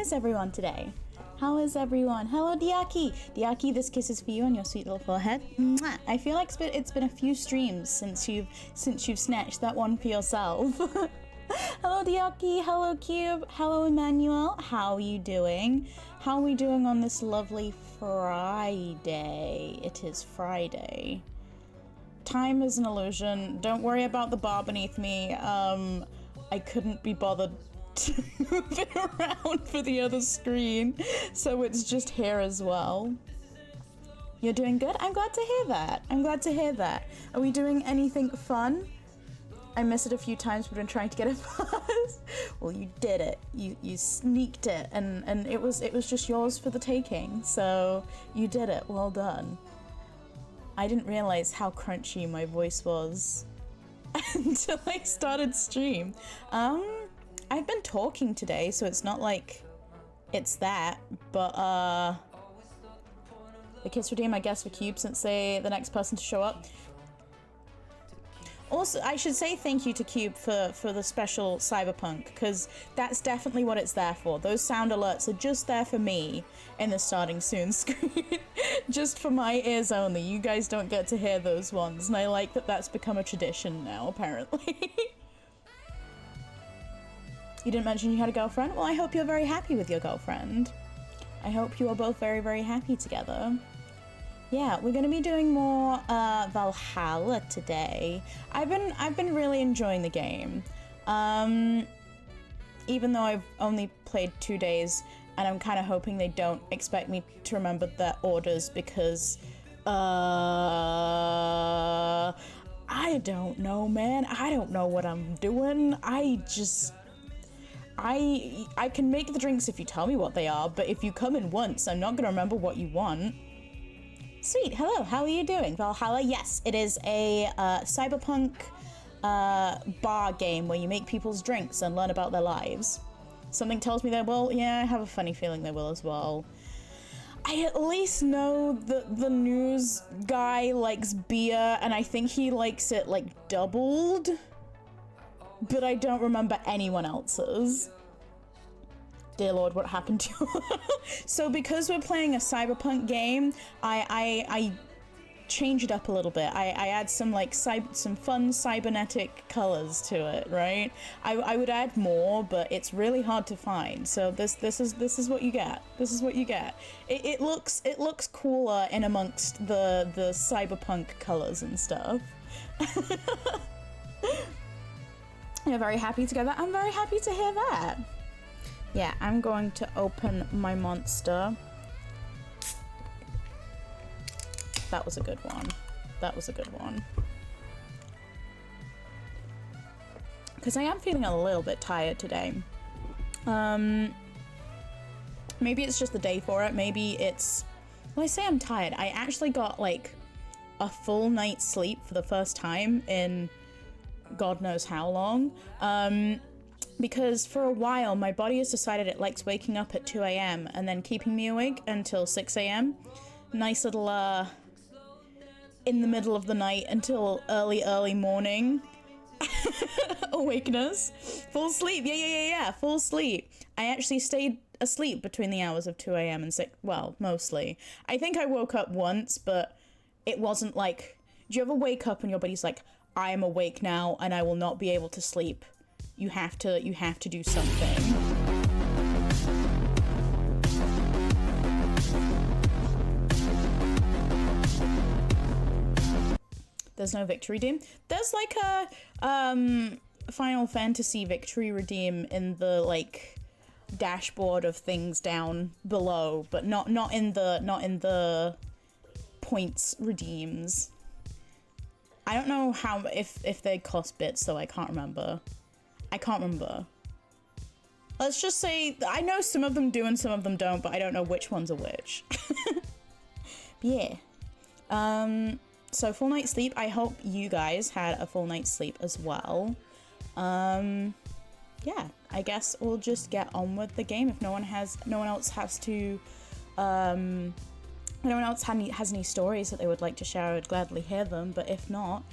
is everyone today? How is everyone? Hello, Diaki. Diaki, this kiss is for you on your sweet little forehead. Mwah. I feel like it's been a few streams since you've snatched that one for yourself. Hello, Diaki. Hello, Cube. Hello, Emmanuel. How are you doing? How are we doing on this lovely Friday? It is Friday. Time is an illusion. Don't worry about the bar beneath me. I couldn't be bothered to move it around for the other screen, so it's just here as well. You're doing good? I'm glad to hear that. I'm glad to hear that. Are we doing anything fun? I missed it a few times, but I've been trying to get it first. Well, you did it. You sneaked it, and it was just yours for the taking. So you did it. Well done. I didn't realize how crunchy my voice was until I started stream. I've been talking today, so it's not like it's that, but the kiss redeem, I guess, for Cube, since they're the next person to show up. Also, I should say thank you to Cube for the special Cyberpunk, because that's definitely what it's there for. Those sound alerts are just there for me in the starting soon screen. Just for my ears only. You guys don't get to hear those ones, and I like that that's become a tradition now, apparently. You didn't mention you had a girlfriend? Well, I hope you're very happy with your girlfriend. I hope you are both very, very happy together. Yeah, we're gonna be doing more Valhalla today. I've been really enjoying the game. Even though I've only played 2 days, and I'm kind of hoping they don't expect me to remember their orders because I don't know, man. I don't know what I'm doing. I can make the drinks if you tell me what they are, but if you come in once, I'm not gonna remember what you want. Sweet, hello, how are you doing? Valhalla, yes, it is a cyberpunk bar game where you make people's drinks and learn about their lives. Something tells me they will. Yeah, I have a funny feeling they will as well. I at least know that the news guy likes beer, and I think he likes it, like, doubled. But I don't remember anyone else's. Dear Lord, what happened to you? So because we're playing a cyberpunk game, I change it up a little bit. I add some like some fun cybernetic colors to it, right? I would add more, but it's really hard to find. So this is what you get. This is what you get. It looks cooler in amongst the cyberpunk colors and stuff. You're very happy together. I'm very happy to hear that. Yeah, I'm going to open my monster. That was a good one. That was a good one. Because I am feeling a little bit tired today. Maybe it's just the day for it. Maybe it's... Well, I say I'm tired. I actually got, like, a full night's sleep for the first time in God knows how long. Because for a while, my body has decided it likes waking up at 2 a.m. and then keeping me awake until 6 a.m. Nice little, in the middle of the night until early morning awakeness. Full sleep, yeah, full sleep. I actually stayed asleep between the hours of 2 a.m. and 6, well, mostly. I think I woke up once, but it wasn't like, do you ever wake up and your body's like, I am awake now and I will not be able to sleep. You have to do something. There's no victory redeem. There's like a Final Fantasy victory redeem in the like dashboard of things down below, but not in the points redeems. I don't know how if they cost bits, though. I can't remember. Let's just say I know some of them do and some of them don't, but I don't know which ones are which. Yeah. So full night's sleep. I hope you guys had a full night's sleep as well. Yeah, I guess we'll just get on with the game. If no one else has any stories that they would like to share, I would gladly hear them. But if not,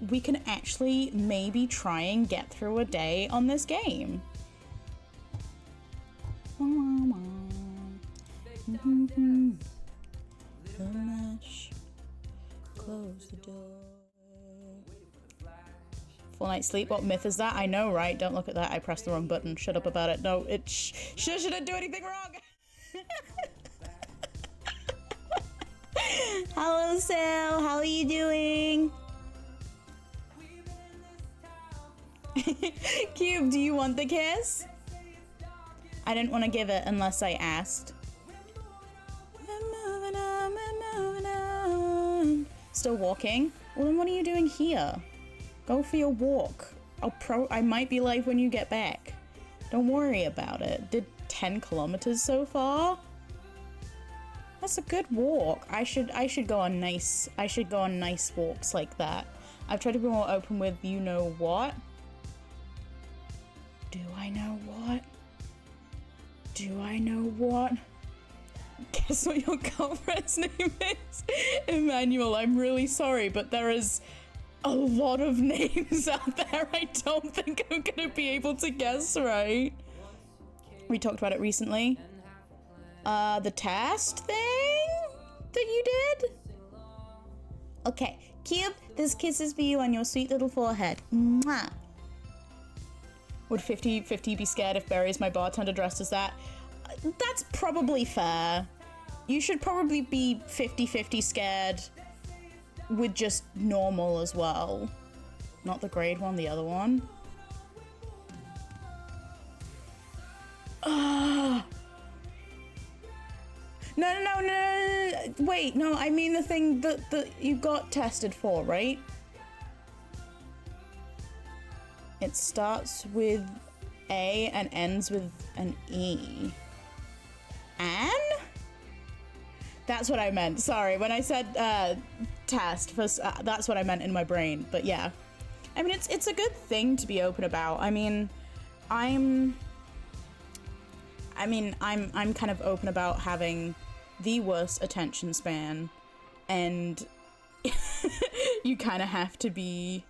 we can actually maybe try and get through a day on this game. The match. Close the door. Full night's sleep. What myth is that? I know, right? Don't look at that. I pressed the wrong button. Shut up about it. No, it shouldn't do anything wrong. Hello, Sal. How are you doing? Cube, do you want the kiss? I didn't want to give it unless I asked. We're moving on, we're moving on. Still walking? Well, then what are you doing here? Go for your walk. I might be live when you get back. Don't worry about it. Did 10 kilometers so far? That's a good walk. I should go on nice walks like that. I've tried to be more open with you know what. Do I know what? Do I know what? Guess what your girlfriend's name is? Emmanuel, I'm really sorry, but there is a lot of names out there I don't think I'm gonna be able to guess right. We talked about it recently. The test thing that you did? Okay, Cube, this kiss is for you on your sweet little forehead. Mwah. Would 50-50 be scared if Barry is my bartender dressed as that? That's probably fair. You should probably be 50-50 scared with just normal as well. Not the grade one, the other one. No. Wait, no, I mean the thing that you got tested for, right? It starts with A and ends with an E. Anne? That's what I meant. Sorry, when I said test, first, that's what I meant in my brain. But yeah, I mean, it's a good thing to be open about. I mean, I'm kind of open about having the worst attention span, and you kind of have to be.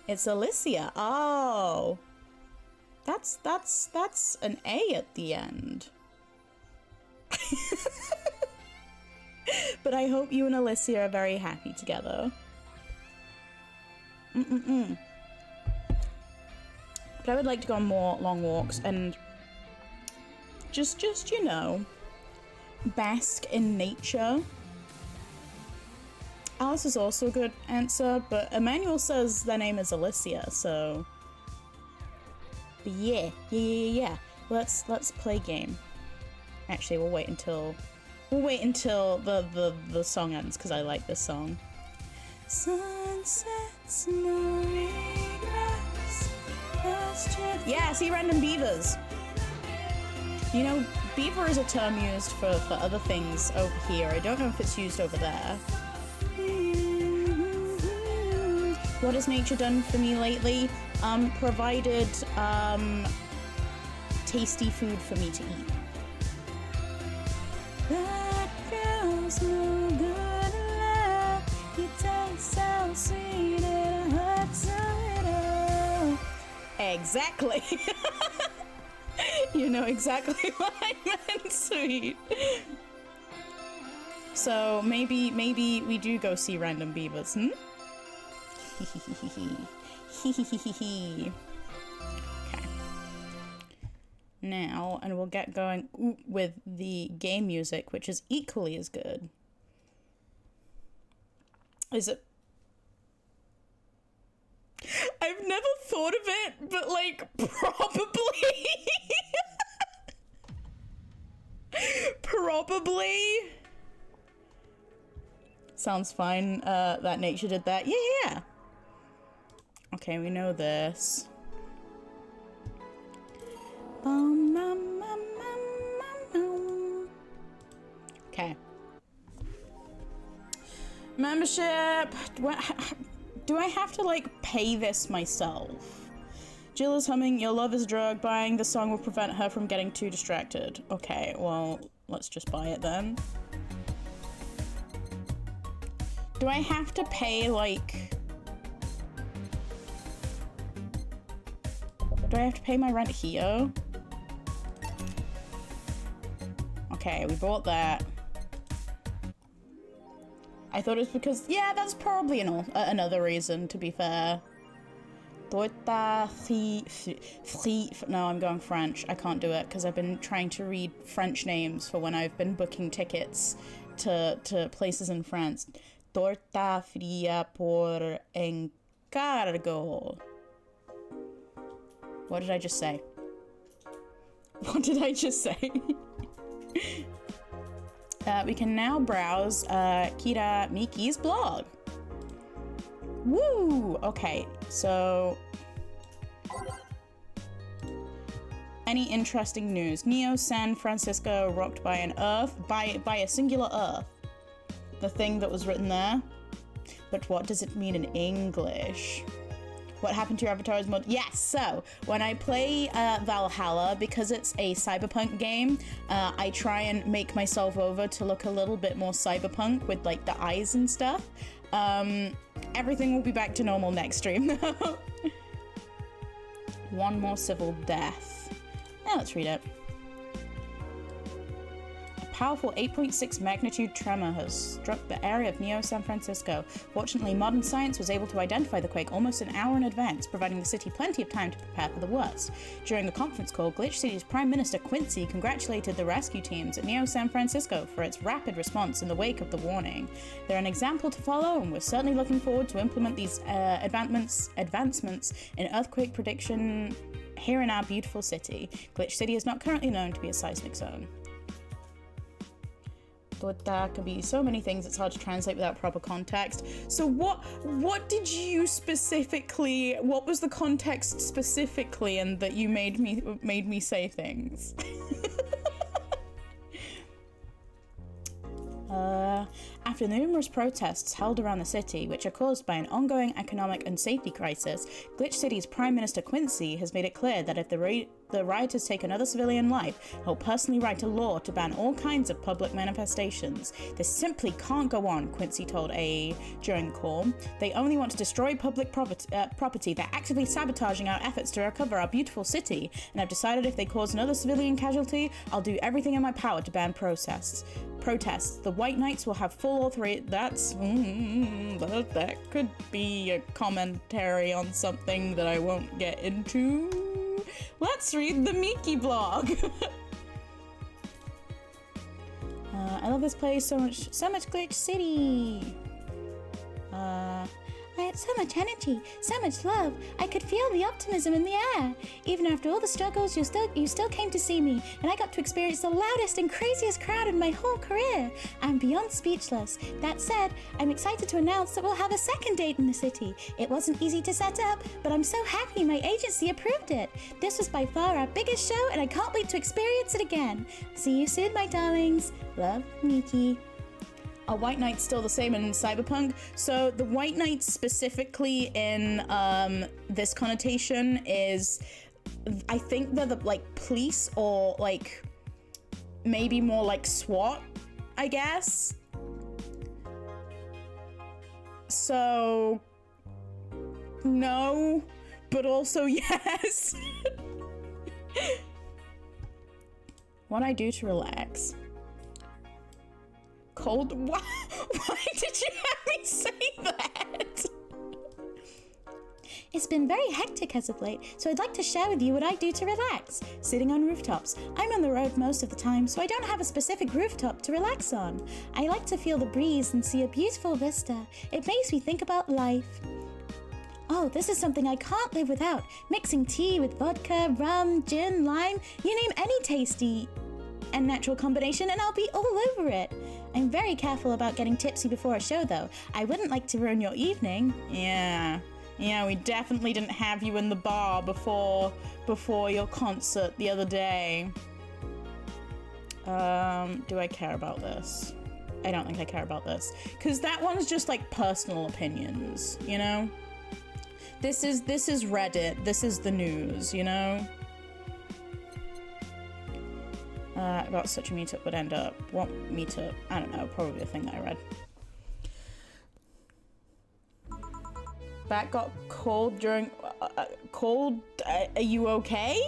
It's Alicia. Oh, that's an A at the end. But I hope you and Alicia are very happy together. But I would like to go on more long walks and just you know, bask in nature. Alice is also a good answer, but Emmanuel says their name is Alicia, so. But yeah. Let's play game. Actually, we'll wait until the song ends because I like this song. Sunsets, no regrets. Yeah, see random beavers. You know, beaver is a term used for other things over here. I don't know if it's used over there. What has nature done for me lately? Provided tasty food for me to eat. That girl's no good love. You taste so sweet and it hurts so little. Exactly. You know exactly what I meant, sweet. So maybe we do go see random beavers, Okay. Now, and we'll get going with the game music, which is equally as good. Is it? I've never thought of it, but like, probably. Probably. Sounds fine. That nature did that. Yeah. Okay, we know this. Okay. Membership. Do I have to like pay this myself? Jill is humming "Your Love Is a Drug." Buying the song will prevent her from getting too distracted. Okay, well, let's just buy it then. Do I have to pay like? Do I have to pay my rent here? Okay, we bought that. I thought it was because, yeah, that's probably another reason, to be fair. Torta no, I'm going French. I can't do it because I've been trying to read French names for when I've been booking tickets to places in France. Torta fria por encargo. What did I just say? What did I just say? We can now browse Kira Miki's blog. Woo! Okay, so... Any interesting news? Neo San Francisco rocked by an earth, by a singular earth. The thing that was written there. But what does it mean in English? What happened to your avatar's mod? Yes, so when I play Valhalla, because it's a cyberpunk game, I try and make myself over to look a little bit more cyberpunk with like the eyes and stuff. Everything will be back to normal next stream though. One more civil death. Now let's read it. A powerful 8.6 magnitude tremor has struck the area of Neo San Francisco. Fortunately, modern science was able to identify the quake almost an hour in advance, providing the city plenty of time to prepare for the worst. During a conference call, Glitch City's Prime Minister Quincy congratulated the rescue teams at Neo San Francisco for its rapid response in the wake of the warning. They're an example to follow, and we're certainly looking forward to implement these advancements in earthquake prediction here in our beautiful city. Glitch City is not currently known to be a seismic zone. But there can be so many things, it's hard to translate without proper context. So what did you specifically, what was the context specifically and that you made me say things? After numerous protests held around the city, which are caused by an ongoing economic and safety crisis, Glitch City's Prime Minister Quincy has made it clear that if the rioters take another civilian life, he'll personally write a law to ban all kinds of public manifestations. This simply can't go on, Quincy told AE during the call. They only want to destroy public property. They're actively sabotaging our efforts to recover our beautiful city, and I've decided if they cause another civilian casualty, I'll do everything in my power to ban protests. The White Knights will have full authority. That could be a commentary on something that I won't get into. Let's read the Miki blog. I love this place so much. So much Glitch City. I had so much energy, so much love. I could feel the optimism in the air. Even after all the struggles, you still came to see me, and I got to experience the loudest and craziest crowd in my whole career. I'm beyond speechless. That said, I'm excited to announce that we'll have a second date in the city. It wasn't easy to set up, but I'm so happy my agency approved it. This was by far our biggest show, and I can't wait to experience it again. See you soon, my darlings. Love, Miki. Are White Knights still the same in Cyberpunk? So the White Knights specifically in this connotation is, I think they're the like police or like maybe more like SWAT, I guess. So no, but also yes. What I do to relax. Cold? Why did you have me say that? It's been very hectic as of late, so I'd like to share with you what I do to relax. Sitting on rooftops. I'm on the road most of the time, so I don't have a specific rooftop to relax on. I like to feel the breeze and see a beautiful vista. It makes me think about life. Oh, this is something I can't live without. Mixing tea with vodka, rum, gin, lime, you name any tasty and natural combination and I'll be all over it. I'm very careful about getting tipsy before a show though. I wouldn't like to ruin your evening. Yeah, we definitely didn't have you in the bar before your concert the other day. Do I care about this? I don't think I care about this. Because that one's just like personal opinions, you know? This is Reddit, this is the news, you know? About such a meetup would end up. What meetup? I don't know, probably a thing that I read. Back got cold during... cold? Are you okay?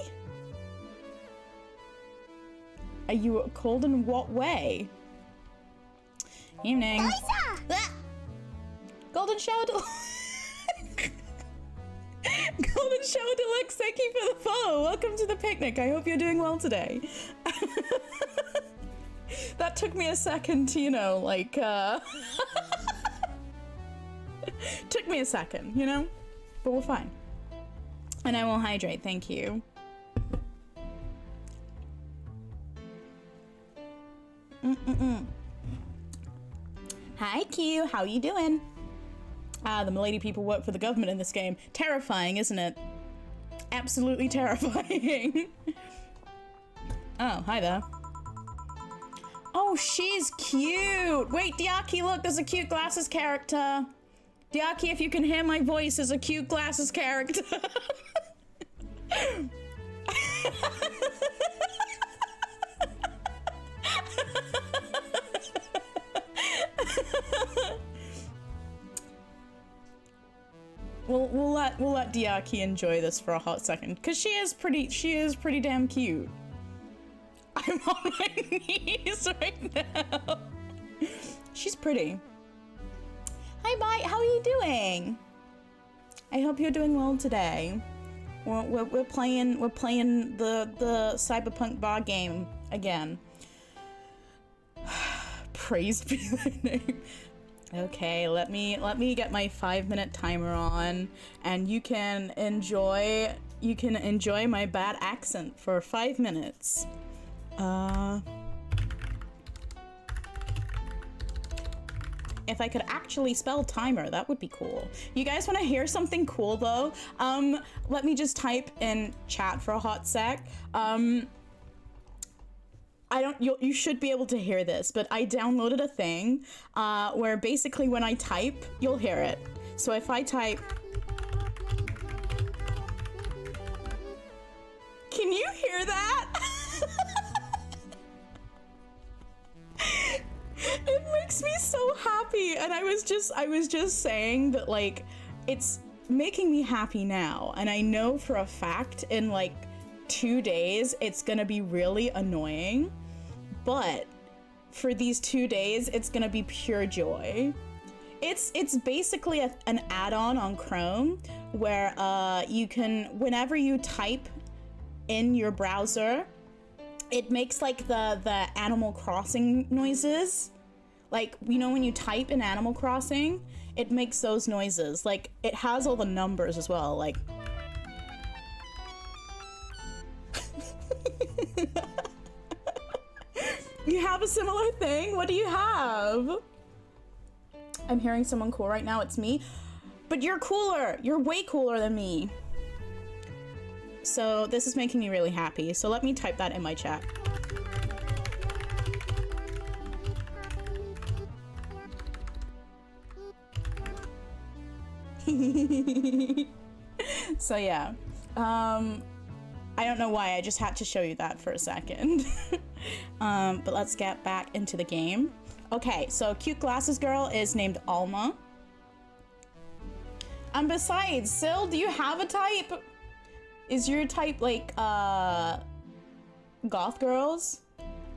Are you cold in what way? Evening. Ah! Golden Shower Golden Shower Deluxe, thank you for the follow. Welcome to the picnic. I hope you're doing well today. That took me a second to, you know, like, took me a second, you know? But we're fine. And I will hydrate, thank you. Hi, Q. How you doing? The Milady people work for the government in this game. Terrifying, isn't it? Absolutely terrifying. Oh, hi there. Oh, she's cute. Wait, Diaki, look, there's a cute glasses character. Diaki, if you can hear my voice, there's a cute glasses character. We'll let Diaki enjoy this for a hot second, cause she is pretty damn cute. I'm on my knees right now. She's pretty. Hi, Bite. How are you doing? I hope you're doing well today. We're playing the Cyberpunk bar game again. Praise be thy name. Okay, let me get my 5-minute timer on, and you can enjoy my bad accent for 5 minutes. If I could actually spell timer, that would be cool. You guys want to hear something cool though? Let me just type in chat for a hot sec. You should be able to hear this, but I downloaded a thing where basically when I type, you'll hear it. So if I type, can you hear that? It makes me so happy, and I was just saying that, like, it's making me happy now, and I know for a fact in like 2 days it's gonna be really annoying, but for these 2 days it's gonna be pure joy. It's basically an add-on on Chrome where you can, whenever you type in your browser, it makes like the Animal Crossing noises. Like, you know when you type in Animal Crossing, it makes those noises. Like, it has all the numbers as well, like. You have a similar thing? What do you have? I'm hearing someone cool right now, it's me. But you're cooler, you're way cooler than me. So this is making me really happy. So let me type that in my chat. So yeah, I don't know why, I just had to show you that for a second. But let's get back into the game. Okay, so cute glasses girl is named Alma. And besides, Syl, do you have a type? Is your type like goth girls?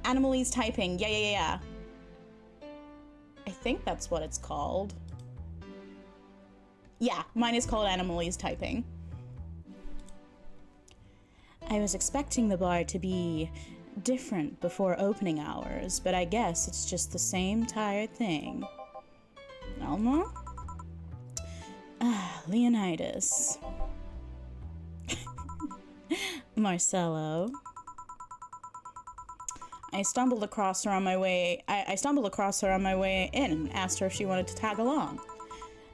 Animalese typing, yeah. I think that's what it's called. Yeah, mine is called Animalese typing. I was expecting the bar to be different before opening hours, but I guess it's just the same tired thing. Alma? Ah, Leonidas. Marcello. I stumbled across her on my way in and asked her if she wanted to tag along.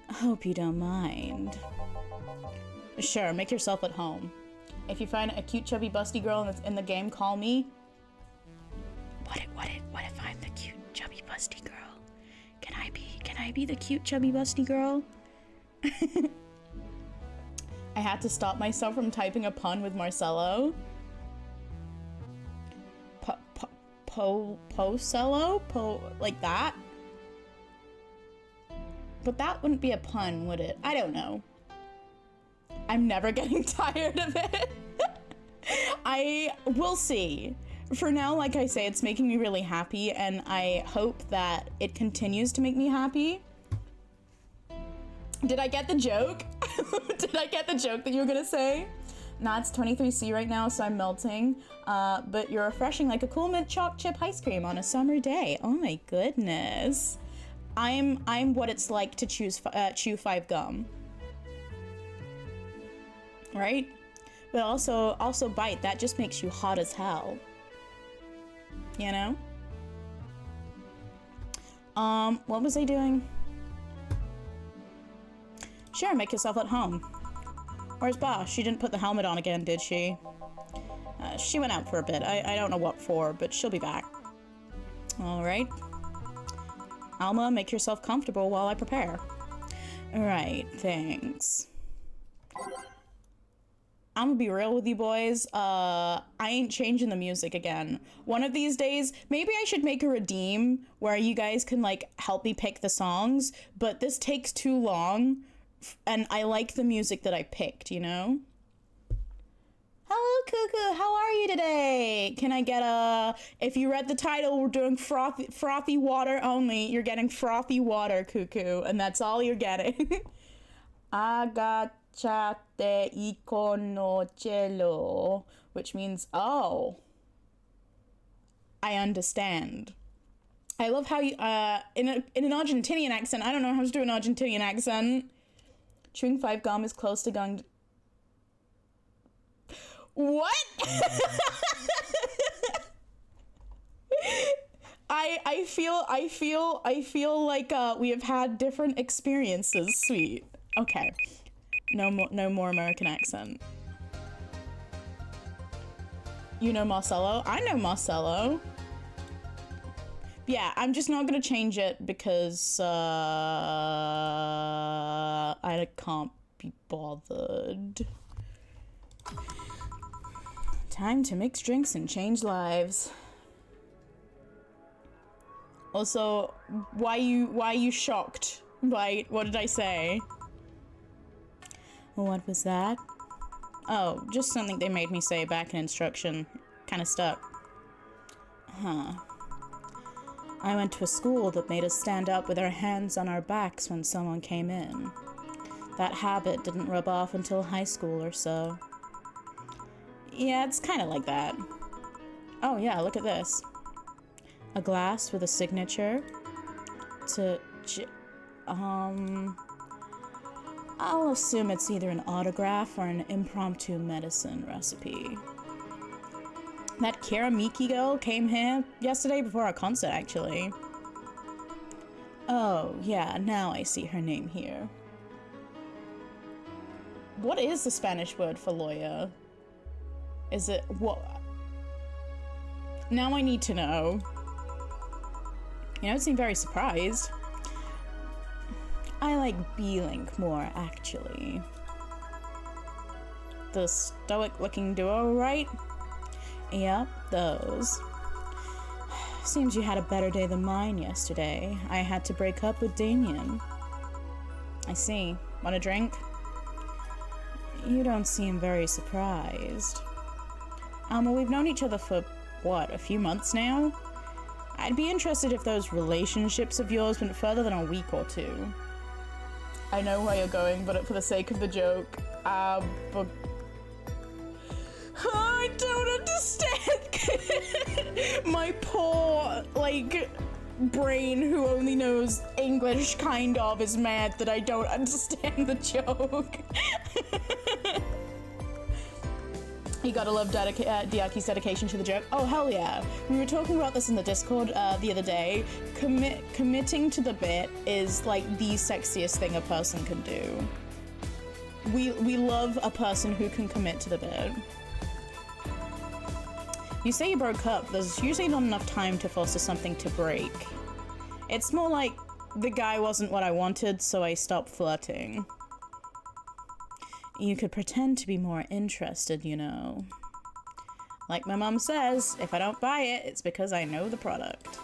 I hope you don't mind. Sure, make yourself at home. If you find a cute chubby busty girl in the game, call me. What if I'm the cute chubby busty girl? Can I be the cute chubby busty girl? I had to stop myself from typing a pun with Marcello. Pocello? Like that? But that wouldn't be a pun, would it? I don't know. I'm never getting tired of it. We'll see. For now, like I say, it's making me really happy, and I hope that it continues to make me happy. Did I get the joke? Did I get the joke that you were gonna say? Nah, it's 23C right now, so I'm melting. But you're refreshing like a cool mint choc chip ice cream on a summer day. Oh my goodness. I'm what it's like to chew 5 gum. Right? But also bite, that just makes you hot as hell. You know? What was I doing? Sure, make yourself at home. Where's Boss? She didn't put the helmet on again, did she? She went out for a bit. I don't know what for, but she'll be back. Alright. Alma, make yourself comfortable while I prepare. Alright, thanks. I'm gonna be real with you boys. I ain't changing the music again. One of these days, maybe I should make a redeem where you guys can, like, help me pick the songs, but this takes too long, and I like the music that I picked, you know? Hello, Cuckoo, how are you today? Can I get if you read the title, we're doing frothy water only. You're getting frothy water, Cuckoo, and that's all you're getting. Agachate iko cielo, which means, oh, I understand. I love how you, in an Argentinian accent, I don't know how to do an Argentinian accent. Chewing 5 gum is close to going... What? I feel like we have had different experiences, sweet. Okay. No more American accent. You know Marcelo? I know Marcelo. Yeah, I'm just not gonna change it because I can't be bothered. Time to mix drinks and change lives. Also, why you shocked? Right? What did I say? What was that? Oh, just something they made me say back in instruction. Kinda stuck. Huh. I went to a school that made us stand up with our hands on our backs when someone came in. That habit didn't rub off until high school or so. Yeah, it's kinda like that. Oh yeah, look at this. A glass with a signature to I'll assume it's either an autograph or an impromptu medicine recipe. That Kira Miki girl came here yesterday before our concert, actually. Oh, yeah, now I see her name here. What is the Spanish word for lawyer? Is it what? Now I need to know. You don't seem very surprised. I like B-Link more, actually. The stoic-looking duo, right? Yep, those. Seems you had a better day than mine yesterday. I had to break up with Damien. I see. Want a drink? You don't seem very surprised. Alma, we've known each other for, what, a few months now? I'd be interested if those relationships of yours went further than a week or two. I know where you're going, but for the sake of the joke, but... I don't understand! My poor, like, brain who only knows English, kind of, is mad that I don't understand the joke. You gotta love Diaki's dedication to the joke. Oh, hell yeah. We were talking about this in the Discord the other day. Committing to the bit is, like, the sexiest thing a person can do. We love a person who can commit to the bit. You say you broke up, there's usually not enough time to foster something to break. It's more like, the guy wasn't what I wanted, so I stopped flirting. You could pretend to be more interested, you know. Like my mom says, if I don't buy it, it's because I know the product.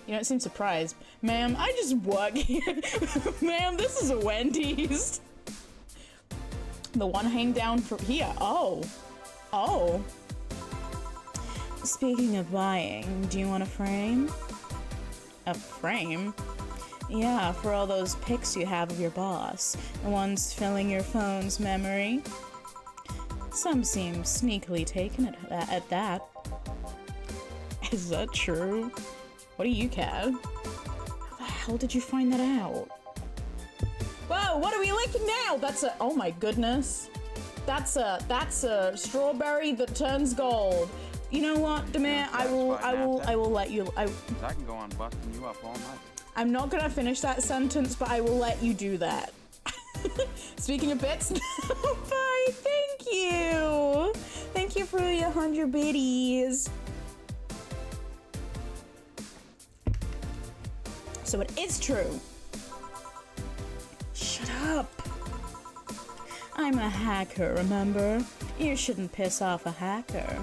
You don't seem surprised. Ma'am, I just work here. Ma'am, this is a Wendy's. The one hanging down from here. Oh. Oh. Speaking of buying, do you want a frame? A frame? Yeah, for all those pics you have of your boss. The ones filling your phone's memory. Some seem sneakily taken at that. Is that true? What do you care? How the hell did you find that out? Whoa, what are we licking now? That's a, oh my goodness. That's a strawberry that turns gold. You know what, Demir? I will let you. I can go on busting you up all night. I'm not gonna finish that sentence, but I will let you do that. Speaking of bits, bye. Thank you. Thank you for the 100 biddies. So it is true. Shut up. I'm a hacker, remember? You shouldn't piss off a hacker.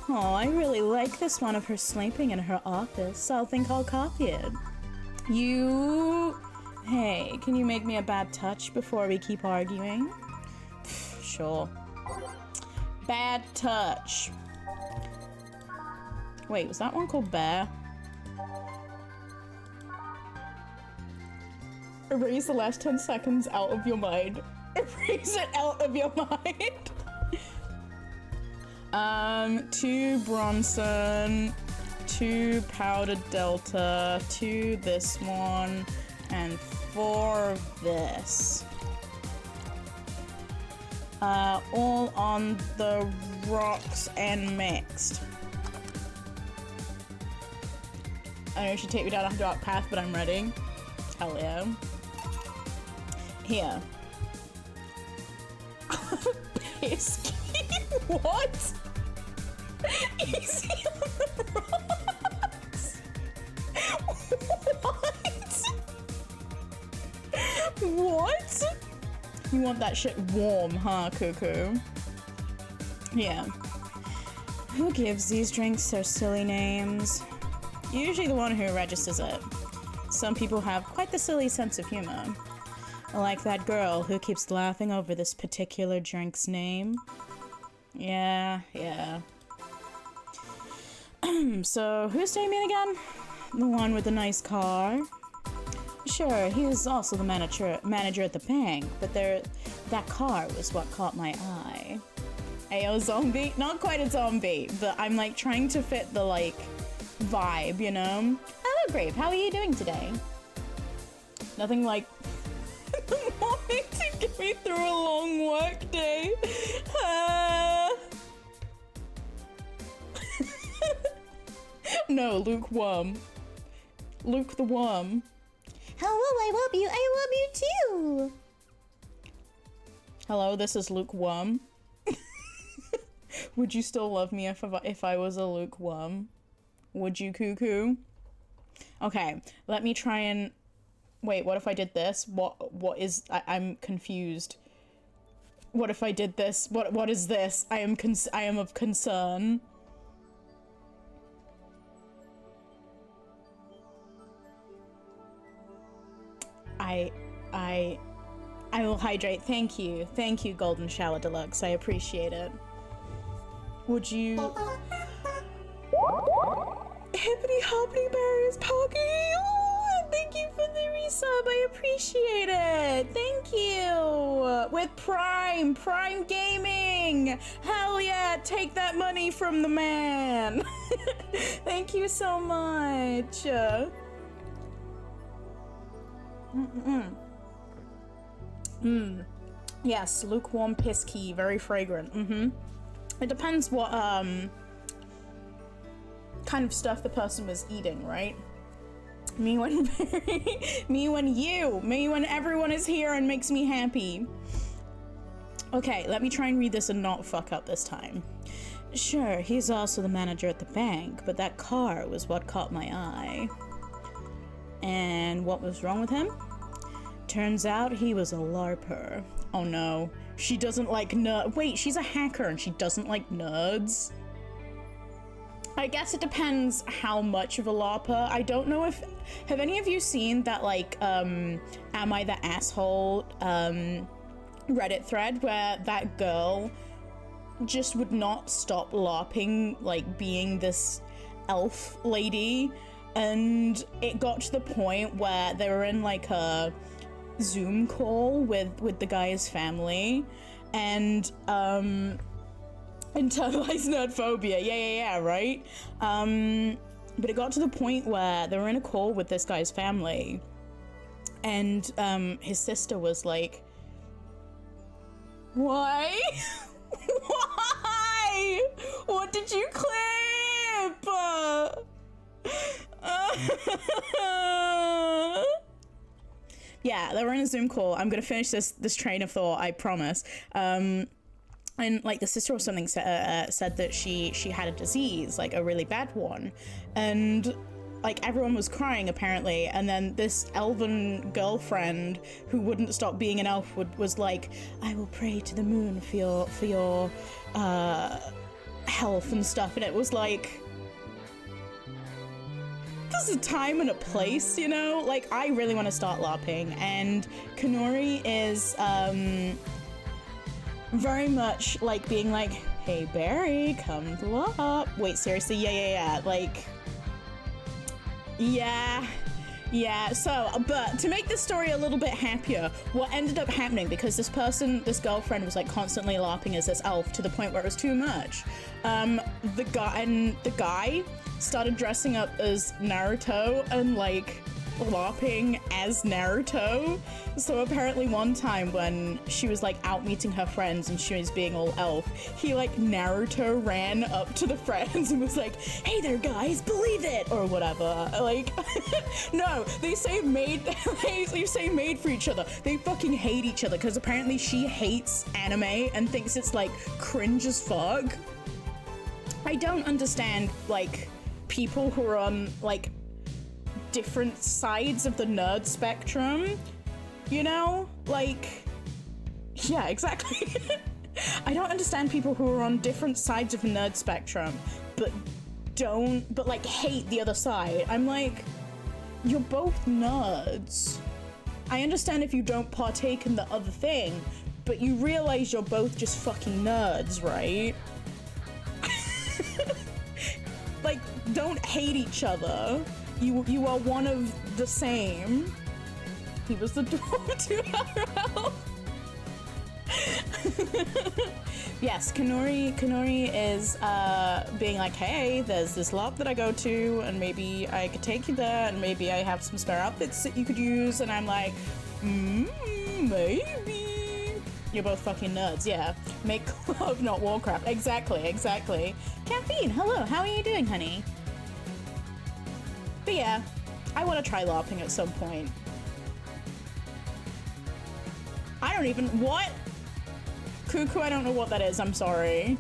Oh, I really like this one of her sleeping in her office. I'll think I'll copy it. You... Hey, can you make me a bad touch before we keep arguing? Sure. Bad touch. Wait, was that one called Bear? Erase the last 10 seconds out of your mind. Erase it out of your mind. 2 Bronson, 2 Powdered Delta, 2 this one, and 4 this. All on the rocks and mixed. I know you should take me down a dark path, but I'm ready. Hell yeah. Here. Biscuit? What? Easy on the rocks? What? What? You want that shit warm, huh, Cuckoo? Yeah. Who gives these drinks their silly names? Usually the one who registers it. Some people have quite the silly sense of humor. Like that girl who keeps laughing over this particular drink's name. Yeah. So, who's Damien again? The one with the nice car? Sure, he was also the manager at the bank, but that car was what caught my eye. Ayo, zombie? Not quite a zombie, but I'm like trying to fit the like vibe, you know? Hello, Brave, how are you doing today? Nothing like wanting to get me through a long work day. No, lukewarm. Luke the worm. Hello, I love you. I love you too. Hello, this is lukewarm. Would you still love me if I was a lukewarm? Would you, Cuckoo? Okay, let me try and... Wait, what if I did this? What is... I'm confused. What if I did this? What is this? I am of concern. I will hydrate. Thank you. Thank you, Golden Shower Deluxe. I appreciate it. Would you... Hippity hoppity berries, Pocky! Oh, thank you for the resub. I appreciate it. Thank you. With Prime Gaming. Hell yeah, take that money from the man. Thank you so much. Yes, lukewarm piss key, very fragrant. It depends what kind of stuff the person was eating, right? Me when everyone is here and makes me happy. Okay, let me try and read this and not fuck up this time. Sure, he's also the manager at the bank, but that car was what caught my eye. And what was wrong with him? Turns out he was a LARPer. Oh no, she doesn't like nerds. Wait, she's a hacker and she doesn't like nerds? I guess it depends how much of a LARPer. I don't know if... Have any of you seen that, like, Am I the Asshole, Reddit thread where that girl just would not stop LARPing, like being this elf lady, and it got to the point where they were in like a Zoom call with the guy's family, and internalized nerd phobia, yeah, right? But it got to the point where they were in a call with this guy's family, and his sister was like, why? Why? What did you clip? Yeah, they were in a Zoom call. I'm gonna finish this train of thought, I promise. And like the sister or something said that she had a disease, like a really bad one, and like everyone was crying apparently, and then this elven girlfriend who wouldn't stop being an elf was like, I will pray to the moon for your health and stuff, and it was like, there's a time and a place, you know? Like, I really want to start LARPing, and Kanori is very much like being like, hey Barry, come to LARP. Wait, seriously? Yeah, like, yeah, so, but to make this story a little bit happier, what ended up happening, because this girlfriend was like constantly LARPing as this elf to the point where it was too much, the guy started dressing up as Naruto and like LARPing as Naruto. So apparently one time when she was like out meeting her friends and she was being all elf, he like Naruto ran up to the friends and was like, hey there guys, believe it, or whatever. Like, no, they say made for each other. They fucking hate each other because apparently she hates anime and thinks it's like cringe as fuck. I don't understand like people who are on like different sides of the nerd spectrum, you know? Like, yeah, exactly. I don't understand people who are on different sides of the nerd spectrum, but like hate the other side. I'm like, you're both nerds. I understand if you don't partake in the other thing, but you realize you're both just fucking nerds, right? Like, don't hate each other. You are one of the same. He was the dwarf to her help. Yes, Kanori is being like, hey, there's this LARP that I go to, and maybe I could take you there, and maybe I have some spare outfits that you could use. And I'm like, maybe. You're both fucking nerds, yeah. Make love, not Warcraft. Exactly. Caffeine, hello, how are you doing, honey? But yeah, I want to try LARPing at some point. I don't even, what? Cuckoo, I don't know what that is, I'm sorry.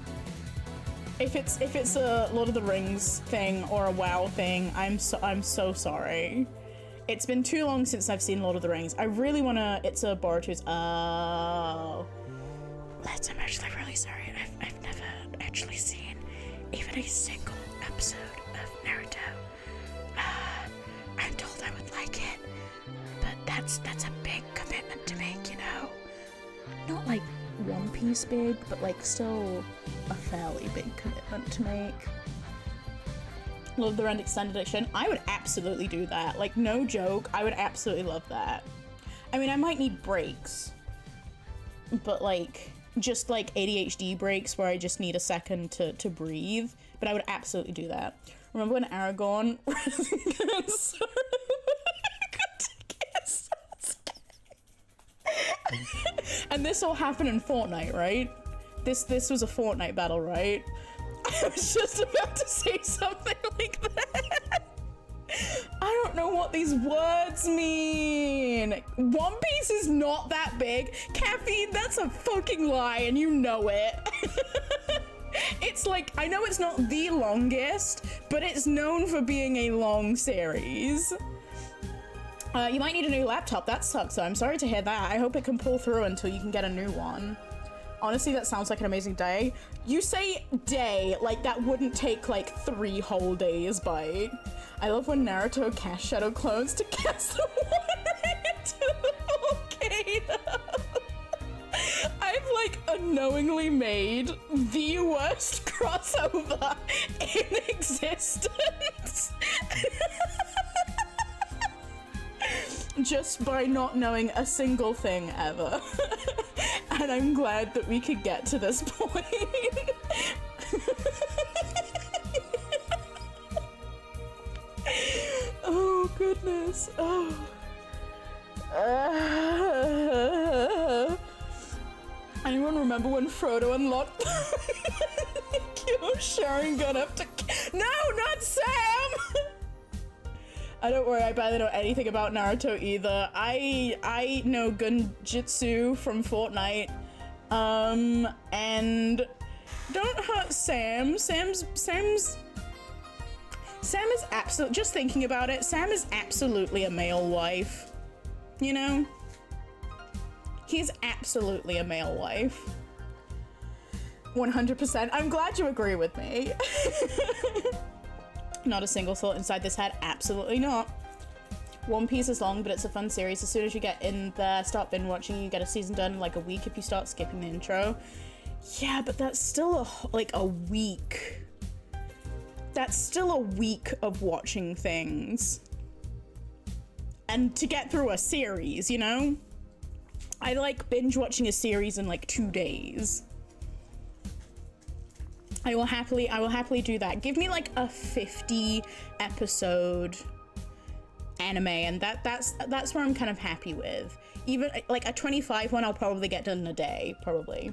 If it's a Lord of the Rings thing or a WoW thing, I'm so sorry. It's been too long since I've seen Lord of the Rings. I really wanna, it's a Boruto's, oh. Let's, I'm actually really sorry. I've never actually seen even a single episode of Naruto. I'm told I would like it, but that's a big commitment to make, you know? Not like One Piece big, but like still a fairly big commitment to make. Love the Rend Extended Edition. I would absolutely do that. Like, no joke, I would absolutely love that. I mean, I might need breaks, but like, just like ADHD breaks where I just need a second to breathe, but I would absolutely do that. Remember when Aragorn and this all happened in Fortnite, right? This was a Fortnite battle, right? I was just about to say something like that. I don't know what these words mean. One Piece is not that big. Caffeine, that's a fucking lie, and you know it. It's like, I know it's not the longest, but it's known for being a long series. You might need a new laptop. That sucks, though. I'm sorry to hear that. I hope it can pull through until you can get a new one. Honestly, that sounds like an amazing day. You say day, like that wouldn't take like 3 whole days, bite. I love when Naruto cast shadow clones to cast the water into the volcano. I've like unknowingly made the worst crossover in existence. Just by not knowing a single thing ever. And I'm glad that we could get to this point. Oh goodness. Oh. Anyone remember when Frodo unlocked the cure Sharingan up to— No, not Sam! Don't worry, I barely know anything about Naruto either. I know Gunjutsu from Fortnite. And don't hurt Sam. Sam is absolutely— just thinking about it, Sam is absolutely a male wife. You know? He's absolutely a male wife. 100%. I'm glad you agree with me. Not a single thought inside this head. Absolutely not. One Piece is long, but it's a fun series. As soon as you get in there, start binge watching, you get a season done in like a week if you start skipping the intro. Yeah, but that's still a week. That's still a week of watching things. And to get through a series, you know? I like binge watching a series in like 2 days. I will happily do that. Give me like a 50 episode anime, and that's where I'm kind of happy with. Even like a 25 one, I'll probably get done in a day, probably.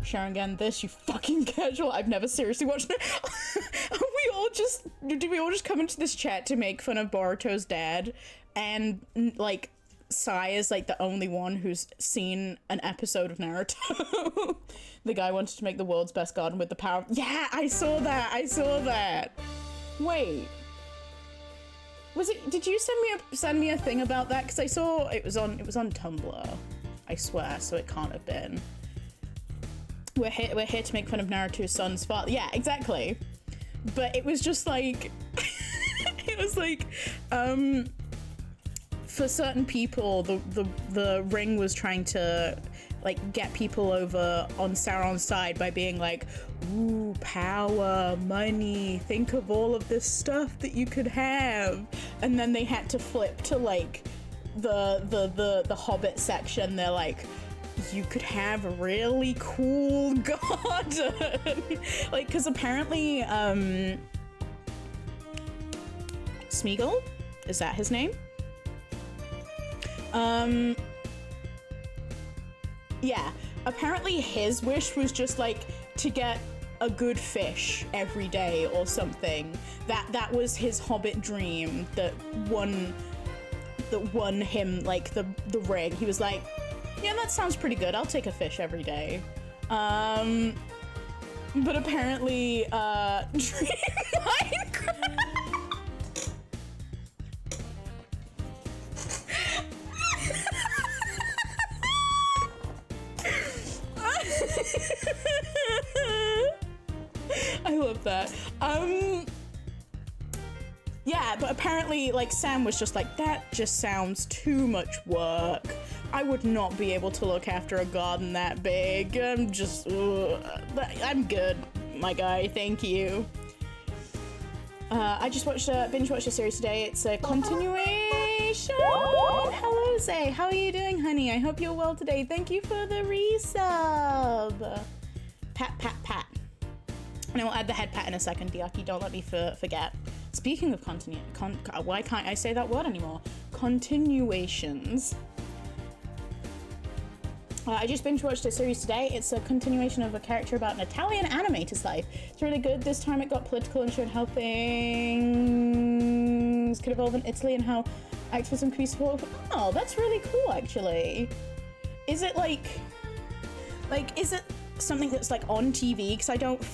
Sharingan this, you fucking casual. I've never seriously watched it. Did we all just come into this chat to make fun of Boruto's dad? And like Sai is like the only one who's seen an episode of Naruto. The guy wanted to make the world's best garden with the power. Yeah, I saw that. Wait. Did you send me a thing about that? Because I saw it was on Tumblr. I swear, so it can't have been. We're here to make fun of Naruto's son's father. Yeah, exactly. But it was just like it was like for certain people the ring was trying to like get people over on Sauron's side by being like, ooh, power, money, think of all of this stuff that you could have. And then they had to flip to like the Hobbit section. They're like, you could have a really cool garden. Like, because apparently Smeagol, is that his name? Yeah, apparently his wish was just like to get a good fish every day or something. That was his Hobbit dream that won him like the ring. He was like, yeah, that sounds pretty good. I'll take a fish every day. But apparently Dream Minecraft. I love that. Yeah, but apparently, like, Sam was just like, that just sounds too much work. I would not be able to look after a garden that big. I'm just, I'm good, my guy, thank you. I just binge watched a series today. It's a continuation. Hello, Zay. How are you doing, honey? I hope you're well today. Thank you for the resub. Pat, pat, pat. And I will add the head pat in a second, Diaki. Don't let me forget. Speaking of why can't I say that word anymore? Continuations. I just binge watched a series today. It's a continuation of a character about an Italian animator's life. It's really good. This time it got political and showed how things could evolve in Italy and how activism could be supported. Oh, that's really cool, actually. Is it is it something that's like on TV? Because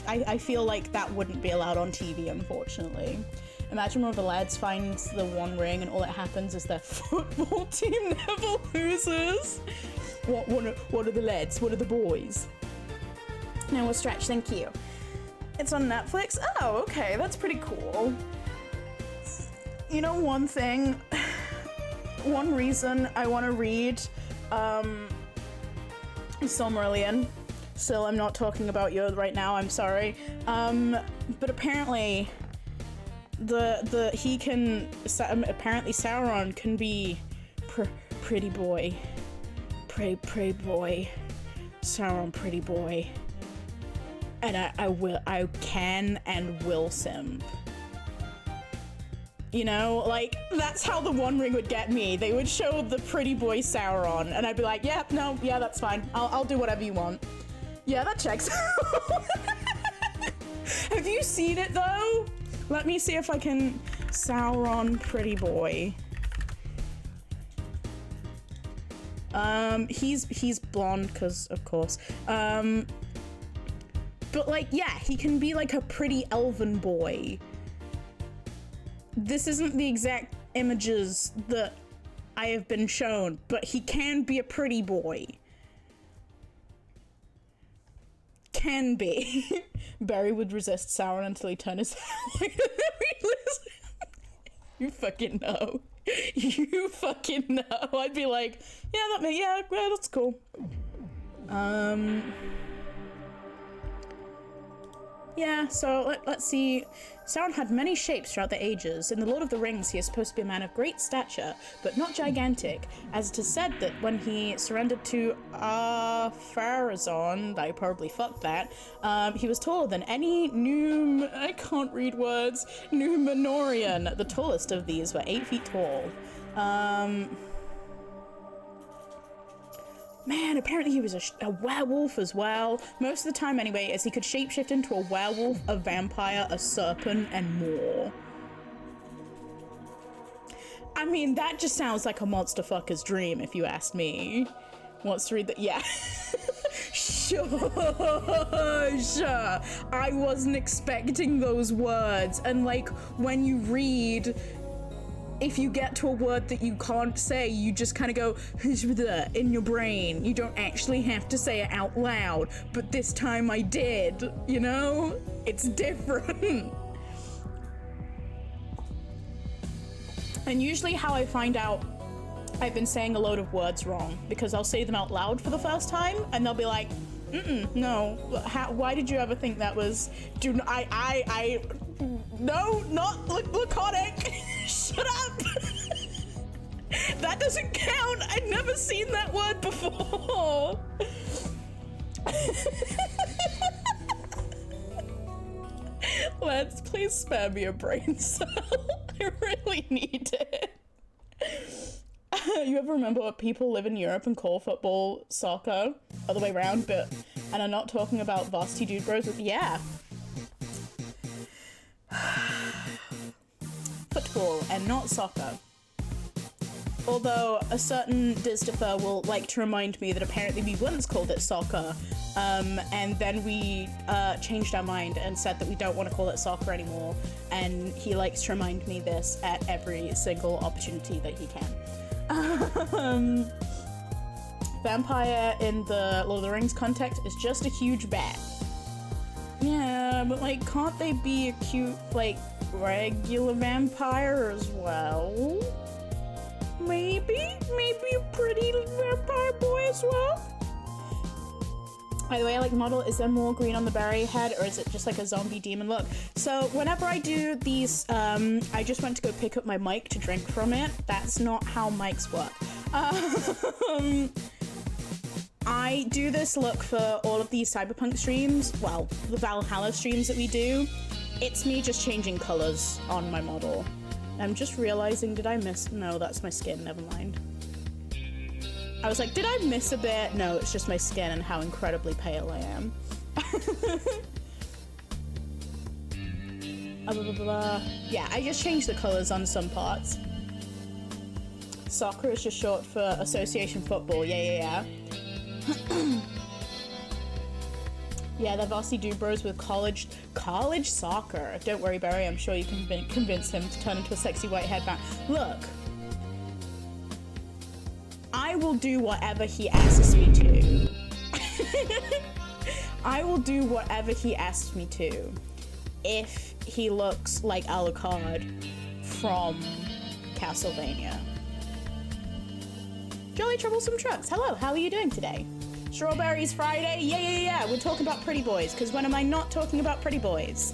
I feel like that wouldn't be allowed on TV, unfortunately. Imagine one of the lads finds the one ring and all that happens is their football team never loses. What are the lads? What are the boys? No more stretch, thank you. It's on Netflix? Oh, okay, that's pretty cool. You know, one reason I want to read Silmarillion Still, I'm not talking about you right now, I'm sorry. But apparently, apparently Sauron can be pretty boy. Pretty boy. Sauron, pretty boy. And I can and will simp. You know, like, that's how the One Ring would get me. They would show the pretty boy Sauron, and I'd be like, yeah, no, yeah, that's fine. I'll do whatever you want. Yeah, that checks out. Have you seen it, though? Let me see if I can... Sauron, pretty boy. He's blonde, because, of course. But, like, yeah, he can be, like, a pretty elven boy. This isn't the exact images that I have been shown, but he can be a pretty boy. Can be. Barry would resist Sauron until he turned his head. You fucking know. You fucking know. I'd be like, yeah, that's cool. Yeah, so let's see. Sauron had many shapes throughout the ages. In The Lord of the Rings, he is supposed to be a man of great stature, but not gigantic, as it is said that when he surrendered to Pharazôn, I probably fucked that, he was taller than any I can't read words, Númenorian. The tallest of these were 8 feet tall. Man, apparently he was a werewolf as well. Most of the time anyway, as he could shapeshift into a werewolf, a vampire, a serpent, and more. I mean, that just sounds like a monster fucker's dream, if you ask me. Wants to read that? Yeah. Sure. I wasn't expecting those words. And like, when you read... If you get to a word that you can't say, you just kind of go in your brain. You don't actually have to say it out loud. But this time I did, you know? It's different. And usually how I find out I've been saying a load of words wrong, because I'll say them out loud for the first time, and they'll be like, no, why did you ever think that was, no, not laconic. Shut up! That doesn't count! I'd never seen that word before! Let's please spare me a brain cell. I really need it. You ever remember what people live in Europe and call football soccer? Other way around, and I'm not talking about varsity dude bros, but yeah. Football and not soccer. Although a certain Dizdifer will like to remind me that apparently we once called it soccer, and then we changed our mind and said that we don't want to call it soccer anymore, and he likes to remind me this at every single opportunity that he can. Vampire in the Lord of the Rings context is just a huge bat. Yeah, but like, can't they be a cute, like, regular vampire as well? Maybe a pretty vampire boy as well? By the way, I like the model. Is there more green on the berry head, or is it just like a zombie demon look? So whenever I do these, I just went to go pick up my mic to drink from it. That's not how mics work. I do this look for all of these cyberpunk streams, well, the Valhalla streams that we do. It's me just changing colors on my model. I'm just realizing, did I miss? No, that's my skin, never mind. I was like, did I miss a bit? No, it's just my skin and how incredibly pale I am. Yeah, I just changed the colors on some parts. Soccer is just short for association football, yeah. Yeah, they're varsity dude bros with college soccer. Don't worry, Barry, I'm sure you can convince him to turn into a sexy white headband. Look, I will do whatever he asks me to. I will do whatever he asks me to if he looks like Alucard from Castlevania. Jolly Troublesome Trucks, hello, how are you doing today? Strawberries Friday? Yeah, yeah, yeah. We're talking about pretty boys, because when am I not talking about pretty boys?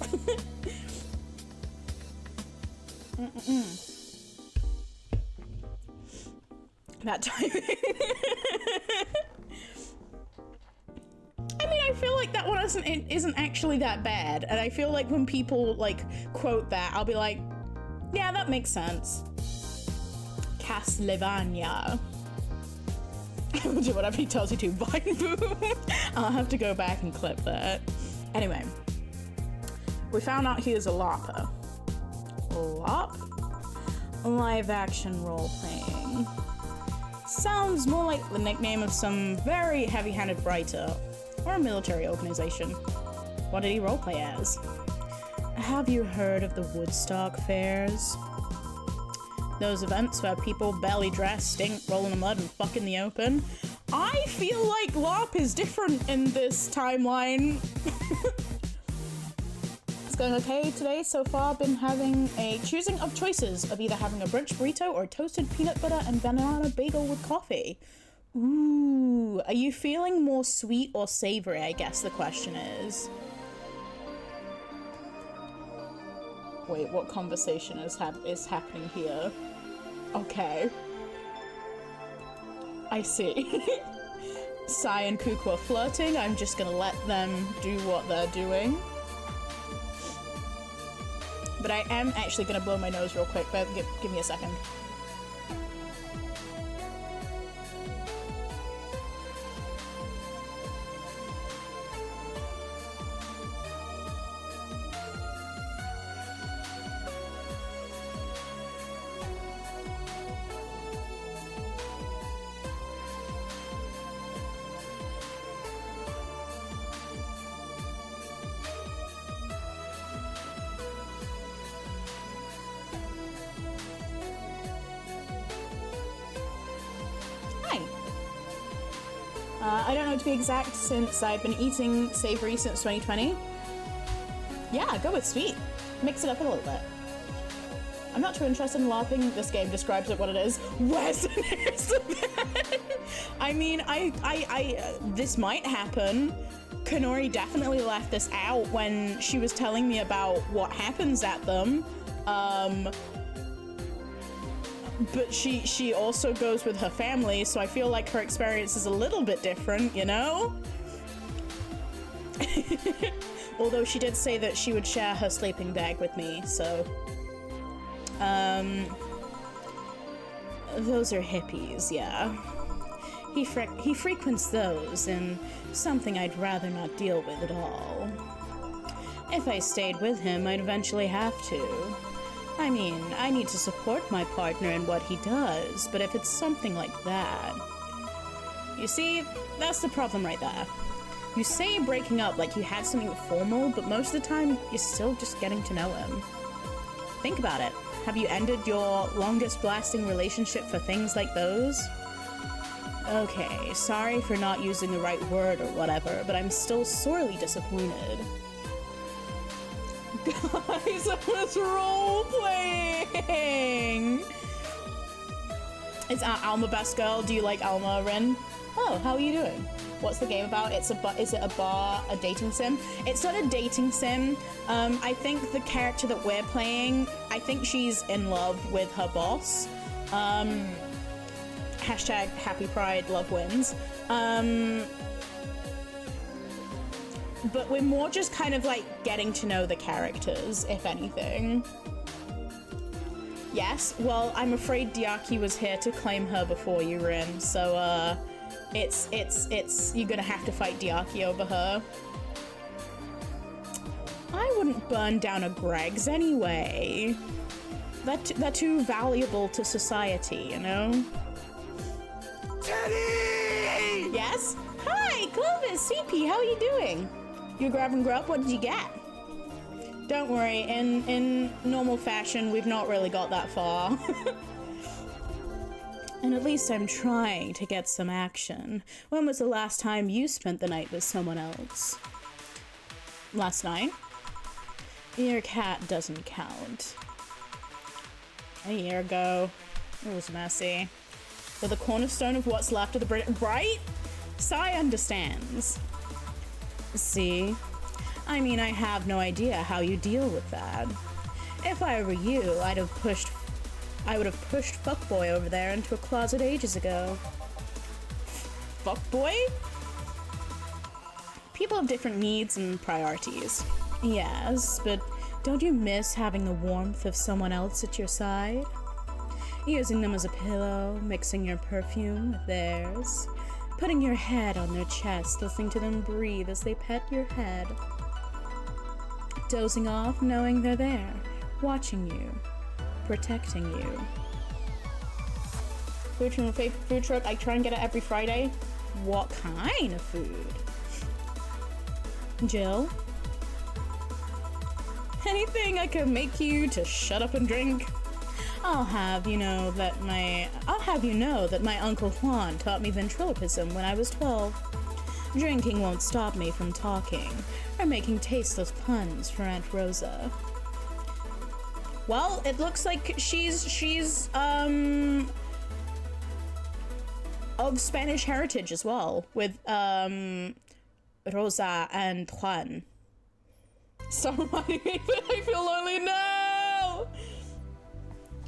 That timing. I mean, I feel like that one isn't actually that bad, and I feel like when people, like, quote that, I'll be like, yeah, that makes sense. Castlevania. Do whatever he tells you to. Vine boom. I'll have to go back and clip that. Anyway, we found out he is a LARPer. LARP? Live action role playing. Sounds more like the nickname of some very heavy-handed writer or a military organization. What did he roleplay as? Have you heard of the Woodstock fairs? Those events where people barely dress, stink, roll in the mud, and fuck in the open. I feel like LARP is different in this timeline. It's going okay today so far. Been having a choosing of choices of either having a brunch burrito or a toasted peanut butter and banana bagel with coffee. Ooh, are you feeling more sweet or savory, I guess the question is. Wait, what conversation is happening here? Okay. I see. Sai and Kuku are flirting. I'm just gonna let them do what they're doing. But I am actually gonna blow my nose real quick, but give me a second. I don't know to be exact since I've been eating savory since 2020. Yeah, go with sweet. Mix it up a little bit. I'm not too interested in LARPing. This game describes it what it is. Where's the I mean, this might happen. Kanori definitely left this out when she was telling me about what happens at them. But she also goes with her family, so I feel like her experience is a little bit different, you know? Although she did say that she would share her sleeping bag with me, so... Those are hippies, yeah. He frequents those, and something I'd rather not deal with at all. If I stayed with him, I'd eventually have to. I mean, I need to support my partner in what he does, but if it's something like that... You see, that's the problem right there. You say breaking up like you had something formal, but most of the time, you're still just getting to know him. Think about it. Have you ended your longest-lasting relationship for things like those? Okay, sorry for not using the right word or whatever, but I'm still sorely disappointed. Guys, I was role-playing! Is Alma best girl? Do you like Alma, Rin? Oh, how are you doing? What's the game about? Is it a dating sim? It's not a dating sim. I think the character that we're playing, I think she's in love with her boss. Hashtag happy pride, love wins. But we're more just kind of like getting to know the characters, if anything. Yes, well, I'm afraid Diaki was here to claim her before you, Rin, so, you're gonna have to fight Diaki over her. I wouldn't burn down a Greg's anyway. They're too valuable to society, you know? Teddy! Yes? Hi, Clovis, CP, how are you doing? You grab and grub, what did you get? Don't worry, in normal fashion, we've not really got that far. And at least I'm trying to get some action. When was the last time you spent the night with someone else? Last night? Your cat doesn't count. A year ago. It was messy. But the cornerstone of what's left of the Brit- Right? Sai understands. See? I mean, I have no idea how you deal with that. If I were you, I would have pushed Fuckboy over there into a closet ages ago. Fuckboy? People have different needs and priorities. Yes, but don't you miss having the warmth of someone else at your side? Using them as a pillow, mixing your perfume with theirs, putting your head on their chest, listening to them breathe as they pet your head. Dozing off, knowing they're there, watching you, protecting you. Food from a favorite food truck, I try and get it every Friday. What kind of food? Jill? Anything I can make you to shut up and drink? I'll have you know that my Uncle Juan taught me ventriloquism when I was 12. Drinking won't stop me from talking or making tasteless puns for Aunt Rosa. Well, it looks like she's of Spanish heritage as well, with Rosa and Juan. Stop reminding me that I feel lonely. No!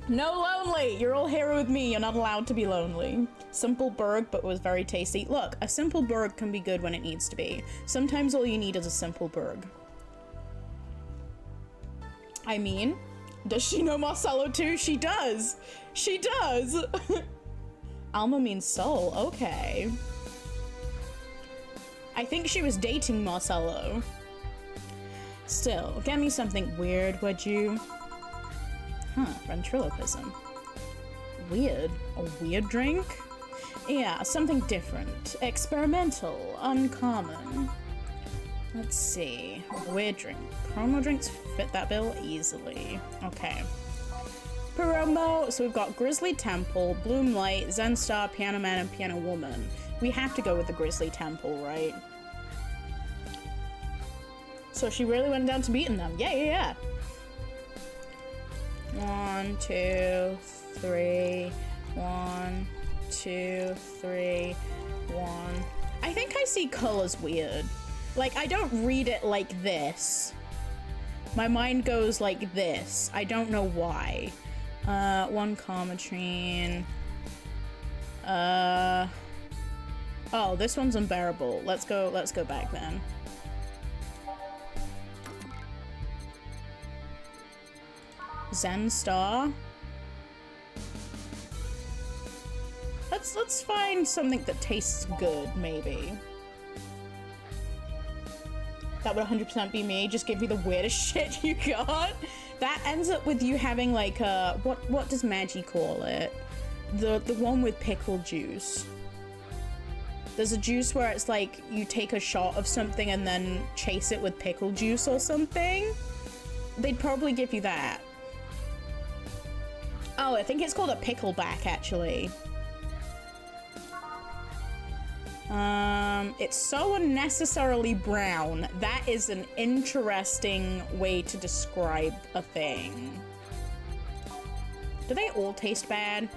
No lonely! You're all here with me. You're not allowed to be lonely. Simple burg, but was very tasty. Look, a simple burg can be good when it needs to be. Sometimes all you need is a simple burg. I mean, does she know Marcelo too? She does! She does! Alma means soul. Okay. I think she was dating Marcelo. Still, get me something weird, would you? Huh, ventriloquism. Weird. A weird drink? Yeah, something different. Experimental. Uncommon. Let's see. Weird drink. Promo drinks fit that bill easily. Okay. Promo. So we've got Grizzly Temple, Bloom Light, Zen Star, Piano Man, and Piano Woman. We have to go with the Grizzly Temple, right? So she really went down to beating them. Yeah. 1, 2, 3. 1, 2, 3. 1. I think I see colors weird. Like, I don't read it like this. My mind goes like this. I don't know why. 1 Comatrine. Oh, this one's unbearable. Let's go back then. Zen Star. Let's find something that tastes good, maybe. That would 100% be me. Just give me the weirdest shit you got. That ends up with you having like a what does Maggie call it? The one with pickle juice. There's a juice where it's like you take a shot of something and then chase it with pickle juice or something. They'd probably give you that. Oh, I think it's called a pickleback, actually. It's so unnecessarily brown. That is an interesting way to describe a thing. Do they all taste bad?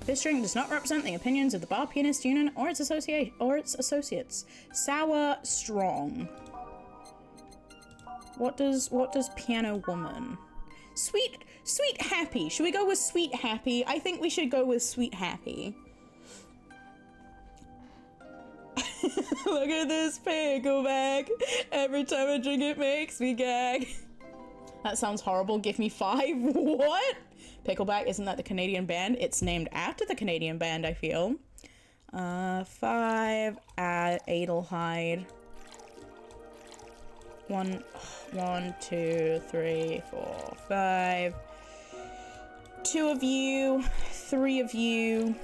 This drink does not represent the opinions of the Bar Pianist Union or its associates. Sour strong. What does Piano Woman? Sweet happy. Should we go with sweet happy? I think we should go with sweet happy. Look at this pickleback. Every time I drink it makes me gag. That sounds horrible. Give me 5. What? Pickleback, isn't that the Canadian band? It's named after the Canadian band, I feel. 5 Adelheid. 1, 2, 3, 4, 5. 2 of you, 3 of you,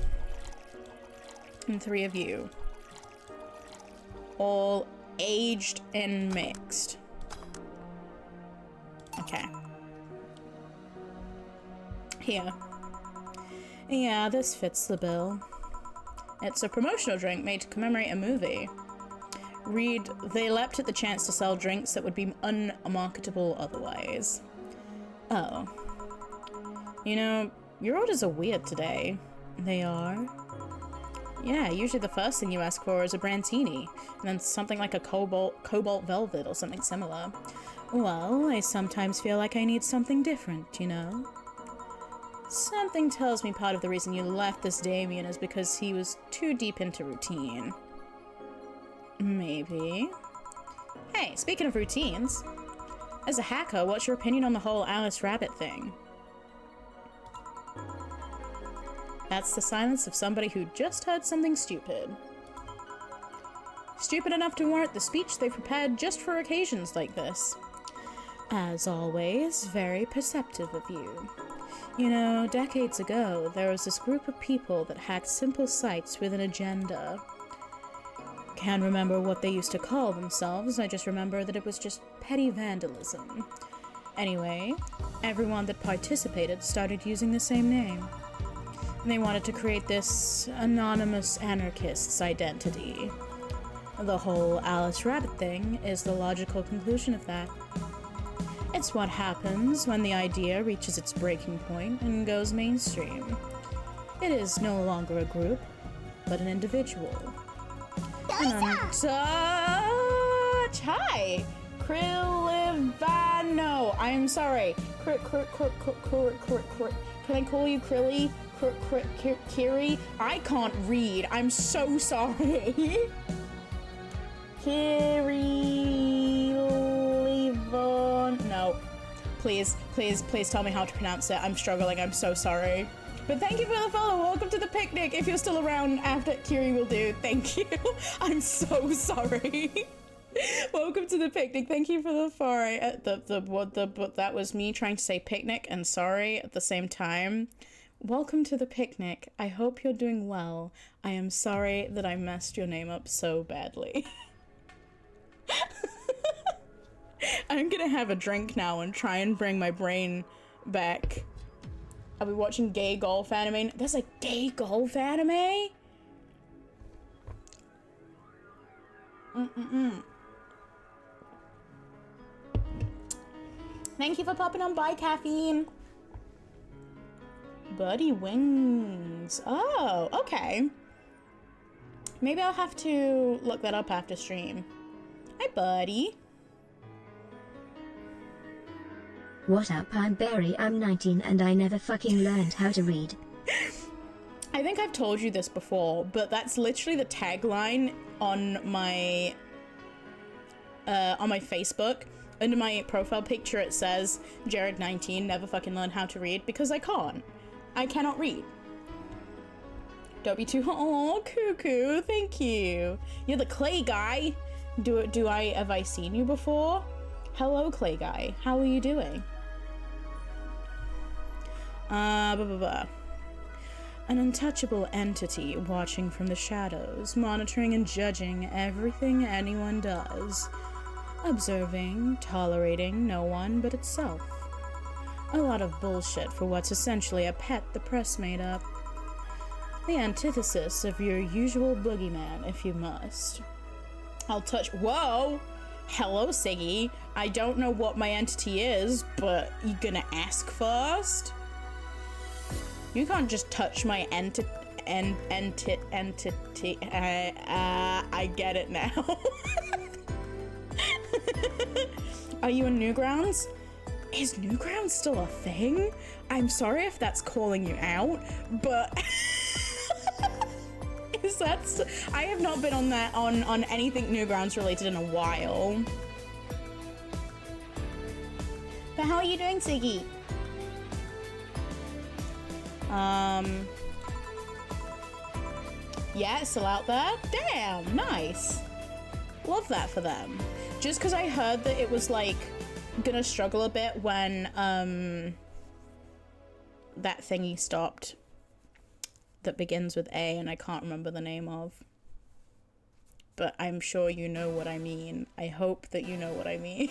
and 3 of you. All aged and mixed. Okay. Here. Yeah, this fits the bill. It's a promotional drink made to commemorate a movie. Read, they leapt at the chance to sell drinks that would be unmarketable otherwise. Oh. You know, your orders are weird today. They are? Yeah, usually the first thing you ask for is a Brantini, and then something like a cobalt velvet or something similar. Well, I sometimes feel like I need something different, you know? Something tells me part of the reason you left this Damien is because he was too deep into routine. Maybe. Hey, speaking of routines, as a hacker, what's your opinion on the whole Alice Rabbit thing? That's the silence of somebody who just heard something stupid. Stupid enough to warrant the speech they prepared just for occasions like this. As always, very perceptive of you. You know, decades ago, there was this group of people that hacked simple sites with an agenda. Can't remember what they used to call themselves, I just remember that it was just petty vandalism. Anyway, everyone that participated started using the same name. They wanted to create this anonymous anarchist's identity. The whole Alice Rabbit thing is the logical conclusion of that. It's what happens when the idea reaches its breaking point and goes mainstream. It is no longer a group, but an individual. Hi! Krillivano! I'm sorry. Can I call you Krilly? Kiri? I can't read. I'm so sorry. Kirilivon. No. Please tell me how to pronounce it. I'm struggling. I'm so sorry. But thank you for the follow. Welcome to the picnic. If you're still around after Kiri will do. Thank you. I'm so sorry. Welcome to the picnic. Thank you for the sorry. That was me trying to say picnic and sorry at the same time. Welcome to the picnic. I hope you're doing well. I am sorry that I messed your name up so badly. I'm gonna have a drink now and try and bring my brain back. Are we watching gay golf anime? There's a gay golf anime? Thank you for popping on by, Caffeine. Buddy Wings. Oh, okay. Maybe I'll have to look that up after stream. Hi, buddy. What up, I'm Barry, I'm 19 and I never fucking learned how to read. I think I've told you this before, but that's literally the tagline on my Facebook. Under my profile picture it says, Jared 19, never fucking learned how to read, because I can't. I cannot read. Don't be too, oh, cuckoo, thank you. You're the clay guy. Have I seen you before? Hello, clay guy, how are you doing? An untouchable entity watching from the shadows, monitoring and judging everything anyone does. Observing, tolerating no one but itself. A lot of bullshit for what's essentially a pet the press made up. The antithesis of your usual boogeyman, if you must. I'll touch- Whoa! Hello, Siggy. I don't know what my entity is, but you gonna ask first? You can't just touch my entity. I get it now. Are you in Newgrounds? Is Newgrounds still a thing? I'm sorry if that's calling you out, but is that I have not been on that on anything Newgrounds related in a while. But how are you doing, Siggy? Yeah, it's still out there. Damn, nice. Love that for them. Just because I heard that it was like gonna struggle a bit when that thingy stopped that begins with A and I can't remember the name of, but I'm sure you know what I mean. I hope that you know what I mean.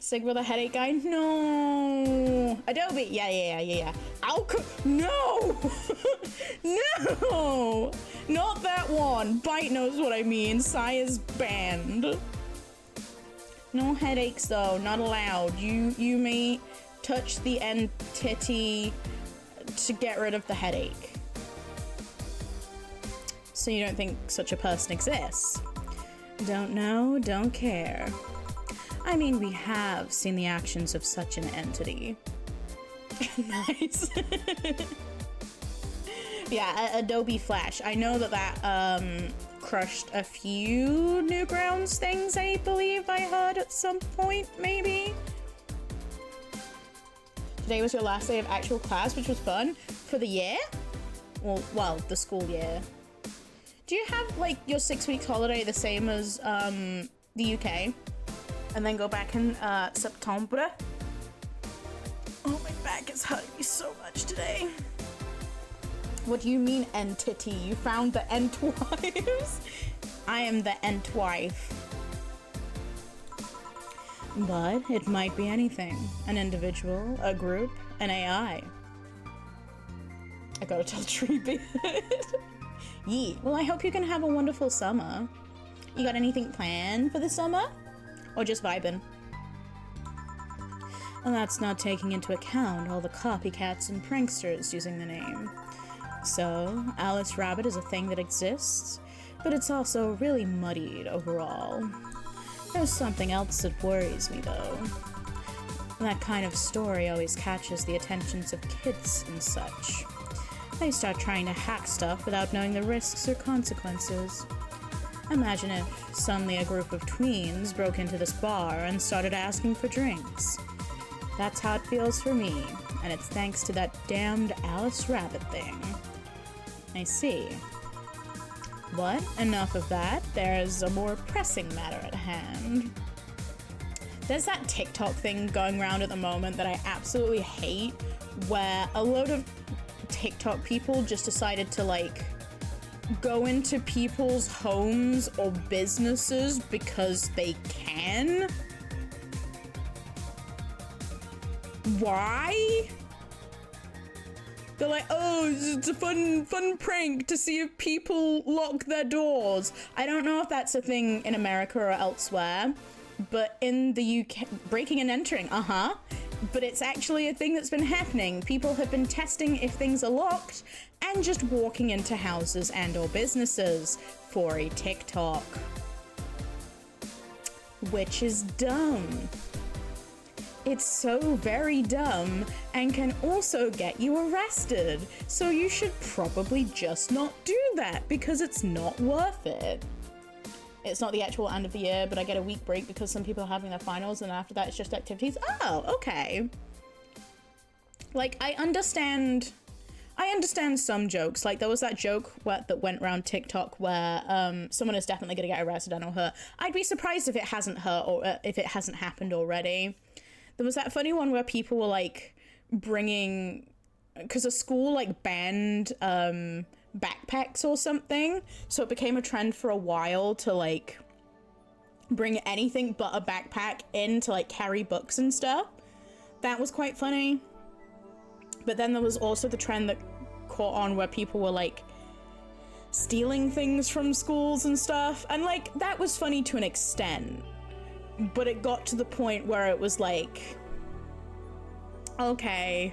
Sigma the headache guy? No. Adobe? Yeah. No! No! Not that one. Bite knows what I mean. Sai is banned. No headaches though, not allowed. You may touch the entity to get rid of the headache. So you don't think such a person exists? Don't know, don't care. I mean, we have seen the actions of such an entity. Nice. Yeah, Adobe Flash. I know that crushed a few Newgrounds things, I believe I heard at some point, maybe. Today was your last day of actual class, which was fun. For the year? Well, the school year. Do you have, like, your 6 weeks holiday the same as, the UK? And then go back in, September? Oh, my back is hurting me so much today. What do you mean, entity? You found the Entwives? I am the Entwife. But it might be anything. An individual, a group, an AI. I gotta tell Treebeard. Yeet. Well, I hope you can have a wonderful summer. You got anything planned for the summer? Or just vibing? And that's not taking into account all the copycats and pranksters using the name. So, Alice Rabbit is a thing that exists, but it's also really muddied overall. There's something else that worries me, though. That kind of story always catches the attentions of kids and such. They start trying to hack stuff without knowing the risks or consequences. Imagine if suddenly a group of tweens broke into this bar and started asking for drinks. That's how it feels for me, and it's thanks to that damned Alice Rabbit thing. I see. But enough of that, there's a more pressing matter at hand. There's that TikTok thing going around at the moment that I absolutely hate, where a load of TikTok people just decided to, like, go into people's homes or businesses because they can. Why? They're like, oh, it's a fun prank to see if people lock their doors. I don't know if that's a thing in America or elsewhere, but in the UK, breaking and entering, but it's actually a thing that's been happening. People have been testing if things are locked and just walking into houses and or businesses for a TikTok. Which is dumb. It's so very dumb and can also get you arrested. So you should probably just not do that because it's not worth it. It's not the actual end of the year, but I get a week break because some people are having their finals and after that it's just activities. Oh, okay. Like, I understand some jokes. Like, there was that joke that went around TikTok where someone is definitely going to get arrested and or hurt. I'd be surprised if it hasn't hurt or if it hasn't happened already. There was that funny one where people were, like, bringing... Because a school, like, banned backpacks or something. So it became a trend for a while to, like, bring anything but a backpack in to, like, carry books and stuff. That was quite funny. But then there was also the trend that caught on where people were, like, stealing things from schools and stuff. And, like, that was funny to an extent. But it got to the point where it was like, okay,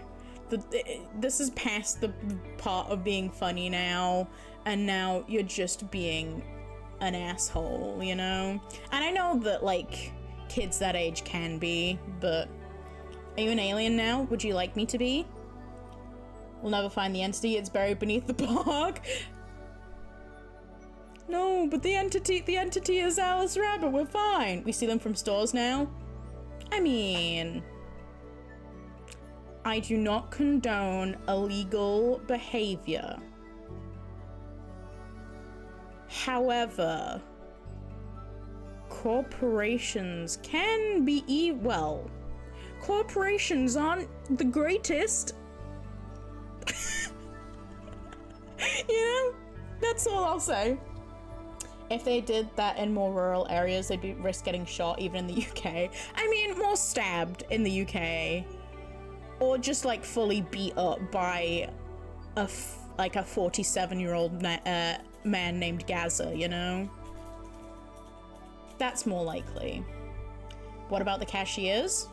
this is past the part of being funny now, and now you're just being an asshole, you know? And I know that, like, kids that age can be, but are you an alien now? Would you like me to be? We'll never find the entity, it's buried beneath the bog. No, but the entity is Alice Rabbit, we're fine. We see them from stores now. I mean, I do not condone illegal behavior. However, corporations can be well, corporations aren't the greatest. You know, that's all I'll say. If they did that in more rural areas, they'd be risk getting shot even in the UK. I mean, more stabbed in the UK. Or just, like, fully beat up by a 47-year-old man named Gaza, you know? That's more likely. What about the cashiers?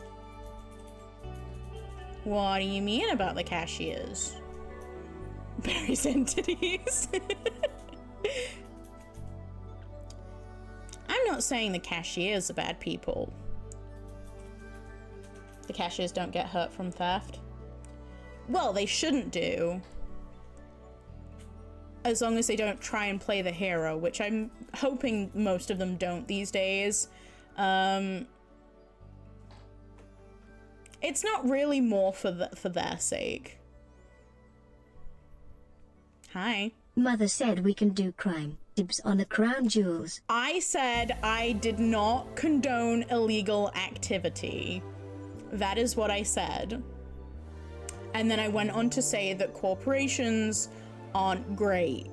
What do you mean about the cashiers? Barry's entities. not saying the cashiers are bad people. The cashiers don't get hurt from theft. Well, they shouldn't do. As long as they don't try and play the hero, which I'm hoping most of them don't these days. It's not really more for their sake. Hi. Mother said we can do crime. Dibs on the crown jewels. I said I did not condone illegal activity. That is what I said. And then I went on to say that corporations aren't great.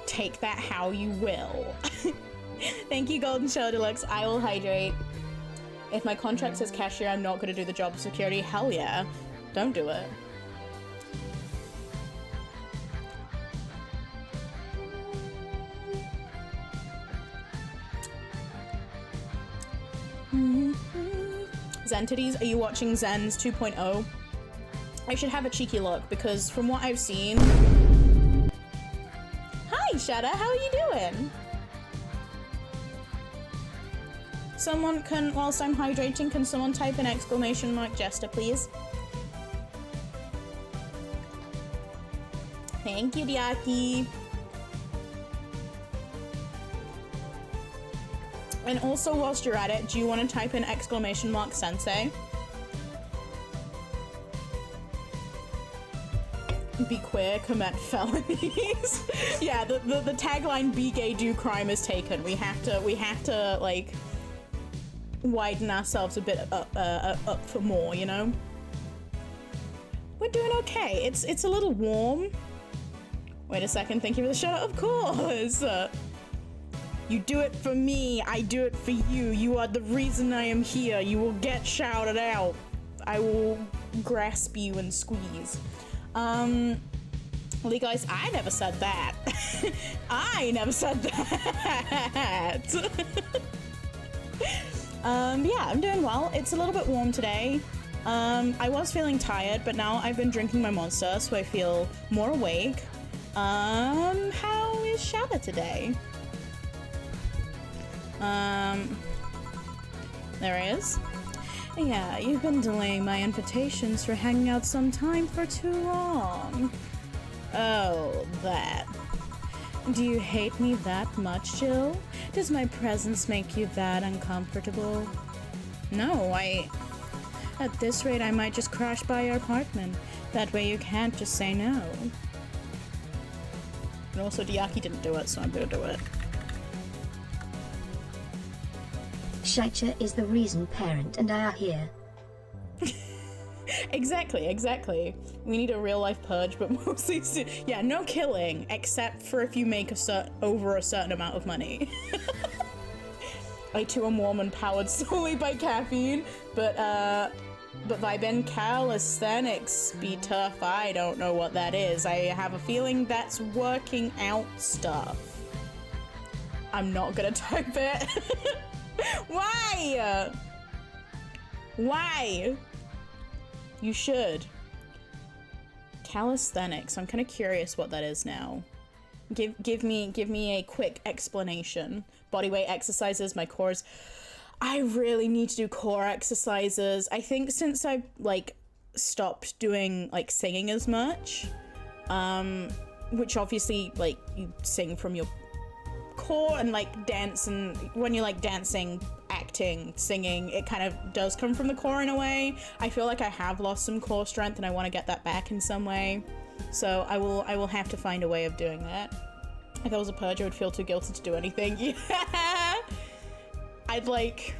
Take that how you will. Thank you, Golden Show Deluxe. I will hydrate. If my contract says cashier, I'm not gonna do the job security. Hell yeah. Don't do it. Zentities, are you watching Zen's 2.0? I should have a cheeky look because from what I've seen... Hi, Shada, how are you doing? Someone can, whilst I'm hydrating, can someone type an exclamation mark Jester, please? Thank you, Diaki. And also, whilst you're at it, do you want to type in exclamation mark Sensei? Be queer, commit felonies. Yeah, the tagline "Be gay, do crime" is taken. We have to like widen ourselves a bit up for more, you know. We're doing okay. It's a little warm. Wait a second. Thank you for the shout out. Of course. You do it for me, I do it for you. You are the reason I am here. You will get shouted out. I will grasp you and squeeze. Lee guys, I never said that. I never said that. Yeah, I'm doing well. It's a little bit warm today. I was feeling tired, but now I've been drinking my Monster, so I feel more awake. How is Shada today? There he is. Yeah, you've been delaying my invitations for hanging out sometime for too long. Oh, that. Do you hate me that much, Jill? Does my presence make you that uncomfortable? No, at this rate, I might just crash by your apartment. That way you can't just say no. And also, Diaki didn't do it, so I'm gonna do it. Shaicha is the reason parent and I are here. Exactly. We need a real life purge, but mostly, yeah, no killing, except for if you make over a certain amount of money. I too am warm and powered solely by caffeine, but Viben calisthenics be tough. I don't know what that is. I have a feeling that's working out stuff. I'm not gonna type it. Why? Why? You should. Calisthenics. I'm kind of curious what that is now. Give me a quick explanation. Bodyweight exercises, my cores. I really need to do core exercises. I think since I've like stopped doing like singing as much, which obviously like you sing from your core and like dance, and when you're like dancing, acting, singing, it kind of does come from the core in a way. I feel like I have lost some core strength and I want to get that back in some way. So I will have to find a way of doing that. If I was a purge, I would feel too guilty to do anything. Yeah. I'd like,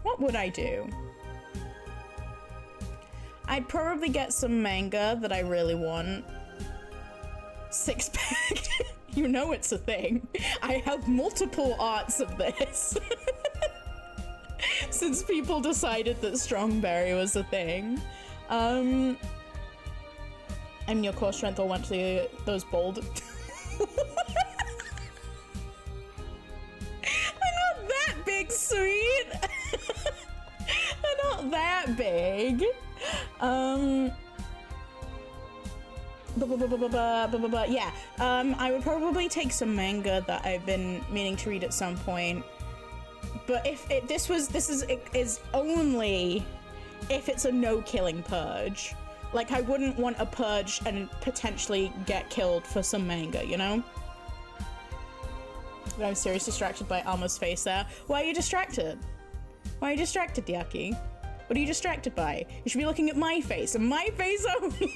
what would I do? I'd probably get some manga that I really want. Six pack. You know it's a thing. I have multiple arts of this. Since people decided that Strongberry was a thing. And your core strength all went to those bold. I'm not that big, sweet. I'm not that big. But Yeah, I would probably take some manga that I've been meaning to read at some point. But if this is only if it's a no-killing purge. Like, I wouldn't want a purge and potentially get killed for some manga, you know? But I'm seriously distracted by Alma's face there. Why are you distracted? Why are you distracted, Diaki? What are you distracted by? You should be looking at my face, and my face only!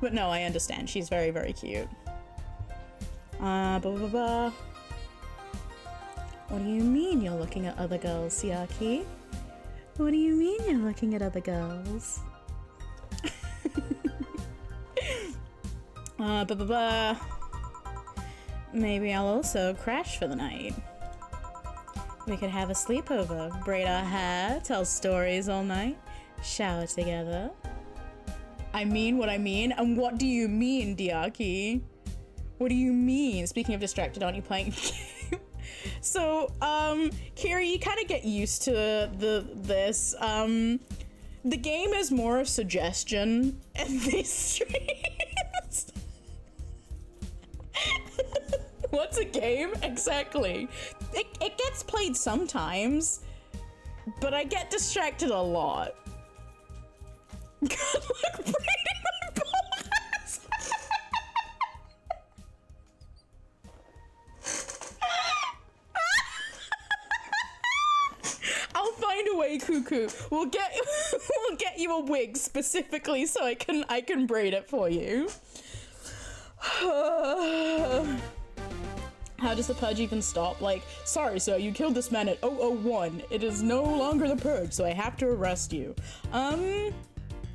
But no, I understand. She's very, very cute. What do you mean you're looking at other girls, Diaki? What do you mean you're looking at other girls? Maybe I'll also crash for the night. We could have a sleepover, braid our hair, tell stories all night, shower together. I mean what I mean, and what do you mean, Diaki? What do you mean? Speaking of distracted, aren't you playing a game? So, Kiri, you kind of get used to this. The game is more a suggestion in these streams. What's a game? Exactly. It gets played sometimes, but I get distracted a lot. Good luck braiding my balls. I'll find a way, Cuckoo. We'll get you a wig specifically so I can braid it for you. How does the purge even stop? Like, sorry sir, you killed this man at 001. It is no longer the purge, so I have to arrest you.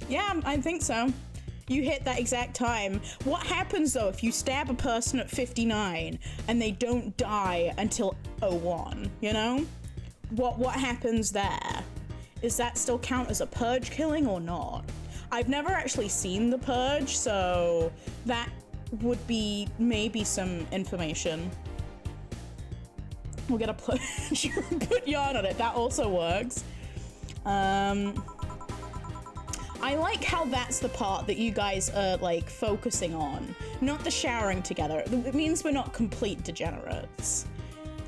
Yeah, I think so. You hit that exact time. What happens though if you stab a person at 59 and they don't die until 01, you know? What happens there? Is that still count as a purge killing or not? I've never actually seen the purge, so that would be maybe some information. We'll get a purge and put yarn on it. That also works. I like how that's the part that you guys are like focusing on, not the showering together. It means we're not complete degenerates.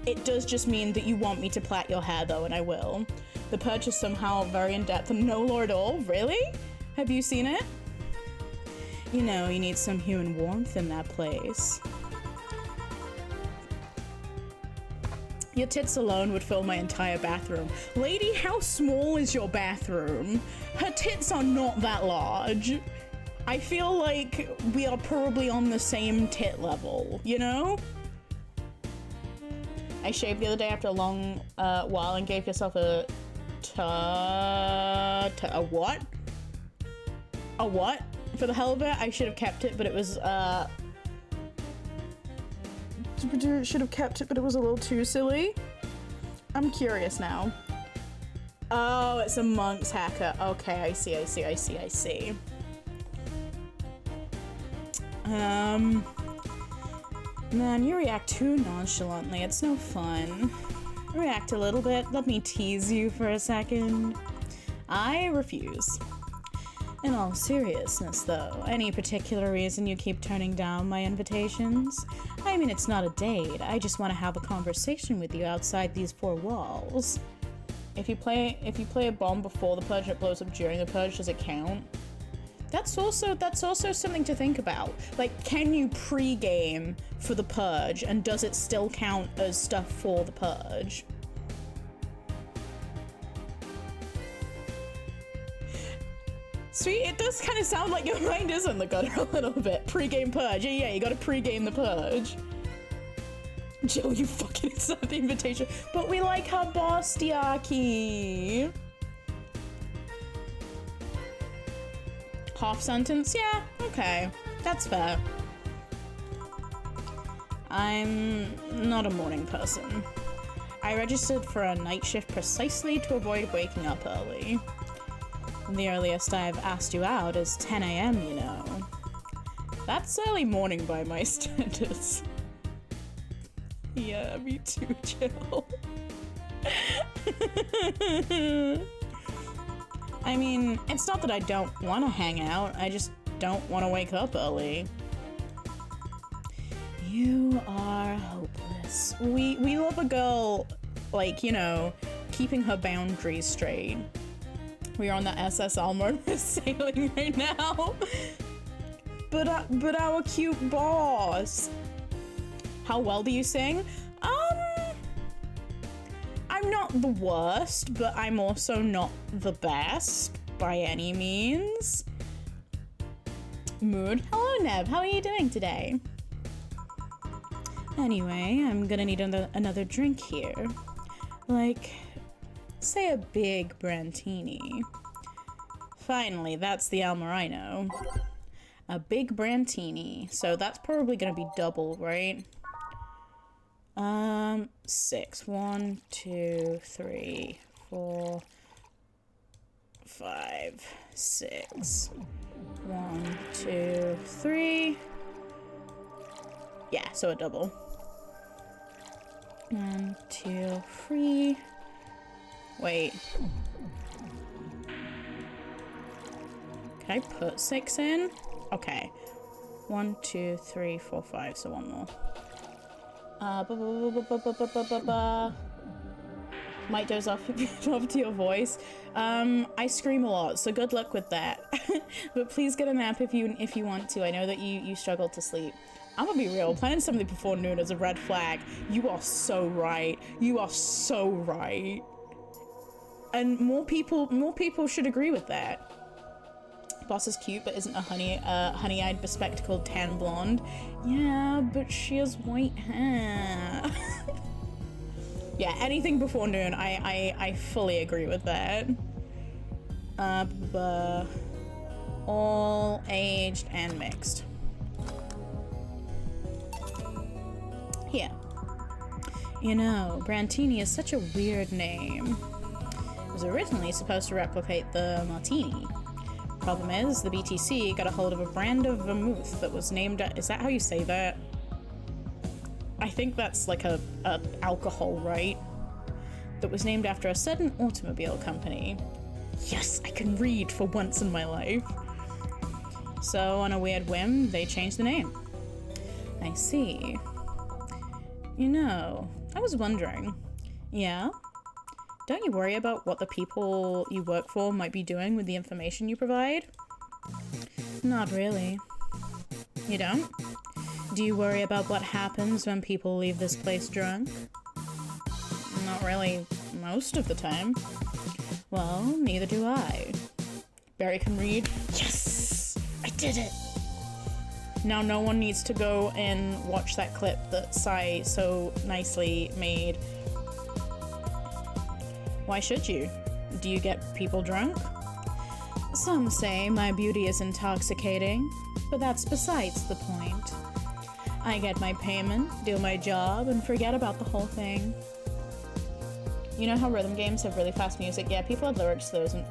It does just mean that you want me to plait your hair though, and I will. The purge is somehow very in-depth and no lore at all. Really? Have you seen it? You know, you need some human warmth in that place. Your tits alone would fill my entire bathroom. Lady, how small is your bathroom? Her tits are not that large. I feel like we are probably on the same tit level, you know? I shaved the other day after a long while and gave yourself a what? A what? For the hell of it, I should have kept it, but it was, should have kept it, but it was a little too silly. I'm curious now. Oh, it's a monk's hacker. Okay, I see. Man, you react too nonchalantly. It's no fun. React a little bit. Let me tease you for a second. I refuse. In all seriousness, though, any particular reason you keep turning down my invitations? I mean, it's not a date. I just want to have a conversation with you outside these four walls. If you play a bomb before the purge and it blows up during the purge, does it count? That's also something to think about. Like, can you pre-game for the purge, and does it still count as stuff for the purge? Sweet, it does kind of sound like your mind is in the gutter a little bit. Pre-game purge. Yeah, you gotta pre-game the purge. Jill, you fucking accept the invitation. But we like her boss, Diaki. Half sentence? Yeah, okay. That's fair. I'm not a morning person. I registered for a night shift precisely to avoid waking up early. The earliest I've asked you out is 10 a.m., you know. That's early morning by my standards. Yeah, me too, Jill. I mean, it's not that I don't want to hang out, I just don't want to wake up early. You are hopeless. We love a girl, like, you know, keeping her boundaries straight. We are on the SS Alma sailing right now. But our cute boss. How well do you sing? I'm not the worst, but I'm also not the best by any means. Mood. Hello, Neb. How are you doing today? Anyway, I'm gonna need another drink here. Like, say a big Brantini. Finally, that's the Alma I know. A big Brantini. So that's probably gonna be double, right? 6. 1, 2, 3, 4, 5, 6. 1, 2, 3. Yeah, so a double. 1, 2, 3. Wait. Can I put 6 in? Okay. 1, 2, 3, 4, 5. So one more. Might doze off to your voice. I scream a lot, so good luck with that. But please get a nap if you want to. I know that you struggle to sleep. I'm gonna be real. Planning something before noon is a red flag. You are so right. You are so right. And more people should agree with that. Boss is cute, but isn't a honey-eyed, bespectacled tan blonde. Yeah, but she has white hair. Yeah, anything before noon, I fully agree with that. All aged and mixed. Here. You know, Brantini is such a weird name. It was originally supposed to replicate the Martini. Problem is, the BTC got a hold of a brand of vermouth that was named, is that how you say that? I think that's like a alcohol, right? That was named after a certain automobile company. Yes, I can read for once in my life. So on a weird whim, they changed the name. I see. You know, I was wondering. Yeah? Don't you worry about what the people you work for might be doing with the information you provide? Not really. You don't? Do you worry about what happens when people leave this place drunk? Not really most of the time. Well, neither do I. Barry can read. Yes! I did it! Now no one needs to go and watch that clip that Sai so nicely made. Why should you? Do you get people drunk? Some say my beauty is intoxicating, but that's besides the point. I get my payment, do my job, and forget about the whole thing. You know how rhythm games have really fast music? Yeah, people have lyrics to those and...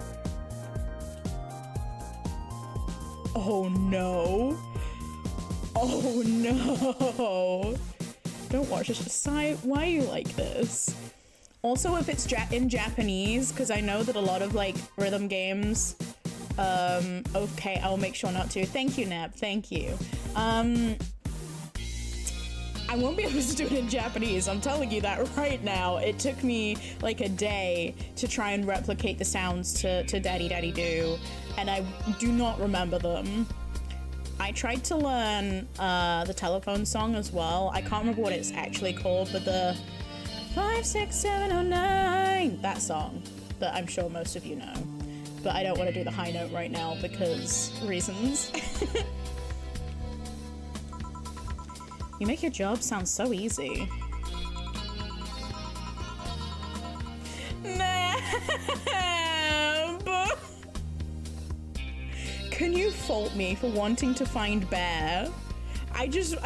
Oh no! Oh no! Don't watch this. Sai, why are you like this? Also, if it's in Japanese, because I know that a lot of, like, rhythm games... okay, I'll make sure not to. Thank you, Neb. Thank you. I won't be able to do it in Japanese. I'm telling you that right now. It took me, like, a day to try and replicate the sounds to Daddy Daddy Do, and I do not remember them. I tried to learn, the telephone song as well. I can't remember what it's actually called, but the... 56709, that song that I'm sure most of you know, but I don't want to do the high note right now because reasons. You make your job sound so easy. Nab! Can you fault me for wanting to find Bear? I just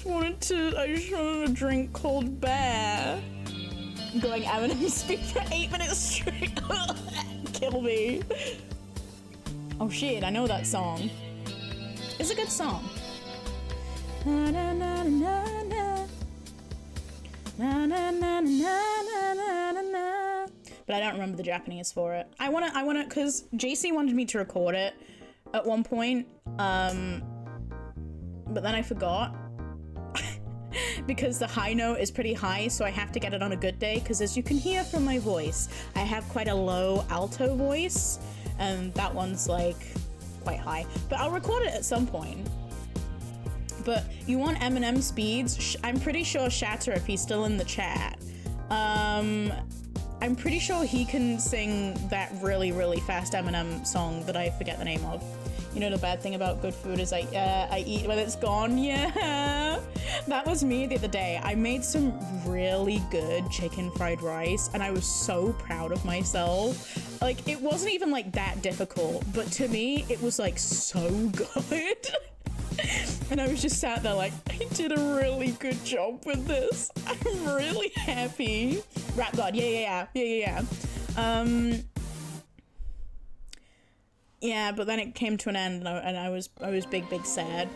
wanted a drink called Bear. Going Eminem speak for 8 minutes straight. Kill me. Oh shit, I know that song. It's a good song. Na na na na na. Na na na na na na na. But but I don't remember the Japanese for it. I wanna, cause JC wanted me to record it at one point, but then I forgot. Because the high note is pretty high, so I have to get it on a good day, because as you can hear from my voice, I have quite a low alto voice, and that one's like quite high. But I'll record it at some point. But you want Eminem speeds? I'm pretty sure Shatter, if he's still in the chat, I'm pretty sure he can sing that really, really fast Eminem song that I forget the name of. You know, the bad thing about good food is I eat when it's gone. Yeah, that was me the other day. I made some really good chicken fried rice and I was so proud of myself. Like, it wasn't even like that difficult, but to me, it was like so good. And I was just sat there like, I did a really good job with this. I'm really happy. Rap God, yeah. Yeah, but then it came to an end, and I was big sad,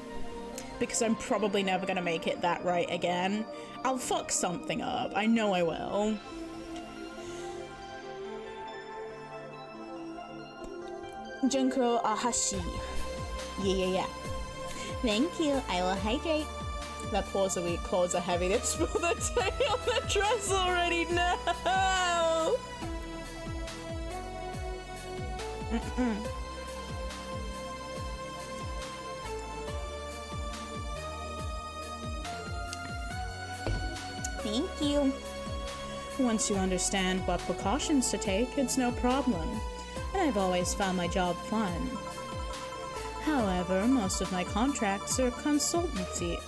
because I'm probably never gonna make it that right again. I'll fuck something up. I know I will. Junko Ahashi. Yeah. Thank you. I will hydrate. That paws are weak, claws are heavy. They've spilled their tea on the dress already. No. Thank you. Once you understand what precautions to take, it's no problem. And I've always found my job fun. However, most of my contracts are consultancy.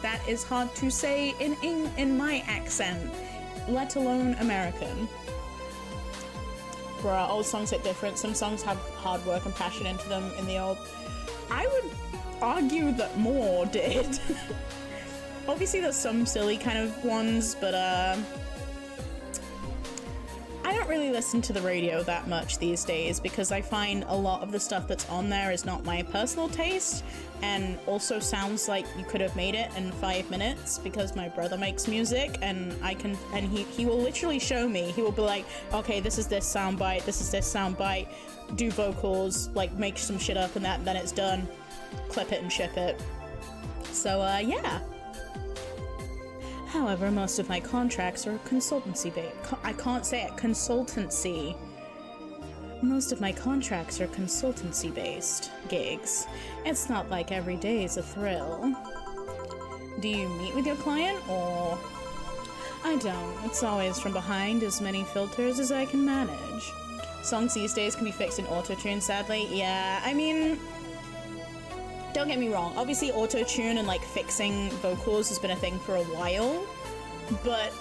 That is hard to say in my accent, let alone American. Bruh, old songs hit different. Some songs have hard work and passion into them in the old. I would argue that more did. Obviously there's some silly kind of ones, but I don't really listen to the radio that much these days because I find a lot of the stuff that's on there is not my personal taste and also sounds like you could have made it in 5 minutes because my brother makes music and he will literally show me. He will be like, okay, this is this soundbite, this is this soundbite, do vocals, like make some shit up and then it's done. Clip it and ship it. So yeah. However, most of my contracts are consultancy-based. I can't say it. Consultancy. Most of my contracts are consultancy-based gigs. It's not like every day is a thrill. Do you meet with your client, or...? I don't. It's always from behind as many filters as I can manage. Songs these days can be fixed in auto-tune, sadly. Yeah, I mean... Don't get me wrong, obviously auto-tune and like fixing vocals has been a thing for a while, but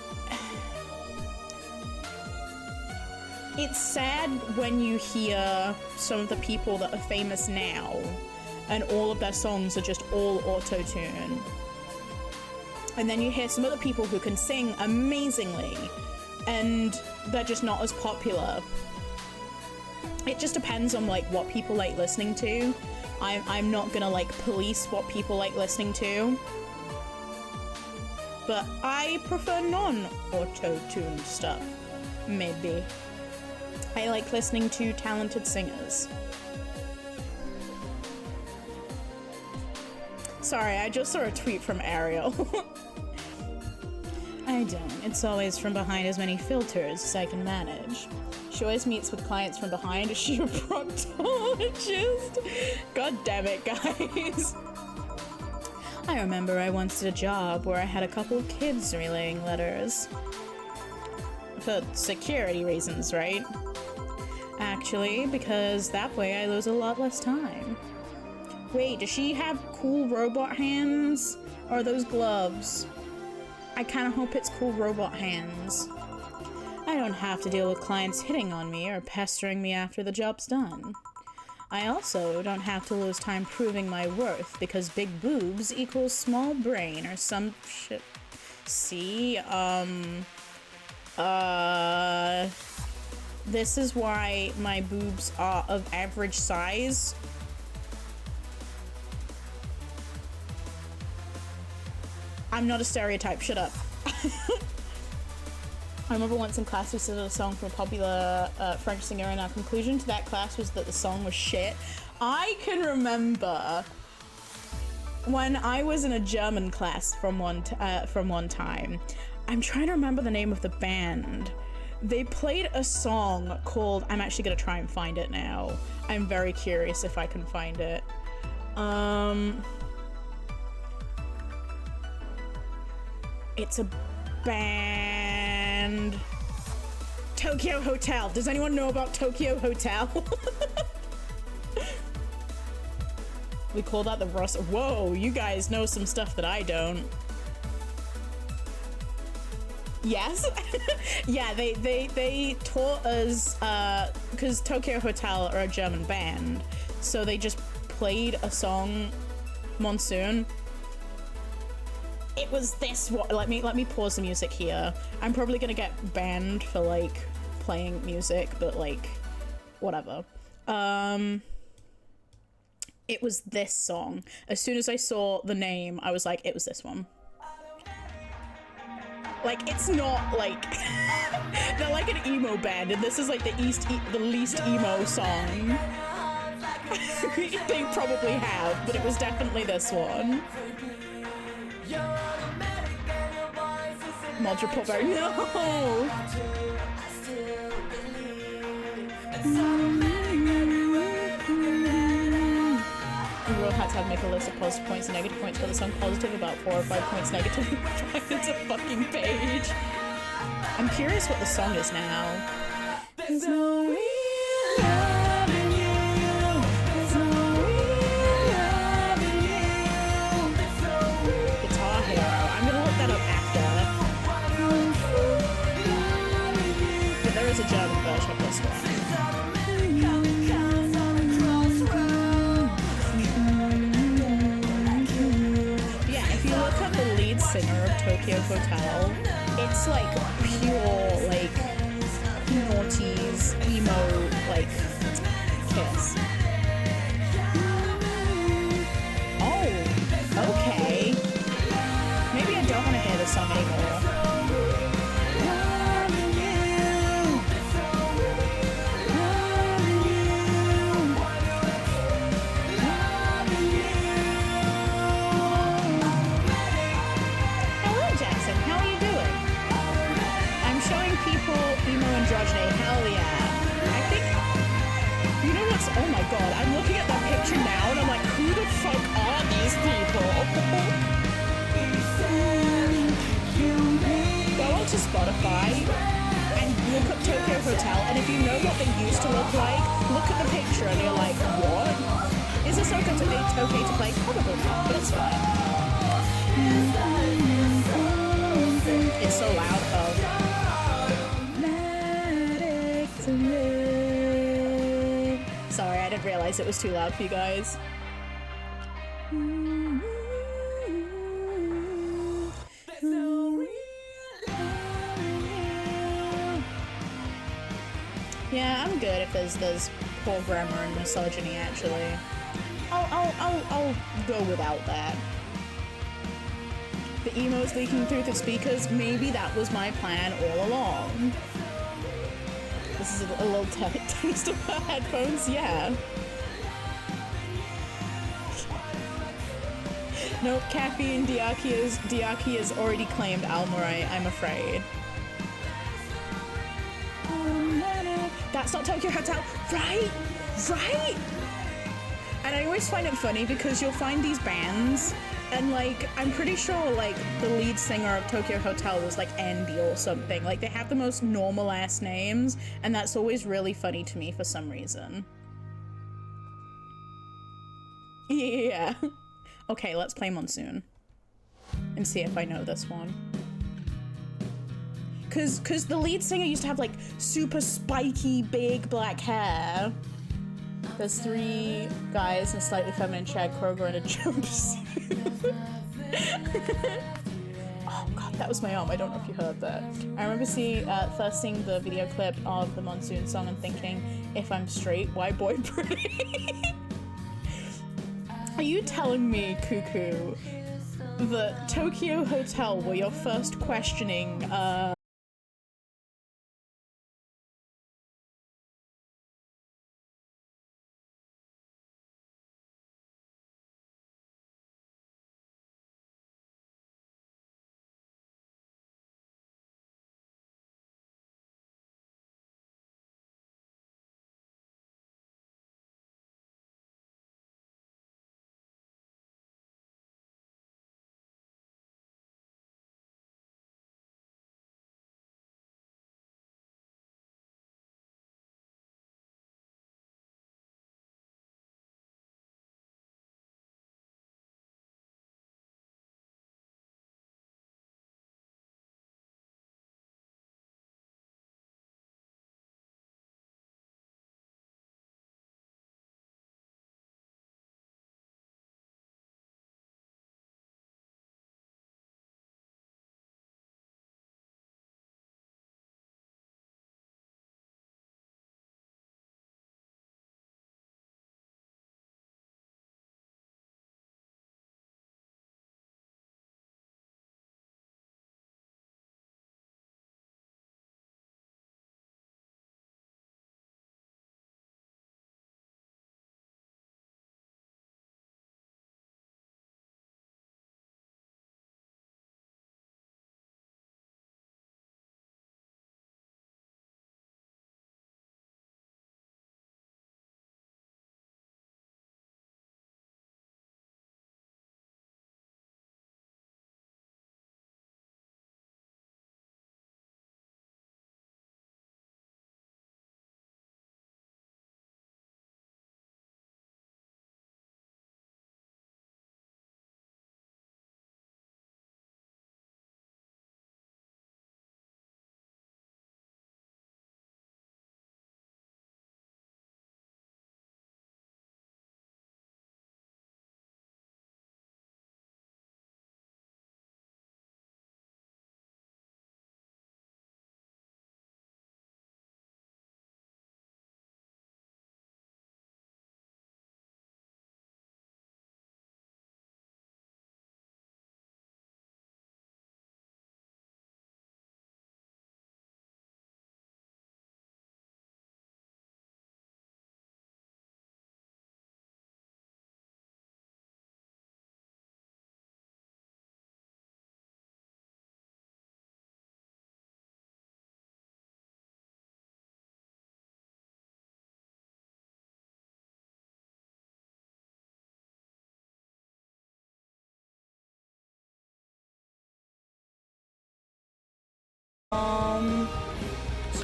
it's sad when you hear some of the people that are famous now and all of their songs are just all auto-tune. And then you hear some other people who can sing amazingly and they're just not as popular. It just depends on like what people like listening to. I'm not gonna like police what people like listening to, but I prefer non-auto-tuned stuff, maybe. I like listening to talented singers. Sorry, I just saw a tweet from Ariel. I don't. It's always from behind as many filters as I can manage. She always meets with clients from behind. Is she a proctologist? God damn it, guys. I remember I once did a job where I had a couple of kids relaying letters. For security reasons, right? Actually, because that way I lose a lot less time. Wait, does she have cool robot hands? Or are those gloves? I kinda hope it's cool robot hands. I don't have to deal with clients hitting on me or pestering me after the job's done. I also don't have to lose time proving my worth because big boobs equals small brain or some shit. See, this is why my boobs are of average size. I'm not a stereotype, shut up. I remember once in class we studied a song from a popular French singer, and our conclusion to that class was that the song was shit. I can remember when I was in a German class from one time. I'm trying to remember the name of the band. They played a song called, I'm actually gonna try and find it now. I'm very curious if I can find it. It's a band. Tokyo Hotel. Does anyone know about Tokyo Hotel? We call that the Russ. Whoa, you guys know some stuff that I don't. Yes. Yeah, they taught us, because Tokyo Hotel are a German band, so they just played a song, Monsoon. It was this one. Let me pause the music here. I'm probably gonna get banned for like playing music, but like whatever. It was this song. As soon as I saw the name, I was like, it was this one. Like, it's not like they're like an emo band, and this is like the least emo song they probably have, but it was definitely this one. Module Popper, no! We will have to make a list of positive points and negative points for the song. Positive about 4 or 5 points, negative 5. It's a fucking page. I'm curious what the song is now. There's no real love in you. There's no real love in you. Guitar Hero. I'm gonna look that up after. But there is a German version of this one. Singer of Tokyo Hotel, it's like pure like noughties emo like Kiss. Oh, okay. Maybe I don't want to hear this song anymore. Hell yeah. I think, you know what's, oh my god, I'm looking at that picture now and I'm like, who the fuck are these people? Go onto Spotify and look up Tokyo Hotel, and if you know what they used to look at the picture and you're like, what? Is this okay to play? Probably not, but it's fine. It's so loud though. Sorry, I didn't realize it was too loud for you guys. Yeah, I'm good if there's poor grammar and misogyny, actually. I'll go without that. The emo's leaking through the speakers, maybe that was my plan all along. This is a little taste of her headphones, yeah. Nope, caffeine, Diaki has already claimed Almorai, I'm afraid. That's not Tokyo Hotel, right? Right? And I always find it funny because you'll find these bands and like, I'm pretty sure like the lead singer of Tokyo Hotel was like Andy or something. Like they have the most normal ass names, and that's always really funny to me for some reason. Yeah. Okay, let's play Monsoon and see if I know this one. Cause the lead singer used to have like super spiky big black hair. There's 3 guys in a slightly feminine Chad Kroger in a jumpsuit. Oh god, that was my arm. I don't know if you heard that. I remember first seeing the video clip of the Monsoon song and thinking, if I'm straight, why boy pretty? Are you telling me, Cuckoo, that Tokyo Hotel were your first questioning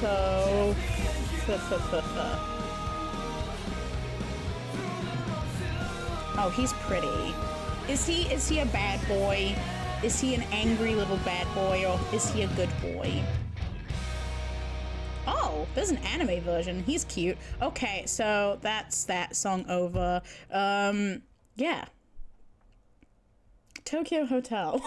Prompto. Oh, he's pretty. Is he a bad boy? Is he an angry little bad boy, or is he a good boy? Oh, there's an anime version. He's cute. Okay, so that's that song over. Yeah. Tokyo Hotel.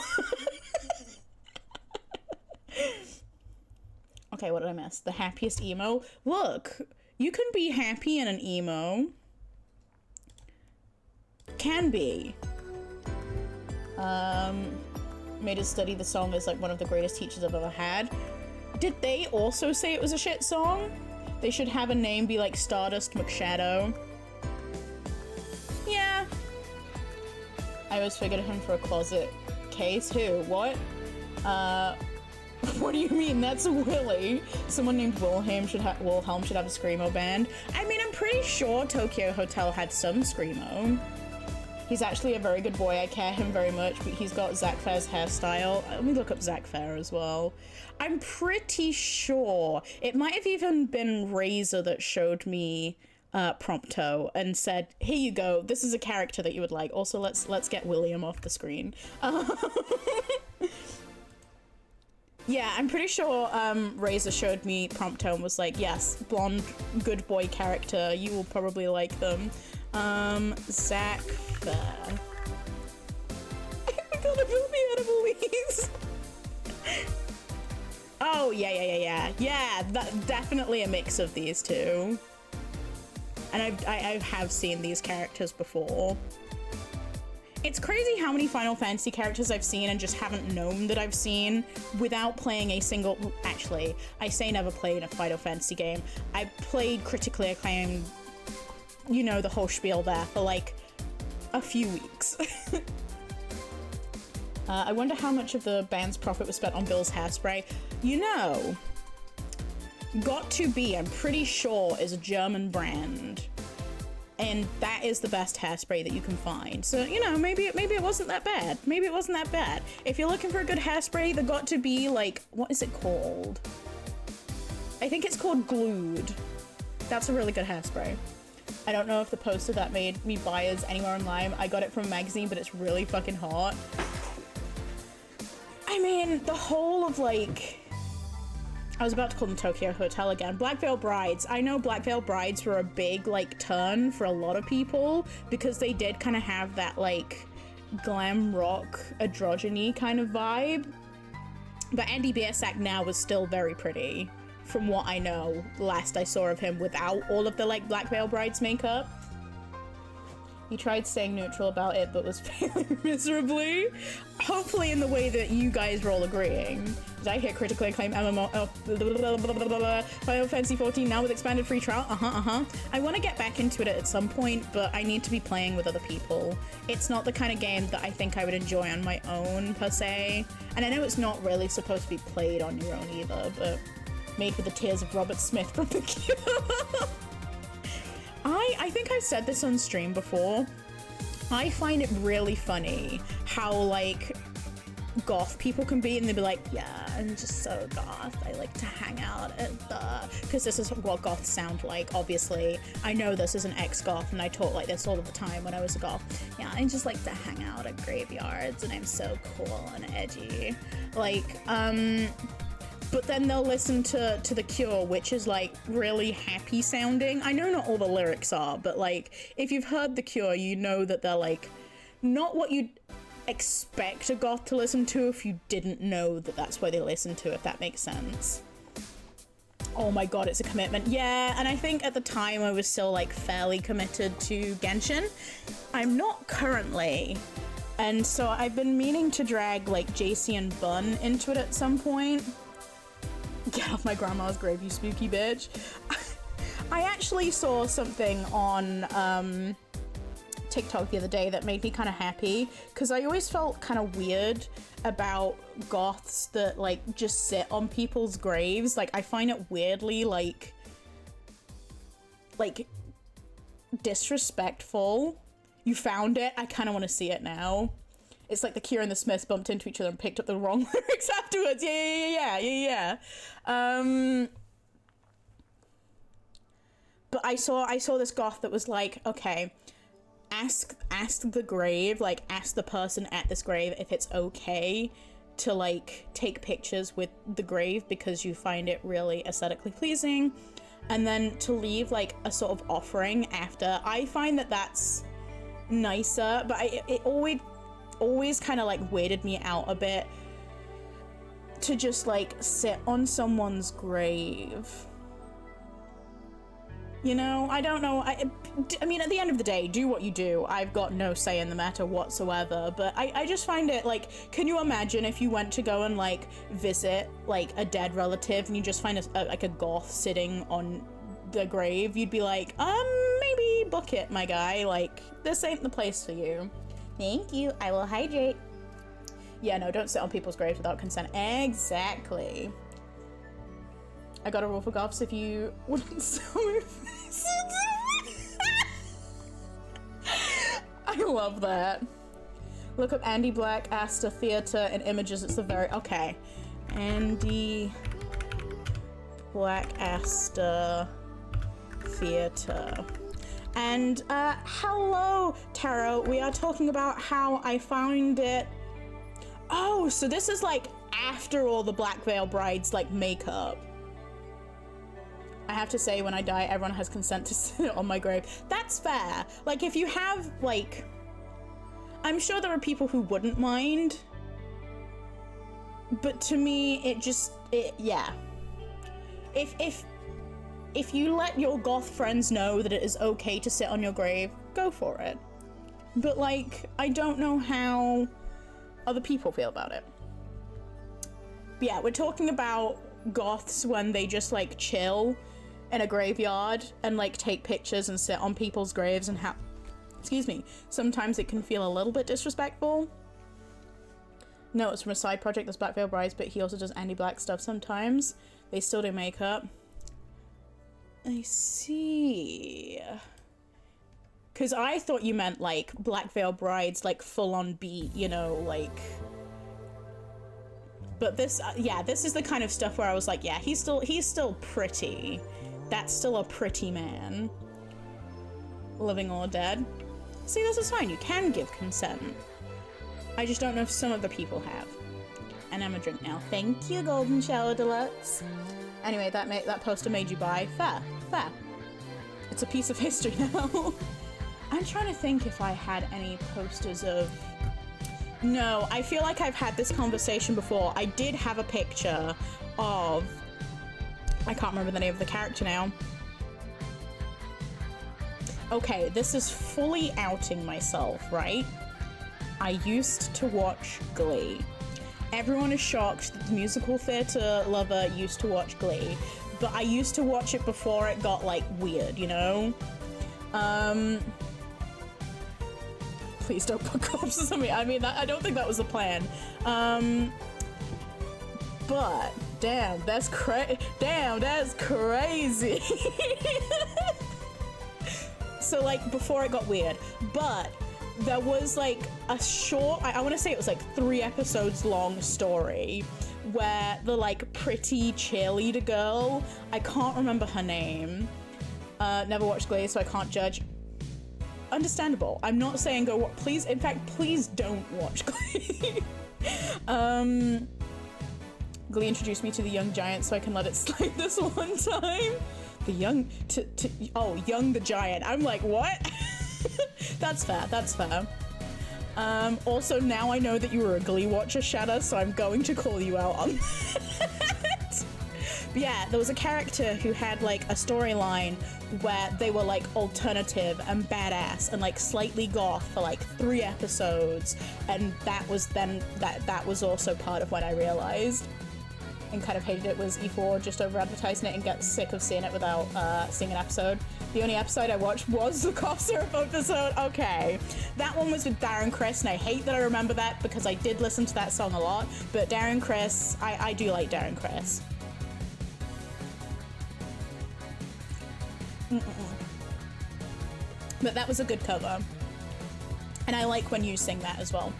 Okay, what did I miss? The happiest emo? Look, you can be happy in an emo. Can be. Made us study the song as like one of the greatest teachers I've ever had. Did they also say it was a shit song? They should have a name be like Stardust McShadow. Yeah. I always figured him for a closet case. Who? What? What do you mean? That's Willie. Someone named Wilhelm should have a screamo band. I mean, I'm pretty sure Tokyo Hotel had some screamo. He's actually a very good boy. I care him very much, but he's got Zac Fair's hairstyle. Let me look up Zac Fair as well. I'm pretty sure it might have even been Razor that showed me Prompto and said, "Here you go. This is a character that you would like. Also, let's get William off the screen." Yeah, I'm pretty sure Razor showed me Prompto and was like, "Yes, blonde, good boy character. You will probably like them." Zac Fair. I got a movie Animalese. Oh, yeah. Yeah, that definitely a mix of these two. And I have seen these characters before. It's crazy how many Final Fantasy characters I've seen and just haven't known that I've seen without playing a single... Actually, I say never played a Final Fantasy game. I played critically acclaimed, you know, the whole spiel there for like a few weeks. I wonder how much of the band's profit was spent on Bill's hairspray. You know, Got to Be, I'm pretty sure, is a German brand. And that is the best hairspray that you can find. So, you know, maybe it wasn't that bad. Maybe it wasn't that bad. If you're looking for a good hairspray, the Got to Be, like, what is it called? I think it's called Glued. That's a really good hairspray. I don't know if the poster that made me buy is anywhere online. I got it from a magazine, but it's really fucking hot. I mean, the whole of, like... I was about to call them Tokyo Hotel again. Black Veil Brides. I know Black Veil Brides were a big, like, turn for a lot of people because they did kind of have that, like, glam rock, androgyny kind of vibe. But Andy Biersack now was still very pretty, from what I know, last I saw of him without all of the, like, Black Veil Brides makeup. He tried staying neutral about it, but was failing miserably. Hopefully in the way that you guys were all agreeing. Did I hear critically acclaimed MMO? Oh, Final Fantasy 14 now with expanded free trial? I want to get back into it at some point, but I need to be playing with other people. It's not the kind of game that I think I would enjoy on my own, per se. And I know it's not really supposed to be played on your own either, but made with the tears of Robert Smith from The Cure. I think I've said this on stream before. I find it really funny how, like, goth people can be, and they'll be like, yeah, I'm just so goth. I like to hang out at the... Because this is what goths sound like, obviously. I know this is an ex-goth, and I talk like this all of the time when I was a goth. Yeah, I just like to hang out at graveyards, and I'm so cool and edgy. Like, but then they'll listen to The Cure, which is, like, really happy sounding. I know not all the lyrics are, but, like, if you've heard The Cure, you know that they're, like, not what you'd expect a goth to listen to if you didn't know that that's why they listen to, if that makes sense. Oh my god, it's a commitment. Yeah, and I think at the time I was still, like, fairly committed to Genshin. I'm not currently. And so I've been meaning to drag, like, JC and Bun into it at some point. Get off my grandma's grave, you spooky bitch. I actually saw something on TikTok the other day that made me kind of happy, because I always felt kind of weird about goths that, like, just sit on people's graves. Like, I find it weirdly, like disrespectful. You found it? I kind of want to see it now. It's like The Cure and the Smiths bumped into each other and picked up the wrong lyrics afterwards. Yeah. but I saw this goth that was like, okay, ask the grave, like ask the person at this grave if it's okay to like take pictures with the grave because you find it really aesthetically pleasing, and then to leave like a sort of offering after. I find that that's nicer, but it always kind of like weirded me out a bit to just like sit on someone's grave. You know, I don't know. I mean, at the end of the day, do what you do. I've got no say in the matter whatsoever. But I just find it like, can you imagine if you went to go and like visit like a dead relative and you just find like a goth sitting on the grave? You'd be like, maybe book it, my guy. Like, this ain't the place for you. Thank you. I will hydrate. Yeah, no, don't sit on people's graves without consent. Exactly. I got a rule for goths: if you wouldn't sell me I love that. Look up Andy Black Astor Theater in images. It's the very... Okay. Andy Black Astor Theater. And, hello, Taro. We are talking about how I found it... Oh, so this is, like, after all the Black Veil Brides, like, makeup. I have to say, when I die, everyone has consent to sit on my grave. That's fair. Like, if you have, like... I'm sure there are people who wouldn't mind. But to me, yeah. If you let your goth friends know that it is okay to sit on your grave, go for it. But, like, I don't know how other people feel about it. But yeah, we're talking about goths when they just, like, chill in a graveyard and like take pictures and sit on people's graves, and how, excuse me, sometimes it can feel a little bit disrespectful. No, it's from a side project that's Black Veil Brides, but he also does Andy Black stuff sometimes. They still do makeup. I see. Because I thought you meant like Black Veil Brides, like full on beat, you know, like. But this, yeah, this is the kind of stuff where I was like, yeah, he's still pretty. That's still a pretty man. Living or dead. See, this is fine. You can give consent. I just don't know if some other people have. And I'm a drink now. Thank you, Golden Shower Deluxe. Anyway, that poster made you buy. Fair. It's a piece of history now. I'm trying to think if I had any posters of... No, I feel like I've had this conversation before. I did have a picture of... I can't remember the name of the character now. Okay, this is fully outing myself, right? I used to watch Glee. Everyone is shocked that the musical theatre lover used to watch Glee, but I used to watch it before it got, like, weird, you know? Please don't put corpses on me. I mean, I don't think that was the plan. But... Damn, that's crazy. So, like, before it got weird. But there was, like, a short, I want to say it was, like, 3 episodes long story where the, like, pretty cheerleader girl, I can't remember her name, never watched Glee, so I can't judge. Understandable. I'm not saying go, please, in fact, please don't watch Glee. Glee introduced me to the Young Giant, so I can let it slide this one time. The Young... Young the Giant. I'm like, what? That's fair. Also, now I know that you were a Glee watcher, Shadow, so I'm going to call you out on that. But yeah, there was a character who had, like, a storyline where they were, like, alternative and badass and, like, slightly goth for, like, 3 episodes. And that was then... That was also part of when I realized and kind of hated it was E4 just over advertising it and get sick of seeing it without seeing an episode. The only episode I watched was the cough syrup episode. Okay. That one was with Darren Criss, and I hate that I remember that because I did listen to that song a lot, but Darren Criss, I do like Darren Criss. But that was a good cover. And I like when you sing that as well.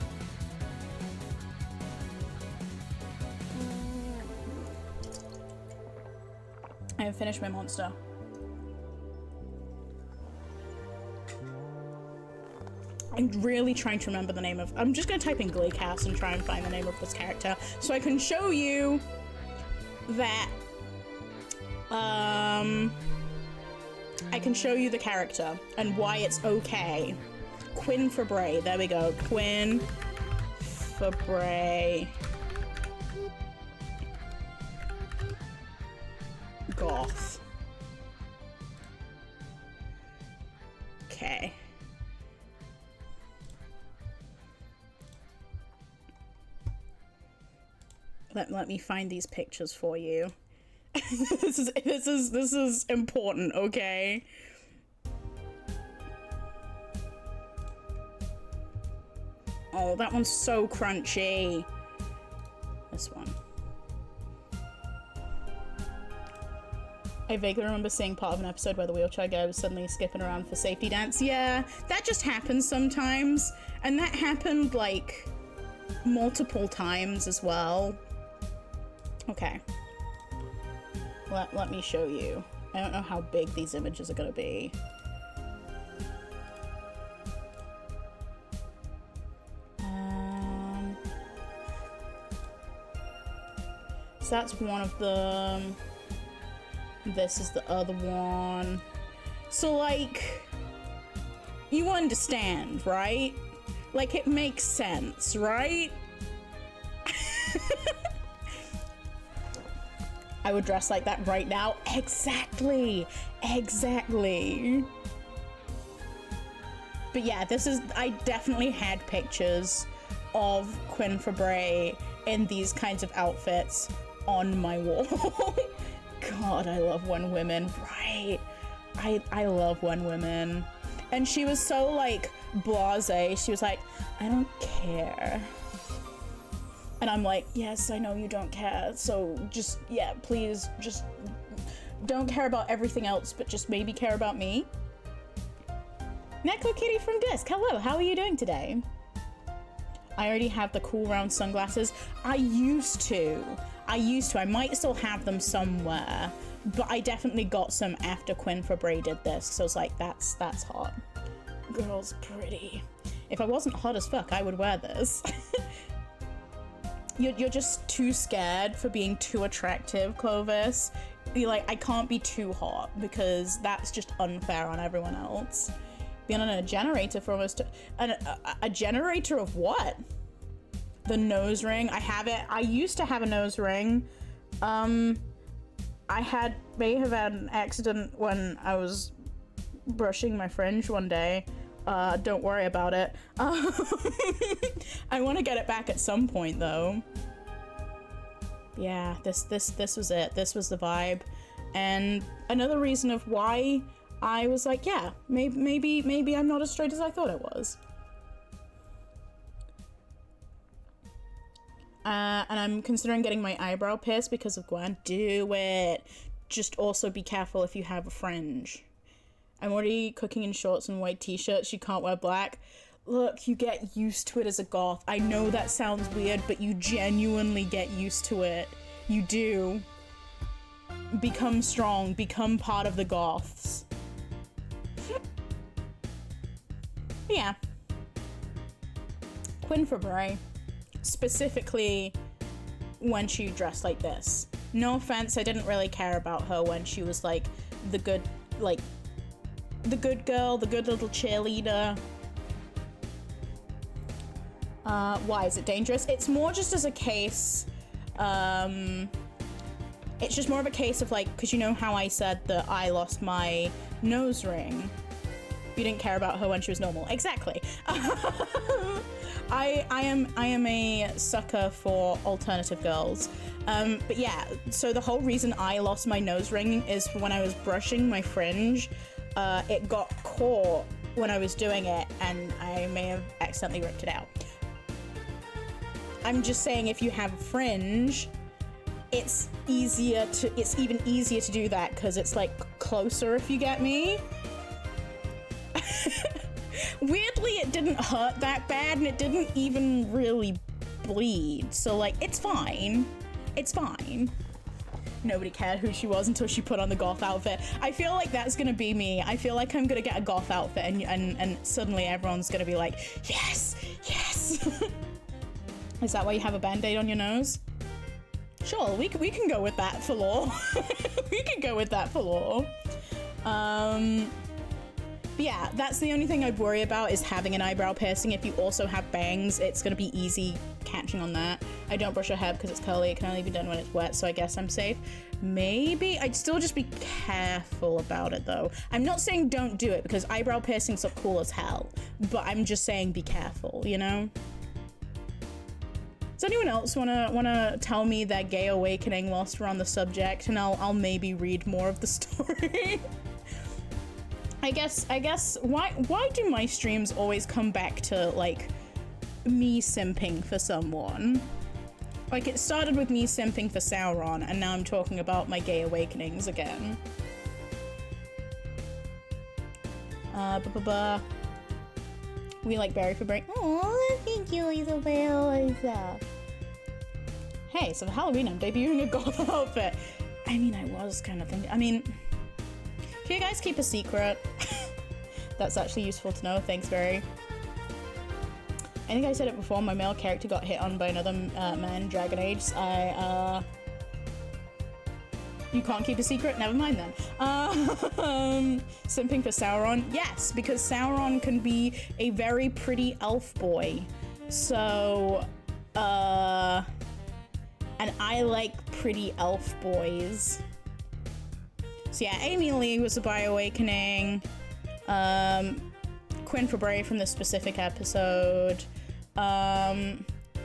I have finished my monster. I'm really trying to remember the name of, I'm just gonna type in Glee Cast and try and find the name of this character so I can show you that, I can show you the character and why it's okay. Quinn Fabray, there we go, Quinn Fabray. Goth. Okay. Let me find these pictures for you. This is important, okay? Oh, that one's so crunchy. This one. I vaguely remember seeing part of an episode where the wheelchair guy was suddenly skipping around for safety dance. Yeah, that just happens sometimes. And that happened, like, multiple times as well. Okay. Let me show you. I don't know how big these images are gonna be. So that's one of them. This is the other one. So, like, you understand, right? Like, it makes sense, right? I would dress like that right now. Exactly. Exactly. But yeah, I definitely had pictures of Quinn Fabray in these kinds of outfits on my wall. God, I love when women, right? I love when women. And she was so, like, blasé. She was like, I don't care. And I'm like, yes, I know you don't care. So just, yeah, please, just don't care about everything else, but just maybe care about me. Neko Kitty from Disc, hello, how are you doing today? I already have the cool round sunglasses. I used to. I might still have them somewhere, but I definitely got some after Quinn Fabray did this. So I was like, that's hot. Girl's pretty. If I wasn't hot as fuck, I would wear this. You're just too scared for being too attractive, Clovis. You're like, I can't be too hot because that's just unfair on everyone else. Being on a generator for almost a generator of what? The nose ring. I have it. I used to have a nose ring. I may have had an accident when I was brushing my fringe one day. Don't worry about it. I want to get it back at some point though. Yeah, this was it. This was the vibe. And another reason of why I was like, yeah, maybe I'm not as straight as I thought I was. And I'm considering getting my eyebrow pierced because of Gwen. Do it. Just also be careful if you have a fringe. I'm already cooking in shorts and white t-shirts. You can't wear black. Look, you get used to it as a goth. I know that sounds weird, but you genuinely get used to it. You do. Become strong. Become part of the goths. Yeah. Quinn Fabray. Specifically when she dressed like this. No offense, I didn't really care about her when she was like the good girl, the good little cheerleader. Why is it dangerous? It's more just as a case, it's just more of a case of like, because you know how I said that I lost my nose ring? You didn't care about her when she was normal. Exactly. I am a sucker for alternative girls. But yeah, so the whole reason I lost my nose ring is when I was brushing my fringe, it got caught when I was doing it and I may have accidentally ripped it out. I'm just saying if you have a fringe, it's even easier to do that because it's like closer, if you get me. Weirdly, it didn't hurt that bad and it didn't even really bleed. So like, it's fine. It's fine. nobody cared who she was until she put on the goth outfit. I feel like that's gonna be me. I feel like I'm gonna get a goth outfit and suddenly everyone's gonna be like, yes, yes. Is that why you have a band-aid on your nose? Sure, we can go with that for lore. We can go with that for lore. But yeah, that's the only thing I'd worry about is having an eyebrow piercing. If you also have bangs, it's gonna be easy catching on that. I don't brush your hair because it's curly. It can only be done when it's wet, so I guess I'm safe. Maybe I'd still just be careful about it though. I'm not saying don't do it because eyebrow piercings are cool as hell, but I'm just saying be careful, you know? Does anyone else wanna tell me their gay awakening whilst we're on the subject, and I'll maybe read more of the story? I guess why do my streams always come back to like me simping for someone? Like it started with me simping for Sauron, and now I'm talking about my gay awakenings again. We like berry for berry. Oh, thank you, Isabel. Hey, so for Halloween I'm debuting a goth outfit. I mean, I was kind of thinking, I mean, can you guys keep a secret? That's actually useful to know. Thanks, Barry. I think I said it before, my male character got hit on by another man in Dragon Age. You can't keep a secret? Never mind then. Simping for Sauron? Yes, because Sauron can be a very pretty elf boy. So, and I like pretty elf boys. So yeah, Amy Lee was a bi-awakening. Quinn Fabray from this specific episode.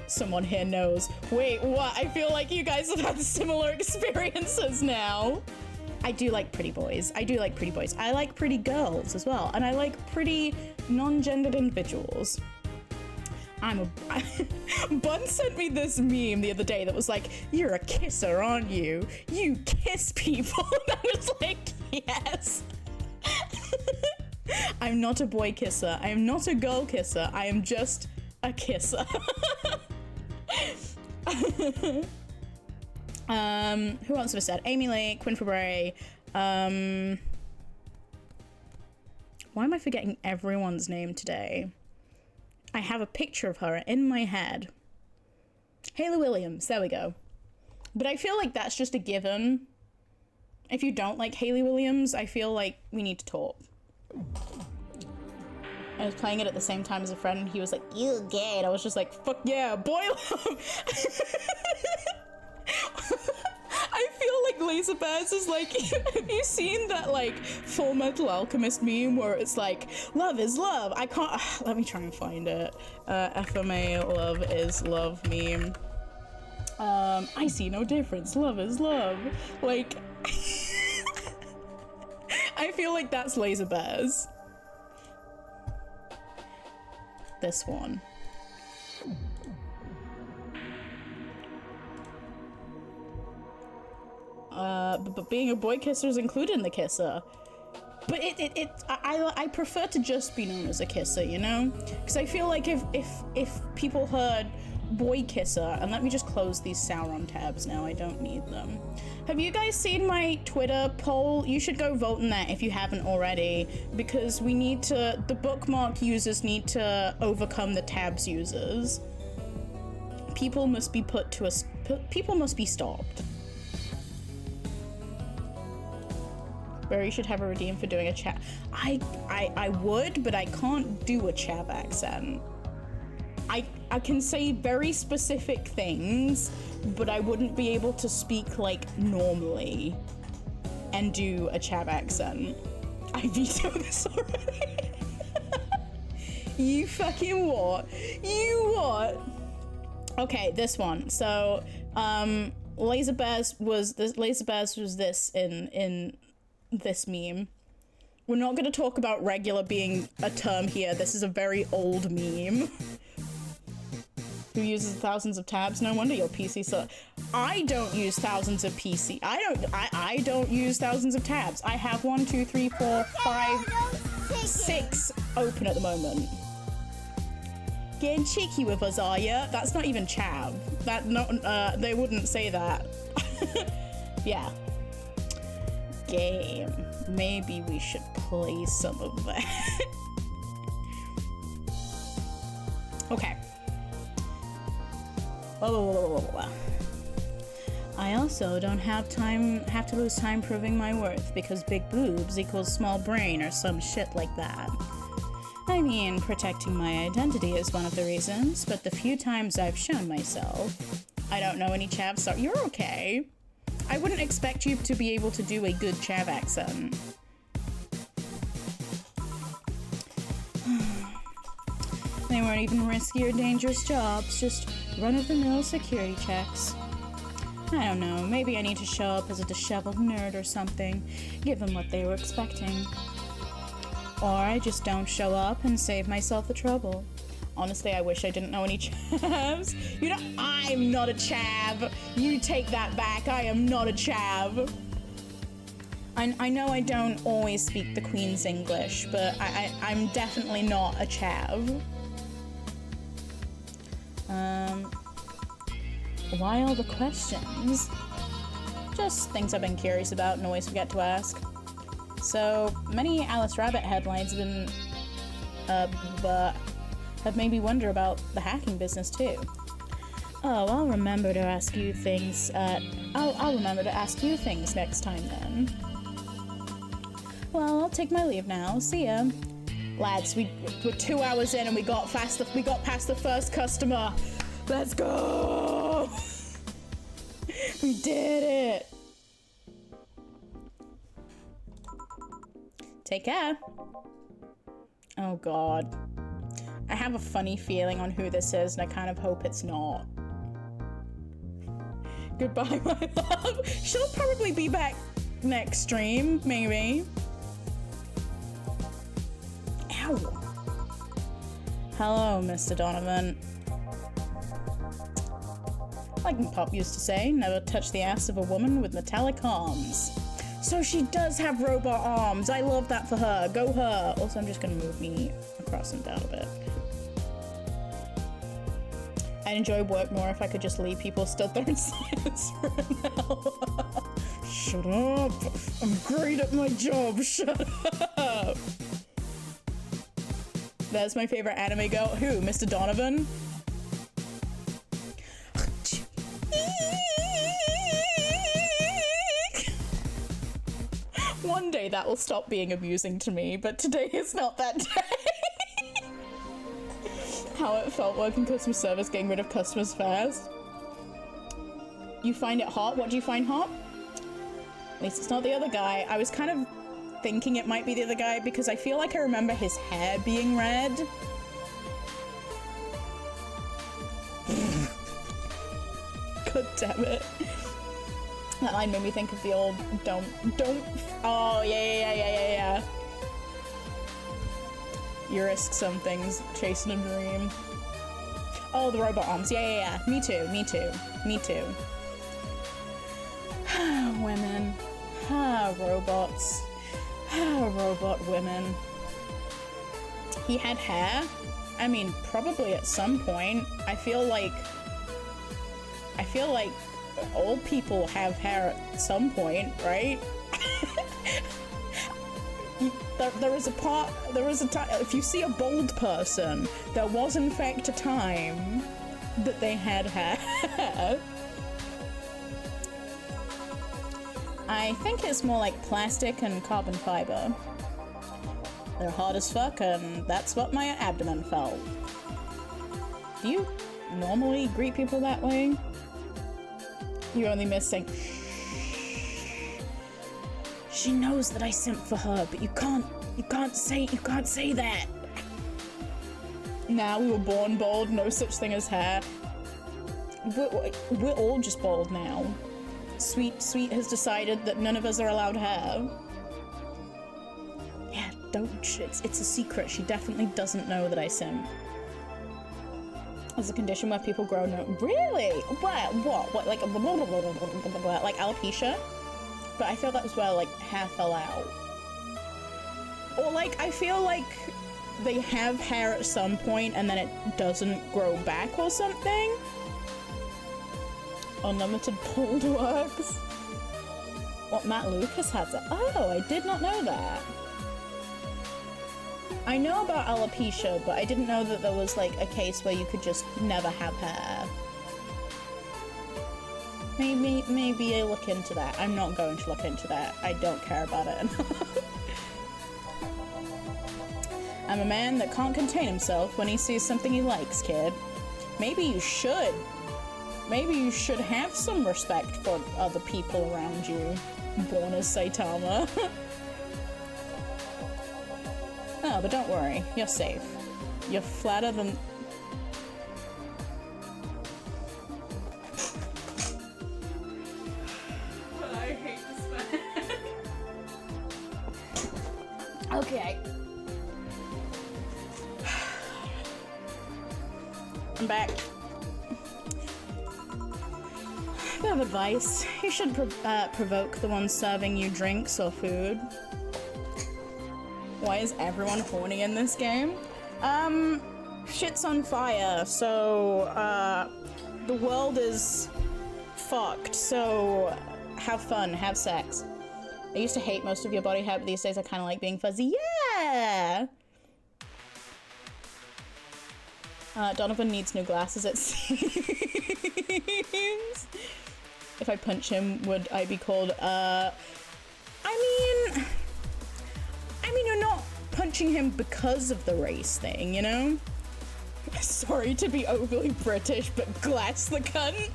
Someone here knows. Wait, what? I feel like you guys have had similar experiences now. I do like pretty boys. I do like pretty boys. I like pretty girls as well. And I like pretty non-gendered individuals. Bun sent me this meme the other day that was like, you're a kisser, aren't you? You kiss people. And I was like, yes. I'm not a boy kisser. I am not a girl kisser. I am just a kisser. Who else have I said? Amy Lee, Quinn Fabray. Why am I forgetting everyone's name today? I have a picture of her in my head. Haley Williams, there we go. But I feel like that's just a given. If you don't like Haley Williams, I feel like we need to talk. I was playing it at the same time as a friend, and he was like, "You gay," and I was just like, "Fuck yeah, boy love." I feel like Laser Bears is like, have you seen that like Full Metal Alchemist meme where it's like, love is love? I can't, let me try and find it. FMA, love is love meme. I see no difference, love is love. Like, I feel like that's Laser Bears. This one. But being a boy kisser is included in the kisser. But I prefer to just be known as a kisser, you know? Because I feel like if people heard boy kisser, and let me just close these Sauron tabs now, I don't need them. Have you guys seen my Twitter poll? You should go vote in that if you haven't already, because we need to, the bookmark users need to overcome the tabs users. People must be put to people must be stopped. Barry should have a redeem for doing a chav. I would, but I can't do a chav accent. I can say very specific things, but I wouldn't be able to speak like normally and do a chav accent. I veto this already. You fucking what? You what? Okay, this one. So, Laser Bears was this in this meme. We're not going to talk about regular being a term here. This is a very old meme. Who uses thousands of tabs? No wonder your PC so. I don't use thousands of PC. I don't use thousands of tabs. I have 1, 2, 3, 4, 5, 6 open at the moment. Getting cheeky with us, are ya? That's not even chav. That not they wouldn't say that. Yeah. Game. Maybe we should play some of that. Okay. I also don't have to lose time proving my worth because big boobs equals small brain or some shit like that. I mean, protecting my identity is one of the reasons, but the few times I've shown myself, I don't know any chavs, so you're okay. I wouldn't expect you to be able to do a good chav accent. They weren't even risky or dangerous jobs, just run-of-the-mill security checks. I don't know, maybe I need to show up as a disheveled nerd or something, give them what they were expecting. Or I just don't show up and save myself the trouble. Honestly, I wish I didn't know any chavs. You know, I'm not a chav. You take that back, I am not a chav. I know I don't always speak the Queen's English, but I'm definitely not a chav. Why all the questions? Just things I've been curious about and always forget to ask. So, many Alice Rabbit headlines have made me wonder about the hacking business too. Oh, I'll remember to ask you things, I'll remember to ask you things next time then. Well, I'll take my leave now. See ya. Lads, we're 2 hours in and we got past the first customer. Let's go! We did it! Take care. Oh god. I have a funny feeling on who this is and I kind of hope it's not. Goodbye, my love. She'll probably be back next stream, maybe. Ow. Hello, Mr. Donovan. Like Pop used to say, never touch the ass of a woman with metallic arms. So she does have robot arms. I love that for her. Go her. Also, I'm just gonna move me across and down a bit. I'd enjoy work more if I could just leave people stood there in silence for an hour. Shut up. I'm great at my job. Shut up. That's my favorite anime girl. Who? Mr. Donovan? One day that will stop being amusing to me, but today is not that day. How it felt working customer service, getting rid of customers fast. You find it hot? What do you find hot? At least it's not the other guy. I was kind of thinking it might be the other guy because I feel like I remember his hair being red. God damn it. That line made me think of the old don't, oh yeah. You risk some things, chasing a dream. Oh, the robot arms, yeah. Me too. Women. Robots. Robot women. He had hair? I mean, probably at some point. I feel like old people have hair at some point, right? There was a time, if you see a bald person, there was in fact a time that they had hair. I think it's more like plastic and carbon fiber. They're hard as fuck, and that's what my abdomen felt. Do you normally greet people that way? You're only missing. She knows that I simp for her, but you can't say that. Now we were born bald, no such thing as hair. We're all just bald now. Sweet has decided that none of us are allowed hair. Yeah, it's a secret. She definitely doesn't know that I simp. There's a condition where people grow no. Really? What? Like alopecia? But I feel that was where like hair fell out. Or like I feel like they have hair at some point and then it doesn't grow back or something. Unlimited bald works. What, Matt Lucas has it? Oh, I did not know that. I know about alopecia, but I didn't know that there was like a case where you could just never have hair. Maybe I look into that. I'm not going to look into that. I don't care about it enough. I'm a man that can't contain himself when he sees something he likes, kid. Maybe you should. Maybe you should have some respect for other people around you. Born as Saitama. Oh, but don't worry. You're safe. You're flatter than... I hate this man. Okay. I'm back. Bit of advice. You should provoke the one serving you drinks or food. Why is everyone horny in this game? Shit's on fire, so, the world is fucked, so have fun, have sex. I used to hate most of your body hair, but these days I kind of like being fuzzy. Yeah! Donovan needs new glasses, it seems. If I punch him, would I be called, I mean, you're not punching him because of the race thing, you know? Sorry to be overly British, but glass the cunt.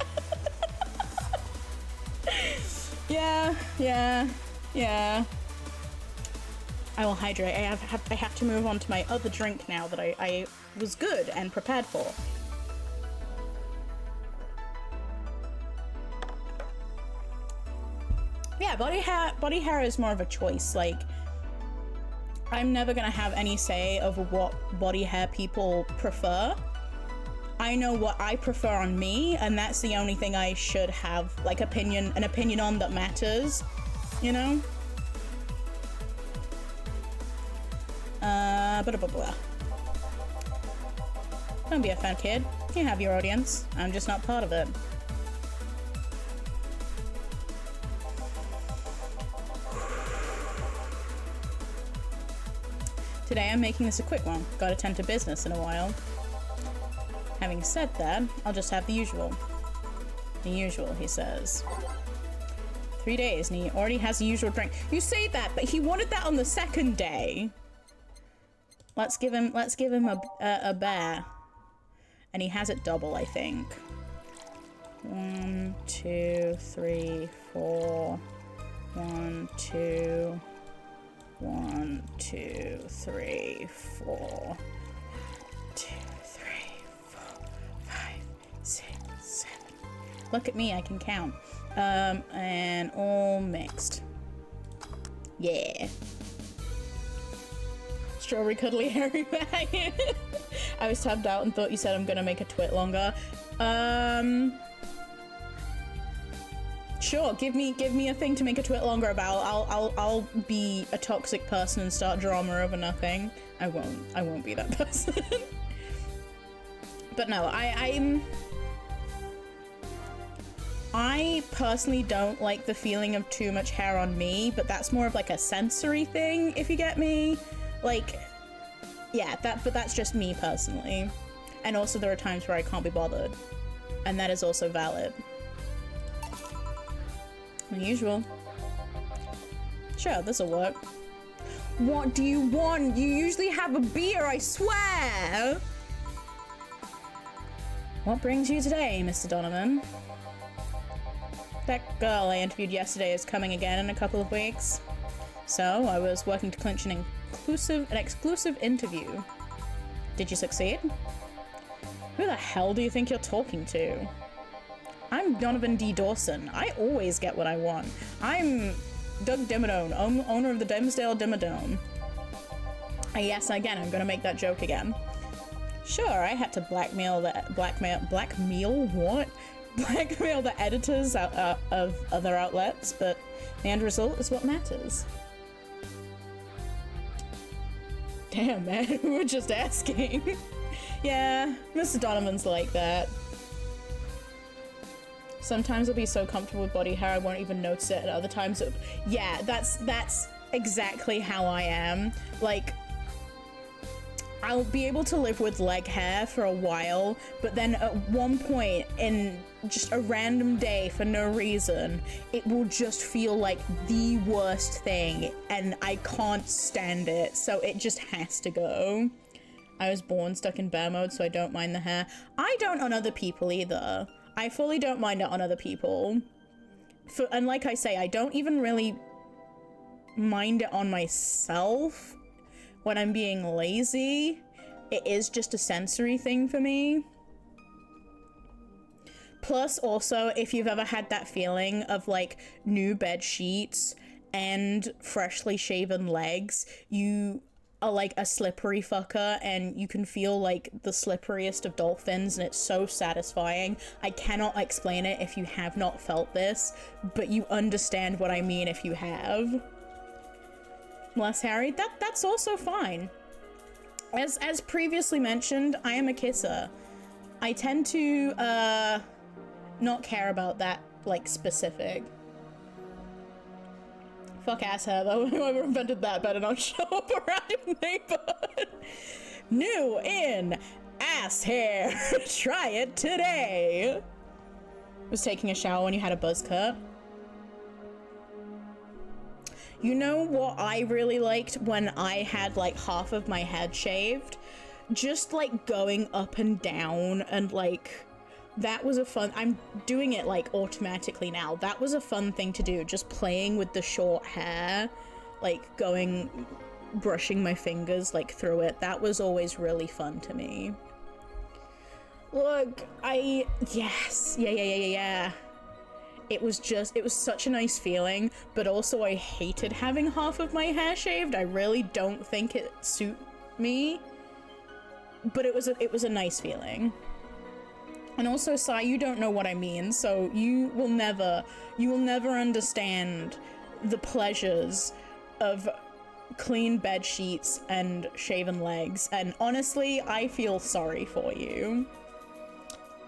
Yeah. I will hydrate. I have to move on to my other drink now that I was good and prepared for. Yeah, body hair is more of a choice. Like, I'm never gonna have any say over what body hair people prefer. I know what I prefer on me, and that's the only thing I should have, like, an opinion on that matters, you know? Blah, blah, blah. Don't be a fan, kid. You have your audience. I'm just not part of it. Today I'm making this a quick one. Gotta tend to business in a while. Having said that, I'll just have the usual. The usual, he says. 3 days and he already has the usual drink. You say that, but he wanted that on the second day. Let's give him a bear. And he has it double, I think. 1, 2, 3, 4. 1, 2. 1, 2, 3, 4. 2, 3, 4, 5, 6, 7. Look at me, I can count. And all mixed. Yeah. Strawberry cuddly hairy bag. I was tabbed out and thought you said I'm gonna make a twit longer. Sure, give me a thing to make a twit longer about. I'll be a toxic person and start drama over nothing. I won't be that person. But no, I personally don't like the feeling of too much hair on me, but that's more of like a sensory thing, if you get me. Like, yeah, but that's just me personally. And also there are times where I can't be bothered. And that is also valid. Unusual. Sure, this'll work. What do you want? You usually have a beer, I swear! What brings you today, Mr. Donovan? That girl I interviewed yesterday is coming again in a couple of weeks. So, I was working to clinch an exclusive interview. Did you succeed? Who the hell do you think you're talking to? I'm Donovan D. Dawson. I always get what I want. I'm Doug Dimmadome, owner of the Dimsdale Dimmadome. Yes, again, I'm gonna make that joke again. Sure, I had to blackmail the editors of other outlets, but the end result is what matters. Damn, man, we were just asking. Yeah, Mr. Donovan's like that. Sometimes I'll be so comfortable with body hair I won't even notice it, and other times yeah, that's exactly how I am. Like, I'll be able to live with leg hair for a while, but then at one point in just a random day for no reason, it will just feel like the worst thing and I can't stand it, so it just has to go. I was born stuck in bear mode, so I don't mind the hair. I don't on other people either. I fully don't mind it on other people. And like I say, I don't even really mind it on myself when I'm being lazy. It is just a sensory thing for me. Plus, also, if you've ever had that feeling of like new bed sheets and freshly shaven legs, you are like a slippery fucker and you can feel like the slipperiest of dolphins, and it's so satisfying. I cannot explain it if you have not felt this, but you understand what I mean if you have. Less hairy, that's also fine. As previously mentioned, I am a kisser. I tend to not care about that like specific. Fuck ass hair though. Whoever invented that better not show up around your neighborhood. New in ass hair. Try it today. Was taking a shower when you had a buzz cut. You know what I really liked when I had like half of my head shaved? Just like going up and down, and like that was a fun, I'm doing it like automatically now. That was a fun thing to do, just playing with the short hair, like brushing my fingers like through it. That was always really fun to me. Look, yes, yeah. It was such a nice feeling, but also I hated having half of my hair shaved. I really don't think it suit me, but it was a nice feeling. And also, Sai, you don't know what I mean, so you will never understand the pleasures of clean bed sheets and shaven legs. And honestly, I feel sorry for you.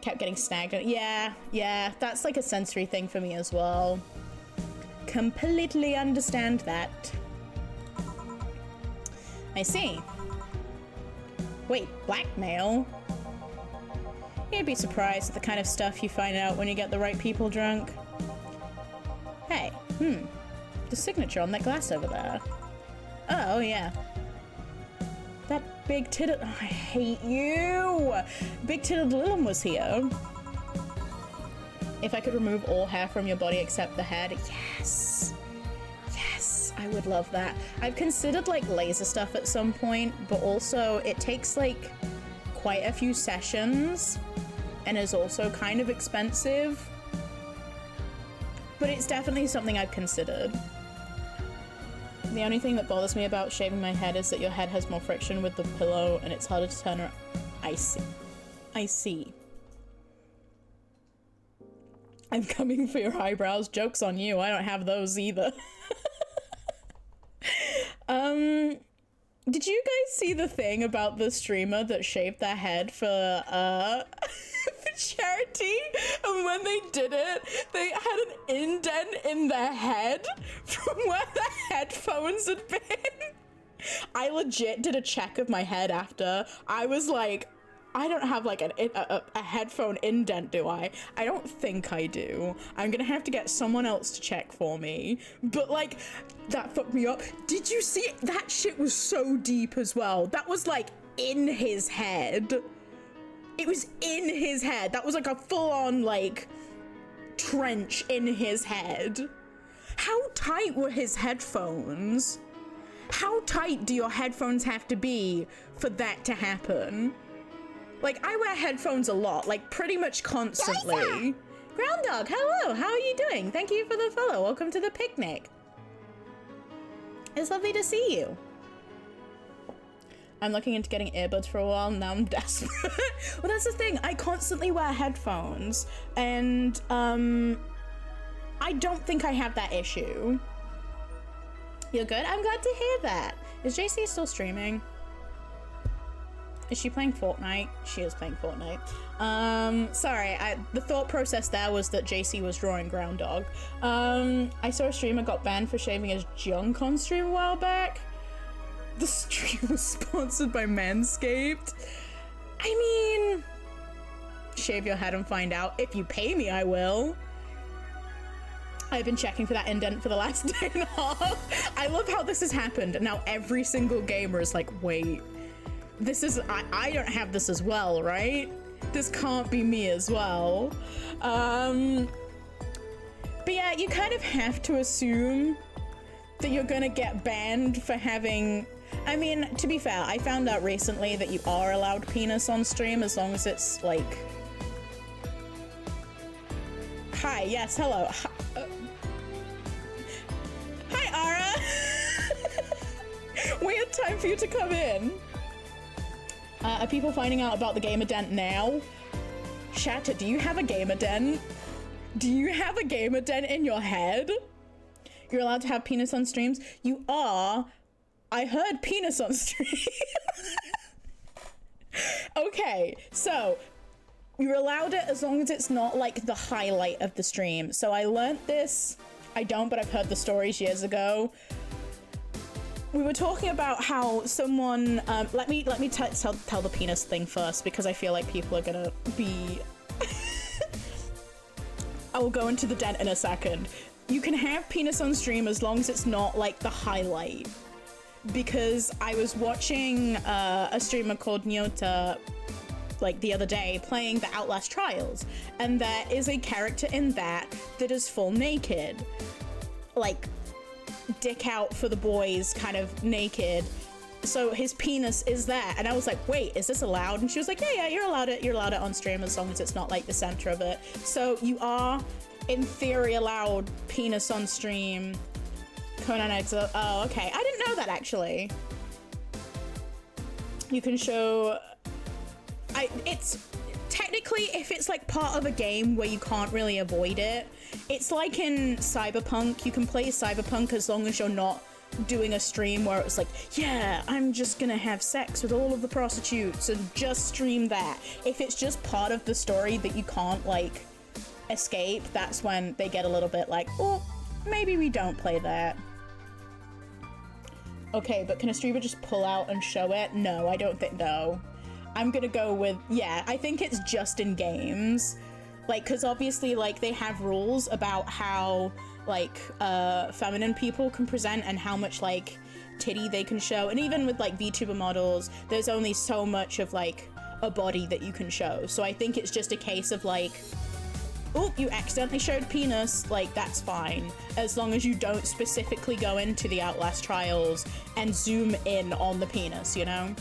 Kept getting snagged. Yeah, that's like a sensory thing for me as well. Completely understand that. I see. Wait, blackmail? You'd be surprised at the kind of stuff you find out when you get the right people drunk. Hey, the signature on that glass over there. Oh, yeah. That big-titted... I hate you! Big-titted Lilum was here. If I could remove all hair from your body except the head, yes! Yes, I would love that. I've considered, like, laser stuff at some point, but also it takes, like, quite a few sessions and is also kind of expensive. But it's definitely something I've considered. The only thing that bothers me about shaving my head is that your head has more friction with the pillow and it's harder to turn around. I see. I'm coming for your eyebrows. Joke's on you. I don't have those either. Did you guys see the thing about the streamer that shaved their head for for charity? And when they did it, they had an indent in their head from where the headphones had been. I legit did a check of my head after. I was like, I don't have like a headphone indent, do I? I don't think I do. I'm gonna have to get someone else to check for me. But like, that fucked me up. Did you see it? That shit was so deep as well. That was like in his head. It was in his head. That was like a full-on like trench in his head. How tight were his headphones? How tight do your headphones have to be for that to happen? Like, I wear headphones a lot, like pretty much constantly. Ground Dog, hello, how are you doing? Thank you for the follow. Welcome to the picnic. It's lovely to see you. I'm looking into getting earbuds for a while, now I'm desperate. Well, that's the thing, I constantly wear headphones, and I don't think I have that issue. You're good? I'm glad to hear that. Is JC still streaming? Is she playing Fortnite? She is playing Fortnite. Sorry, the thought process there was that JC was drawing Groundhog. I saw a streamer got banned for shaving his junk on stream a while back. The stream was sponsored by Manscaped. I mean, shave your head and find out. If you pay me, I will. I've been checking for that indent for the last day and a half. I love how this has happened. And now every single gamer is like, wait, this is, I don't have this as well, right? This can't be me as well. But yeah, you kind of have to assume that you're gonna get banned for having, I mean, to be fair, I found out recently that you are allowed penis on stream as long as it's like, hi, yes, hello. Hi, Ara. Weird time for you to come in. Are people finding out about the gamer dent now? Shatter, do you have a gamer dent? Do you have a gamer dent in your head? You're allowed to have penis on streams? You are. I heard penis on stream. Okay, so you're allowed it as long as it's not like the highlight of the stream. So I learned this. I don't, but I've heard the stories years ago. We were talking about how someone, let me tell the penis thing first, because I feel like people are gonna be, I will go into the dent in a second. You can have penis on stream as long as it's not like the highlight. Because I was watching a streamer called Nyota like the other day playing the Outlast Trials, and there is a character in that is full naked. Like, dick out for the boys, kind of naked. So his penis is there, and I was like, wait, is this allowed? And she was like, yeah, you're allowed it on stream as long as it's not like the center of it. So you are in theory allowed penis on stream. Conan Exile, oh, okay, I didn't know that actually. You can show, it's technically, if it's like part of a game where you can't really avoid it, it's like in Cyberpunk, you can play Cyberpunk as long as you're not doing a stream where it's like, yeah, I'm just gonna have sex with all of the prostitutes and just stream that. If it's just part of the story that you can't like escape, that's when they get a little bit like, oh, maybe we don't play that. Okay, but can a streamer just pull out and show it? No, I don't think, no. I'm gonna go with, yeah, I think it's just in games. Like, cause obviously, like, they have rules about how, like, feminine people can present and how much, like, titty they can show. And even with, like, VTuber models, there's only so much of, like, a body that you can show. So I think it's just a case of, like, oh, you accidentally showed penis, like, that's fine. As long as you don't specifically go into the Outlast Trials and zoom in on the penis, you know?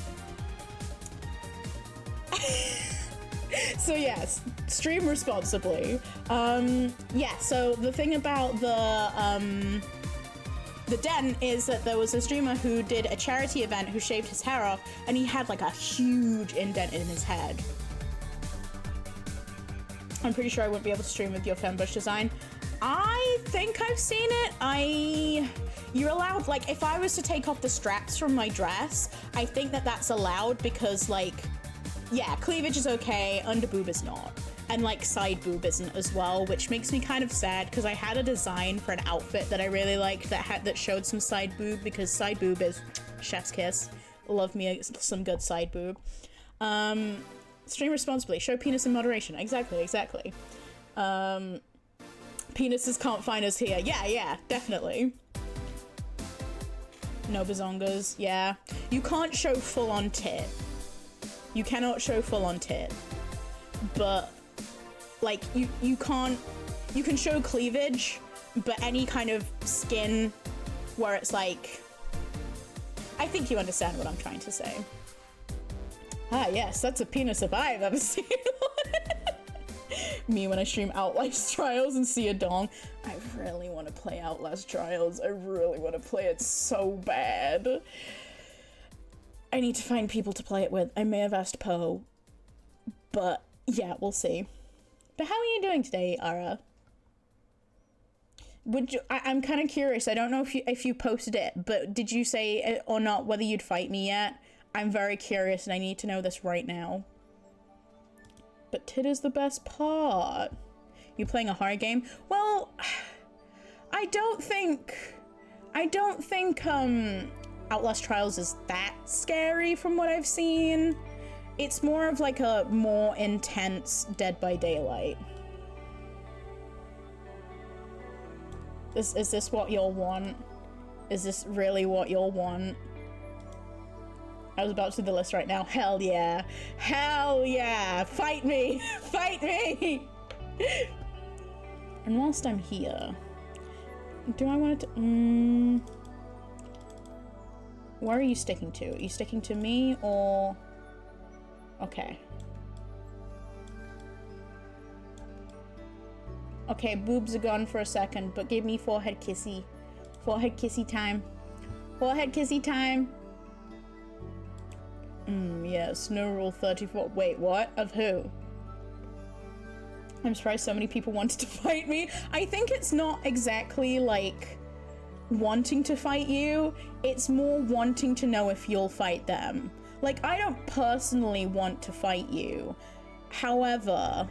So yes, stream responsibly. Yeah, so the thing about the dent is that there was a streamer who did a charity event who shaved his hair off, and he had like a huge indent in his head. I'm pretty sure I wouldn't be able to stream with your fembush design. I think I've seen it. You're allowed, like, if I was to take off the straps from my dress, I think that that's allowed because, like, yeah, cleavage is okay, under boob is not. And, like, side boob isn't as well, which makes me kind of sad because I had a design for an outfit that I really liked that showed some side boob, because side boob is chef's kiss. Love me some good side boob. Stream responsibly. Show penis in moderation. Exactly. Penises can't find us here. Yeah, definitely. No bazongas. Yeah. You can't show full-on tit. You cannot show full-on tit. But, like, you can't... You can show cleavage, but any kind of skin where it's like... I think you understand what I'm trying to say. Ah, yes, that's a penis if I've ever seen one. Me when I stream Outlast Trials and see a dong. I really want to play Outlast Trials. I really want to play it so bad. I need to find people to play it with. I may have asked Poe, but yeah, we'll see. But how are you doing today, Ara? Would you? I'm kind of curious. I don't know if you posted it, but did you say or not whether you'd fight me yet? I'm very curious and I need to know this right now. But tit is the best part. You playing a horror game? Well, I don't think Outlast Trials is that scary from what I've seen. It's more of like a more intense Dead by Daylight. Is this what you'll want? Is this really what you'll want? I was about to do the list right now. Hell yeah. Hell yeah. Fight me. Fight me. And whilst I'm here, do I want to... Where are you sticking to? Are you sticking to me or... Okay. Okay, boobs are gone for a second, but give me forehead kissy. Forehead kissy time. Forehead kissy time. Yes, no rule 34. Wait, what? Of who? I'm surprised so many people wanted to fight me. I think it's not exactly like wanting to fight you. It's more wanting to know if you'll fight them. Like, I don't personally want to fight you. However,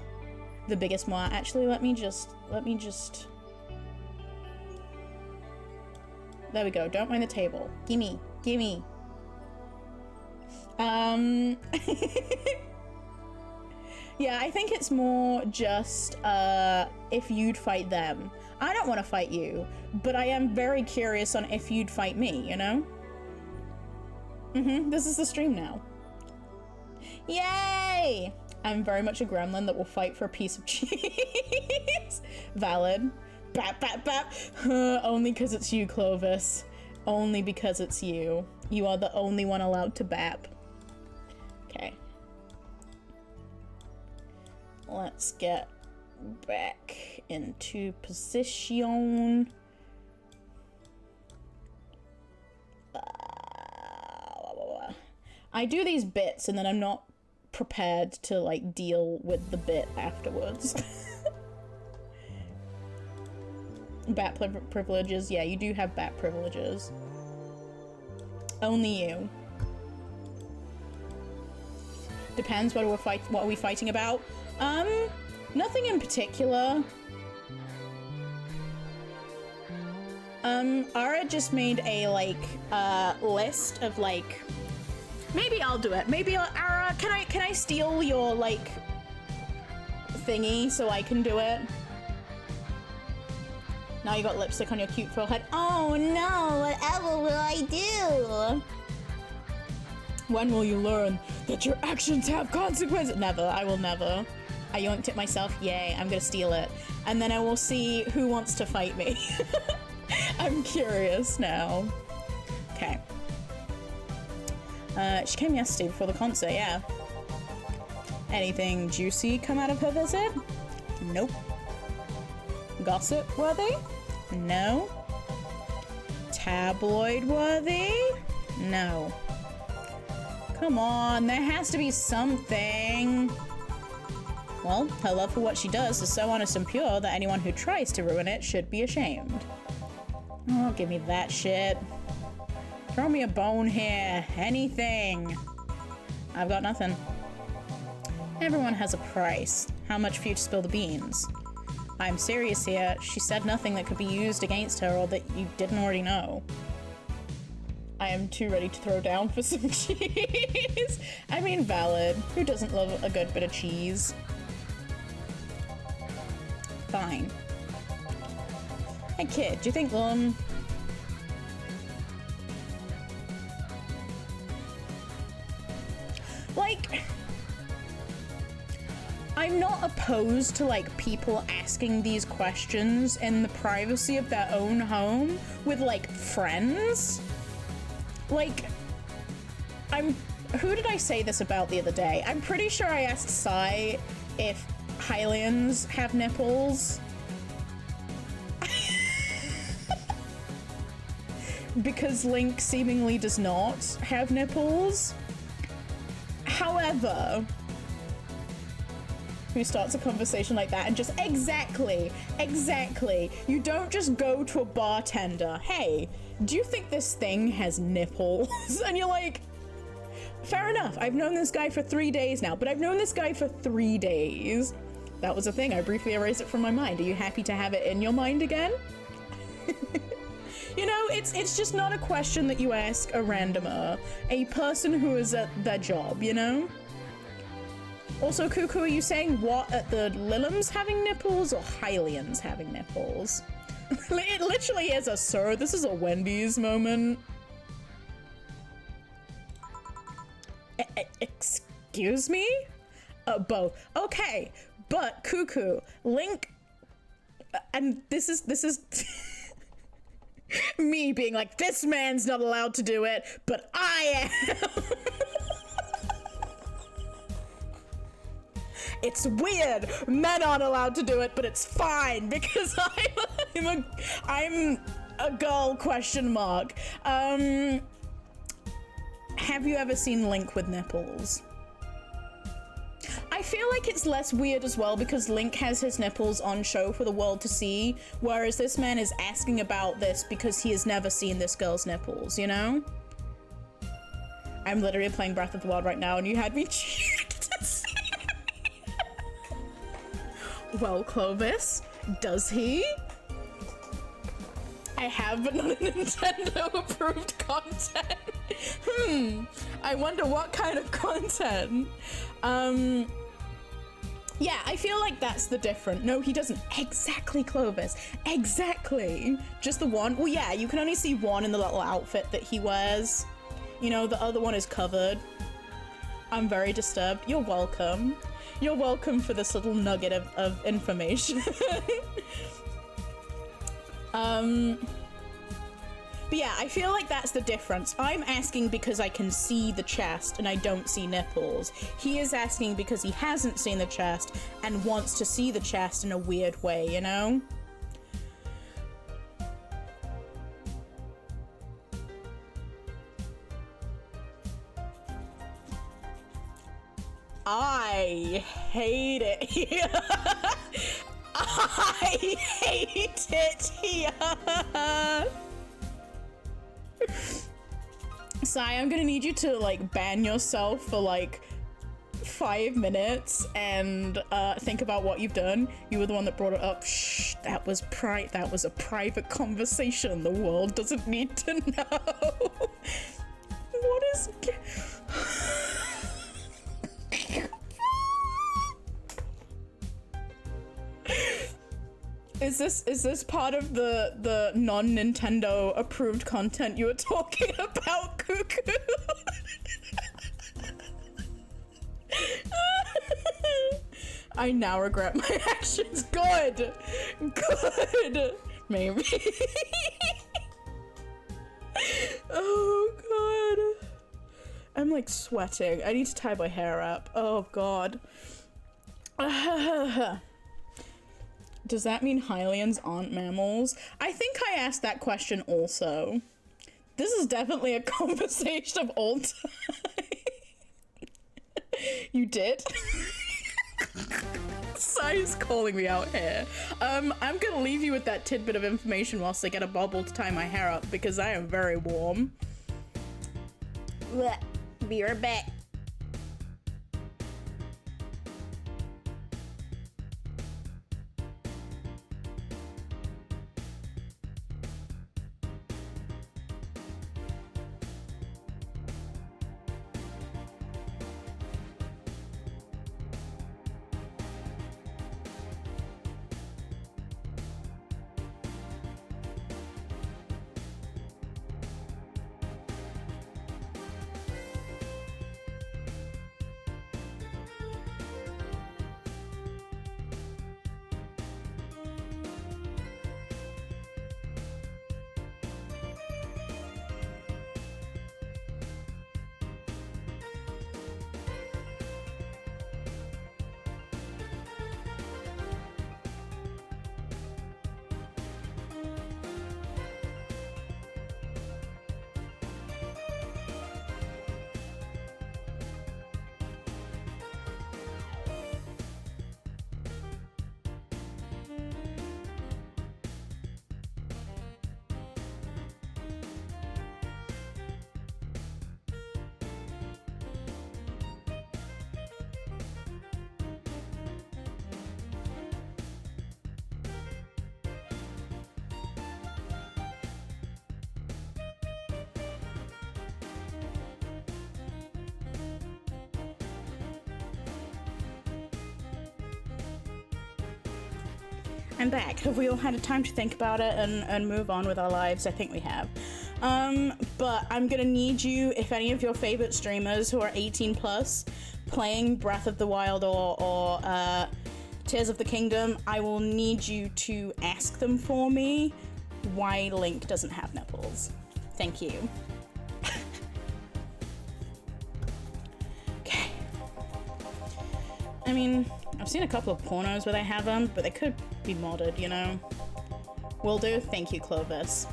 the biggest more actually, let me just there we go. Don't mind the table. Gimme. Yeah, I think it's more just if you'd fight them. I don't want to fight you, but I am very curious on if you'd fight me, you know? This is the stream now. Yay! I'm very much a gremlin that will fight for a piece of cheese. Valid. Bap, bap, bap. Only because it's you, Clovis. Only because it's you. You are the only one allowed to bap. Okay. Let's get back into position. I do these bits and then I'm not prepared to like deal with the bit afterwards. Bat privileges. Yeah, you do have bat privileges. Only you. Depends what are we fighting about. Nothing in particular. Ara just made a like list of like, maybe I'll do it. Maybe Ara, can I steal your like thingy so I can do it? Now you got lipstick on your cute forehead. Oh no, whatever will I do? When will you learn that your actions have consequences? Never, I will never. I yoinked it myself, yay, I'm gonna steal it. And then I will see who wants to fight me. I'm curious now. Okay. She came yesterday before the concert, yeah. Anything juicy come out of her visit? Nope. Gossip worthy? No. Tabloid worthy? No. Come on, there has to be something. Well, her love for what she does is so honest and pure that anyone who tries to ruin it should be ashamed. Oh, give me that shit. Throw me a bone here. Anything. I've got nothing. Everyone has a price. How much for you to spill the beans? I'm serious here. She said nothing that could be used against her or that you didn't already know. I am too ready to throw down for some cheese. I mean, valid. Who doesn't love a good bit of cheese? Fine. Hey kid, do you think, like, I'm not opposed to, like, people asking these questions in the privacy of their own home with, like, friends. Like, who did I say this about the other day? I'm pretty sure I asked Sai if Hylians have nipples. Because Link seemingly does not have nipples. However, who starts a conversation like that and just exactly, you don't just go to a bartender, hey, do you think this thing has nipples? And you're like, Fair enough. I've known this guy for 3 days now, but I've known this guy for 3 days. That was a thing. I briefly erased it from my mind. Are you happy to have it in your mind again? You know, it's just not a question that you ask a randomer, a person who is at their job, you know? Also, Cuckoo, are you saying what at the Lillums having nipples or Hylians having nipples? It literally is a sir, this is a Wendy's moment. Excuse me? Both. Okay, but Cuckoo, Link, and this is me being like, this man's not allowed to do it, but I am. It's weird. Men aren't allowed to do it, but it's fine because I'm a girl, question mark. Have you ever seen Link with nipples? I feel like it's less weird as well because Link has his nipples on show for the world to see, whereas this man is asking about this because he has never seen this girl's nipples, you know? I'm literally playing Breath of the Wild right now and you had me cheered to see it. Well, Clovis, does he? I have, but not a Nintendo approved content. I wonder what kind of content. Yeah, I feel like that's the difference. No, he doesn't. Exactly, Clovis. Exactly. Just the one. Well, yeah, you can only see one in the little outfit that he wears. You know, the other one is covered. I'm very disturbed. You're welcome. You're welcome for this little nugget of information. But yeah, I feel like that's the difference. I'm asking because I can see the chest and I don't see nipples. He is asking because he hasn't seen the chest and wants to see the chest in a weird way, you know? I hate it here. I hate it here. Sai, I'm gonna need you to like ban yourself for like 5 minutes and think about what you've done. You were the one that brought it up. Shh, that was a private conversation. The world doesn't need to know. What is Is this part of the non-Nintendo approved content you were talking about, Cuckoo? I now regret my actions. Good. Maybe. Oh god. I'm like sweating. I need to tie my hair up. Oh god. Does that mean Hylians aren't mammals? I think I asked that question also. This is definitely a conversation of all time. You did? Sai's calling me out here. I'm gonna leave you with that tidbit of information whilst I get a bubble to tie my hair up because I am very warm. Blech. Be right back. I'm back. Have we all had a time to think about it and move on with our lives? I think we have. But I'm gonna need you, if any of your favorite streamers who are 18 plus playing Breath of the Wild or Tears of the Kingdom, I will need you to ask them for me why Link doesn't have nipples. Thank you. Okay. I mean, I've seen a couple of pornos where they have them, but they could be modded, you know? Will do. Thank you, Clovis.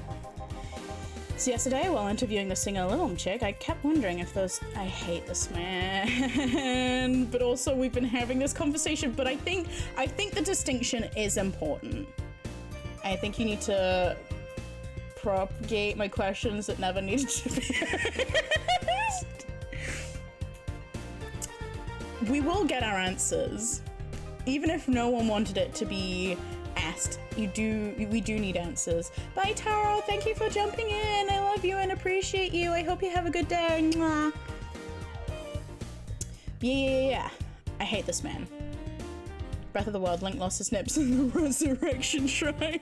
So yesterday, while interviewing the singer Lilum chick, I kept wondering if those... I hate this man. But also, we've been having this conversation, but I think the distinction is important. I think you need to propagate my questions that never needed to be asked. We will get our answers. Even if no one wanted it to be asked, we do need answers. Bye, Taro. Thank you for jumping in. I love you and appreciate you. I hope you have a good day. Mwah. Yeah. I hate this man. Breath of the Wild, Link lost his nips in the Resurrection Shrine.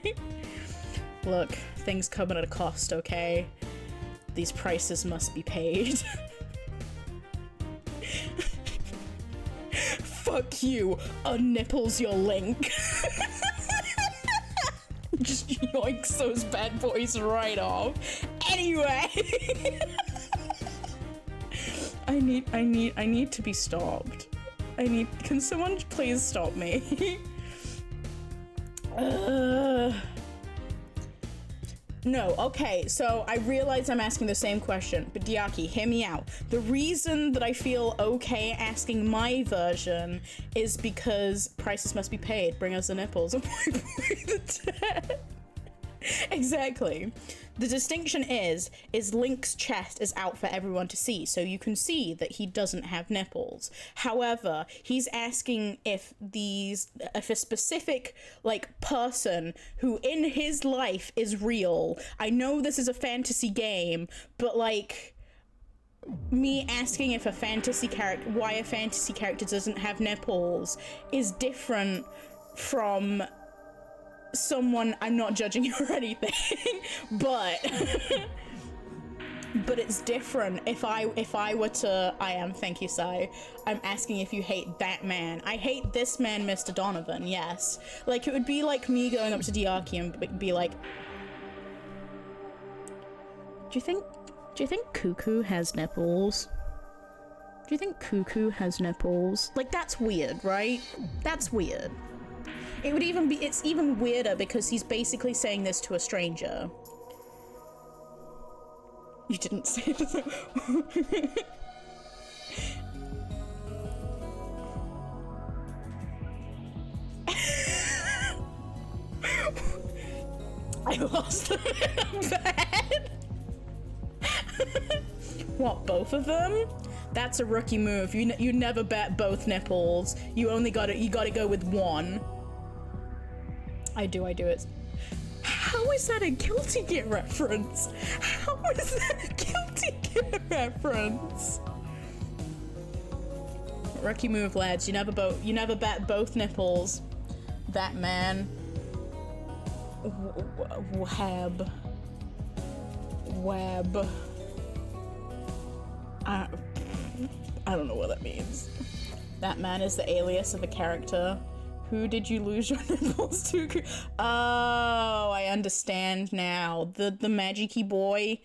Look, things come at a cost, okay? These prices must be paid. Fuck you, nipples your Link. Just yoinks those bad boys right off. Anyway. I need to be stopped. Can someone please stop me? No, okay, so I realize I'm asking the same question, but Diaki, hear me out. The reason that I feel okay asking my version is because prices must be paid. Bring us the nipples and wipe away the debt. Exactly. The distinction is Link's chest is out for everyone to see, so you can see that he doesn't have nipples. However, he's asking if a specific, like, person who in his life is real. I know this is a fantasy game, but, like, me asking if why a fantasy character doesn't have nipples is different from someone. I'm not judging you or anything, but but it's different if I were to thank you, Sai. I'm asking if you hate that man. I hate this man, Mr. Donovan, yes. Like, it would be like me going up to Diaki and be like, do you think Cuckoo has nipples? Do you think Cuckoo has nipples? Like, that's weird, right? That's weird. It's even weirder because he's basically saying this to a stranger. You didn't say it. I lost them in bed. What, both of them? That's a rookie move. You never bet both nipples. You gotta go with one. I do it. How is that a Guilty Gear reference? How is that a Guilty Gear reference? Rookie move, lads. You never bet both nipples. That man. Web. I don't know what that means. That man is the alias of a character. Who did you lose your nipples to? Oh, I understand now. The magic-y boy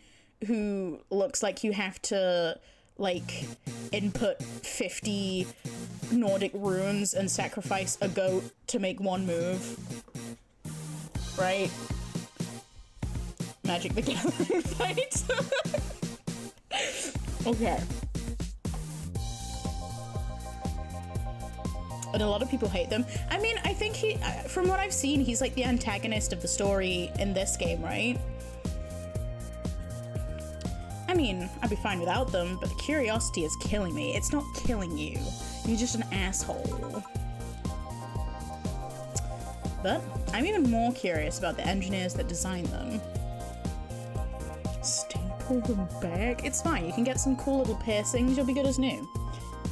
who looks like you have to, like, input 50 Nordic runes and sacrifice a goat to make one move. Right? Magic the Gathering fight. Okay. And a lot of people hate them. I mean, I think from what I've seen, he's like the antagonist of the story in this game, right? I mean, I'd be fine without them, but the curiosity is killing me. It's not killing you. You're just an asshole. But I'm even more curious about the engineers that designed them. Staple them back? It's fine. You can get some cool little piercings. You'll be good as new.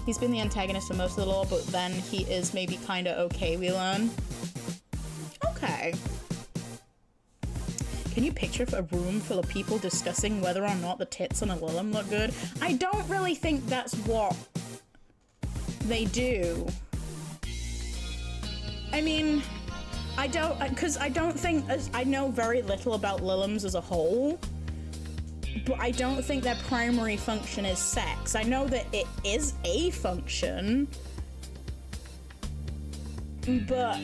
He's been the antagonist for most of the lore, but then he is maybe kind of okay, we learn. Okay. Okay. Can you picture a room full of people discussing whether or not the tits on a Lilum look good? I don't really think that's what they do. I mean, I don't think, I know very little about Lilums as a whole, but I don't think their primary function is sex. I know that it is a function, but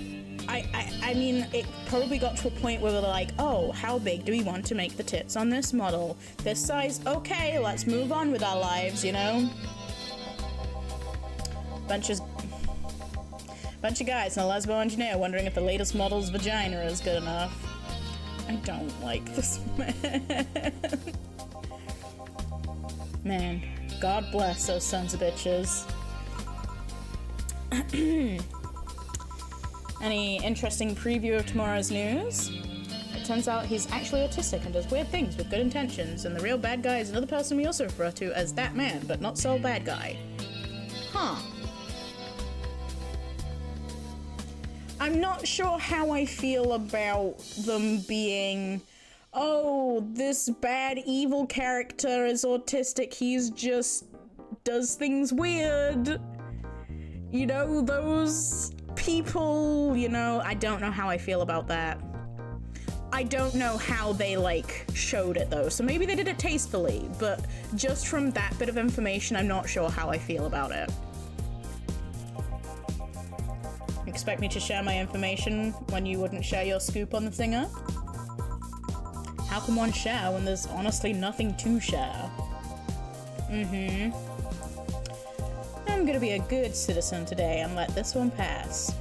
I mean, it probably got to a point where they're like, oh, how big do we want to make the tits on this model? This size? Okay, let's move on with our lives, you know? Bunch of guys and a lesbo engineer wondering if the latest model's vagina is good enough. I don't like this man. Man, God bless those sons of bitches. Any interesting preview of tomorrow's news? It turns out he's actually autistic and does weird things with good intentions, and the real bad guy is another person we also refer to as that man, but not so bad guy. Huh. I'm not sure how I feel about them being, oh, this bad evil character is autistic, he's just does things weird. You know, those people, you know, I don't know how I feel about that. I don't know how they, like, showed it, though, so maybe they did it tastefully, but just from that bit of information, I'm not sure how I feel about it. Expect me to share my information when you wouldn't share your scoop on the singer? How can one share when there's honestly nothing to share? I'm gonna be a good citizen today and let this one pass.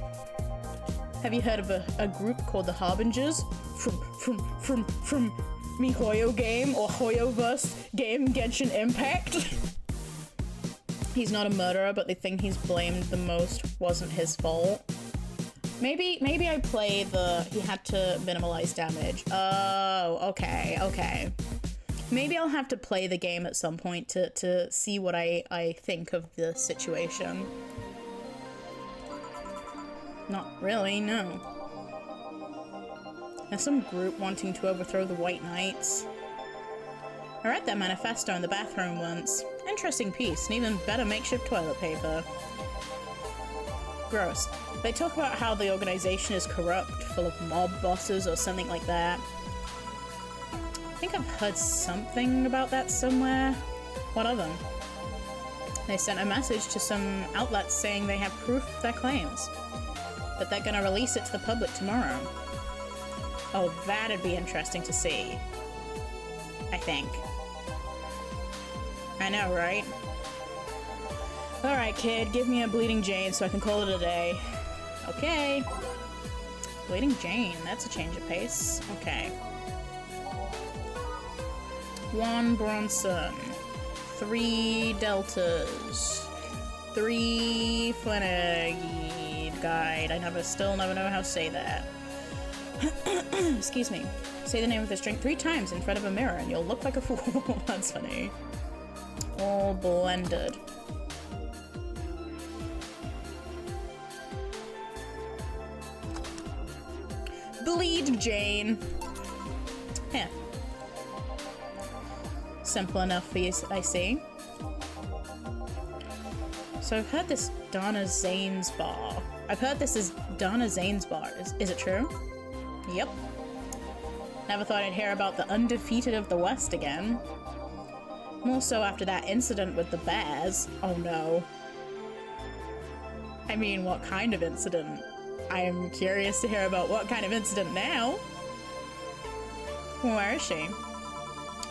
Have you heard of a group called the Harbingers? From MiHoYo game or Hoyoverse game Genshin Impact? He's not a murderer, but the thing he's blamed the most wasn't his fault. Maybe I play the he had to minimalize damage. Oh, okay. Maybe I'll have to play the game at some point to see what I think of the situation. Not really, no. There's some group wanting to overthrow the White Knights. I read their manifesto in the bathroom once. Interesting piece, and even better makeshift toilet paper. Gross. They talk about how the organization is corrupt, full of mob bosses or something like that. I think I've heard something about that somewhere. What of them? They sent a message to some outlets saying they have proof of their claims, but they're gonna release it to the public tomorrow. Oh, that'd be interesting to see. I think. I know, right? Alright, kid, give me a Bleeding Jane so I can call it a day. Okay. Bleeding Jane, that's a change of pace. Okay. 1 Bronson. 3 Deltas. 3 Flanagid Guide. I still never know how to say that. Excuse me. Say the name of this drink 3 times in front of a mirror and you'll look like a fool. That's funny. All blended. Bleed Jane. Yeah. Simple enough for you, I see. So I've heard this Donna Zane's bar. I've heard this is Donna Zane's bar. Is it true? Yep. Never thought I'd hear about the undefeated of the West again. More so after that incident with the bears. Oh no. I mean, what kind of incident? I am curious to hear about what kind of incident now. Where is she?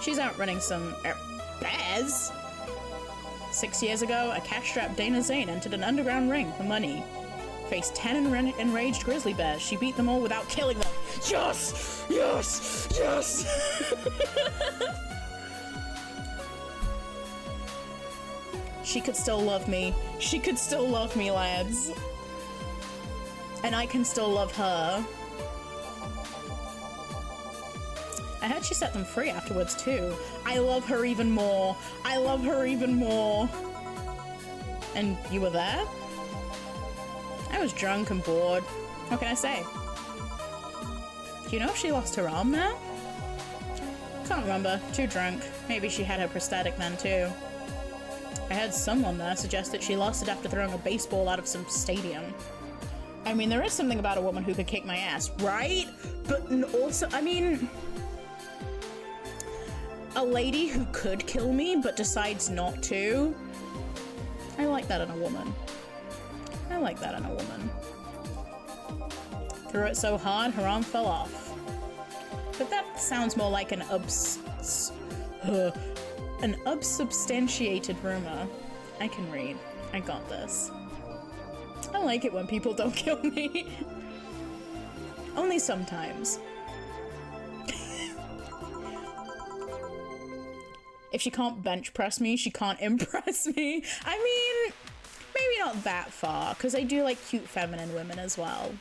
She's out running some bears. 6 years ago, a cash-strapped Dana Zane entered an underground ring for money. Faced 10 enraged grizzly bears. She beat them all without killing them. Yes! Yes! Yes! She could still love me. She could still love me, lads. And I can still love her. I heard she set them free afterwards, too. I love her even more. I love her even more. And you were there? I was drunk and bored. What can I say? Do you know if she lost her arm now? Can't remember. Too drunk. Maybe she had her prosthetic then too. I heard someone there suggest that she lost it after throwing a baseball out of some stadium. I mean, there is something about a woman who could kick my ass, right? But also, I mean, a lady who could kill me but decides not to. I like that in a woman. I like that in a woman. Threw it so hard, her arm fell off. But that sounds more like an unsubstantiated rumor. I can read. I got this. I like it when people don't kill me. Only sometimes. If she can't bench press me, she can't impress me. I mean, maybe not that far, because I do like cute feminine women as well.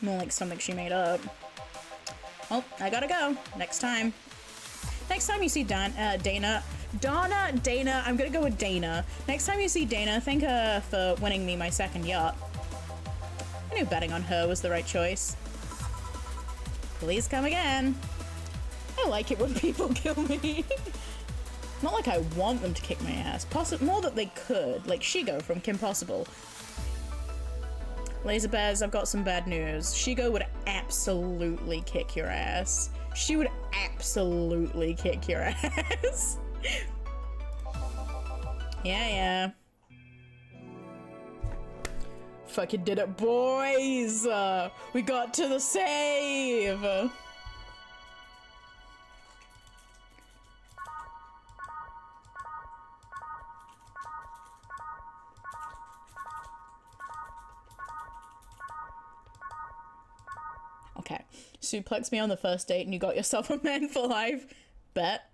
More like something she made up. Oh, I gotta go. Next time. Next time you see Dana, I'm gonna go with Dana. Next time you see Dana, thank her for winning me my second yacht. I knew betting on her was the right choice. Please come again. I like it when people kill me. Not like I want them to kick my ass. More that they could. Like Shigo from Kim Possible. Laser Bears, I've got some bad news. Shigo would absolutely kick your ass. She would absolutely kick your ass. Yeah. Fucking did it, boys! We got to the save! Okay. Suplex me on the first date and you got yourself a man for life. Bet.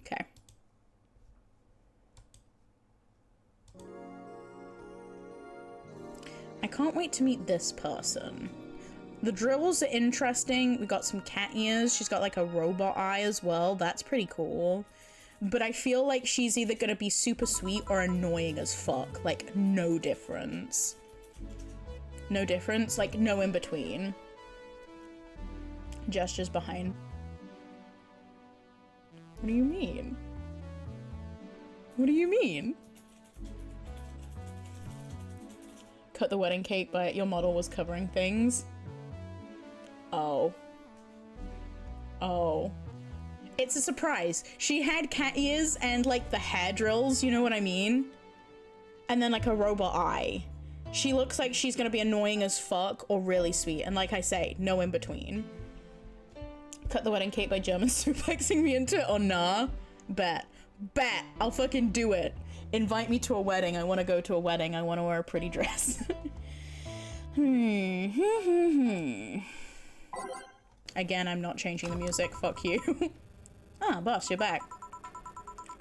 Okay. I can't wait to meet this person. The drills are interesting. We got some cat ears. She's got like a robot eye as well. That's pretty cool. But I feel like she's either gonna be super sweet or annoying as fuck. Like, no difference. No difference? Like, no in between. Gestures behind. What do you mean? What do you mean? Cut the wedding cake, but your model was covering things. Oh. It's a surprise. She had cat ears and like the hair drills, you know what I mean? And then like a robot eye. She looks like she's gonna be annoying as fuck or really sweet. And like I say, no in between. Cut the wedding cake by German suplexing me into it or nah? Bet. I'll fucking do it. Invite me to a wedding. I want to go to a wedding. I want to wear a pretty dress. Again, I'm not changing the music. Fuck you. Ah, boss, you're back.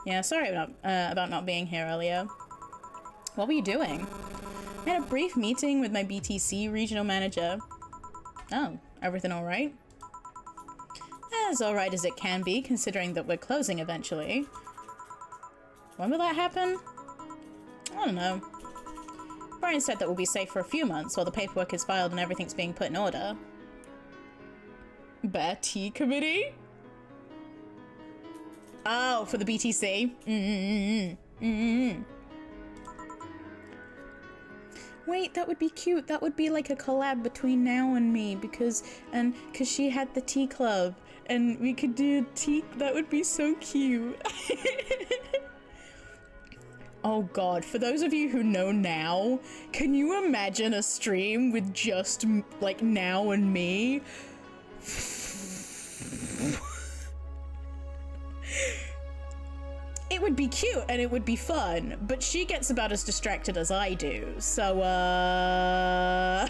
Yeah, sorry about not being here earlier. What were you doing? I had a brief meeting with my BTC regional manager. Oh, everything all right? As all right as it can be, considering that we're closing eventually. When will that happen? I don't know. Brian said that we'll be safe for a few months while the paperwork is filed and everything's being put in order. Bear Tea Committee? Oh, for the BTC? Wait, that would be cute. That would be like a collab between Now and me because she had the tea club and we could do tea. That would be so cute. Oh god, for those of you who know Now, can you imagine a stream with just like Now and me? It would be cute and it would be fun, but she gets about as distracted as I do, so I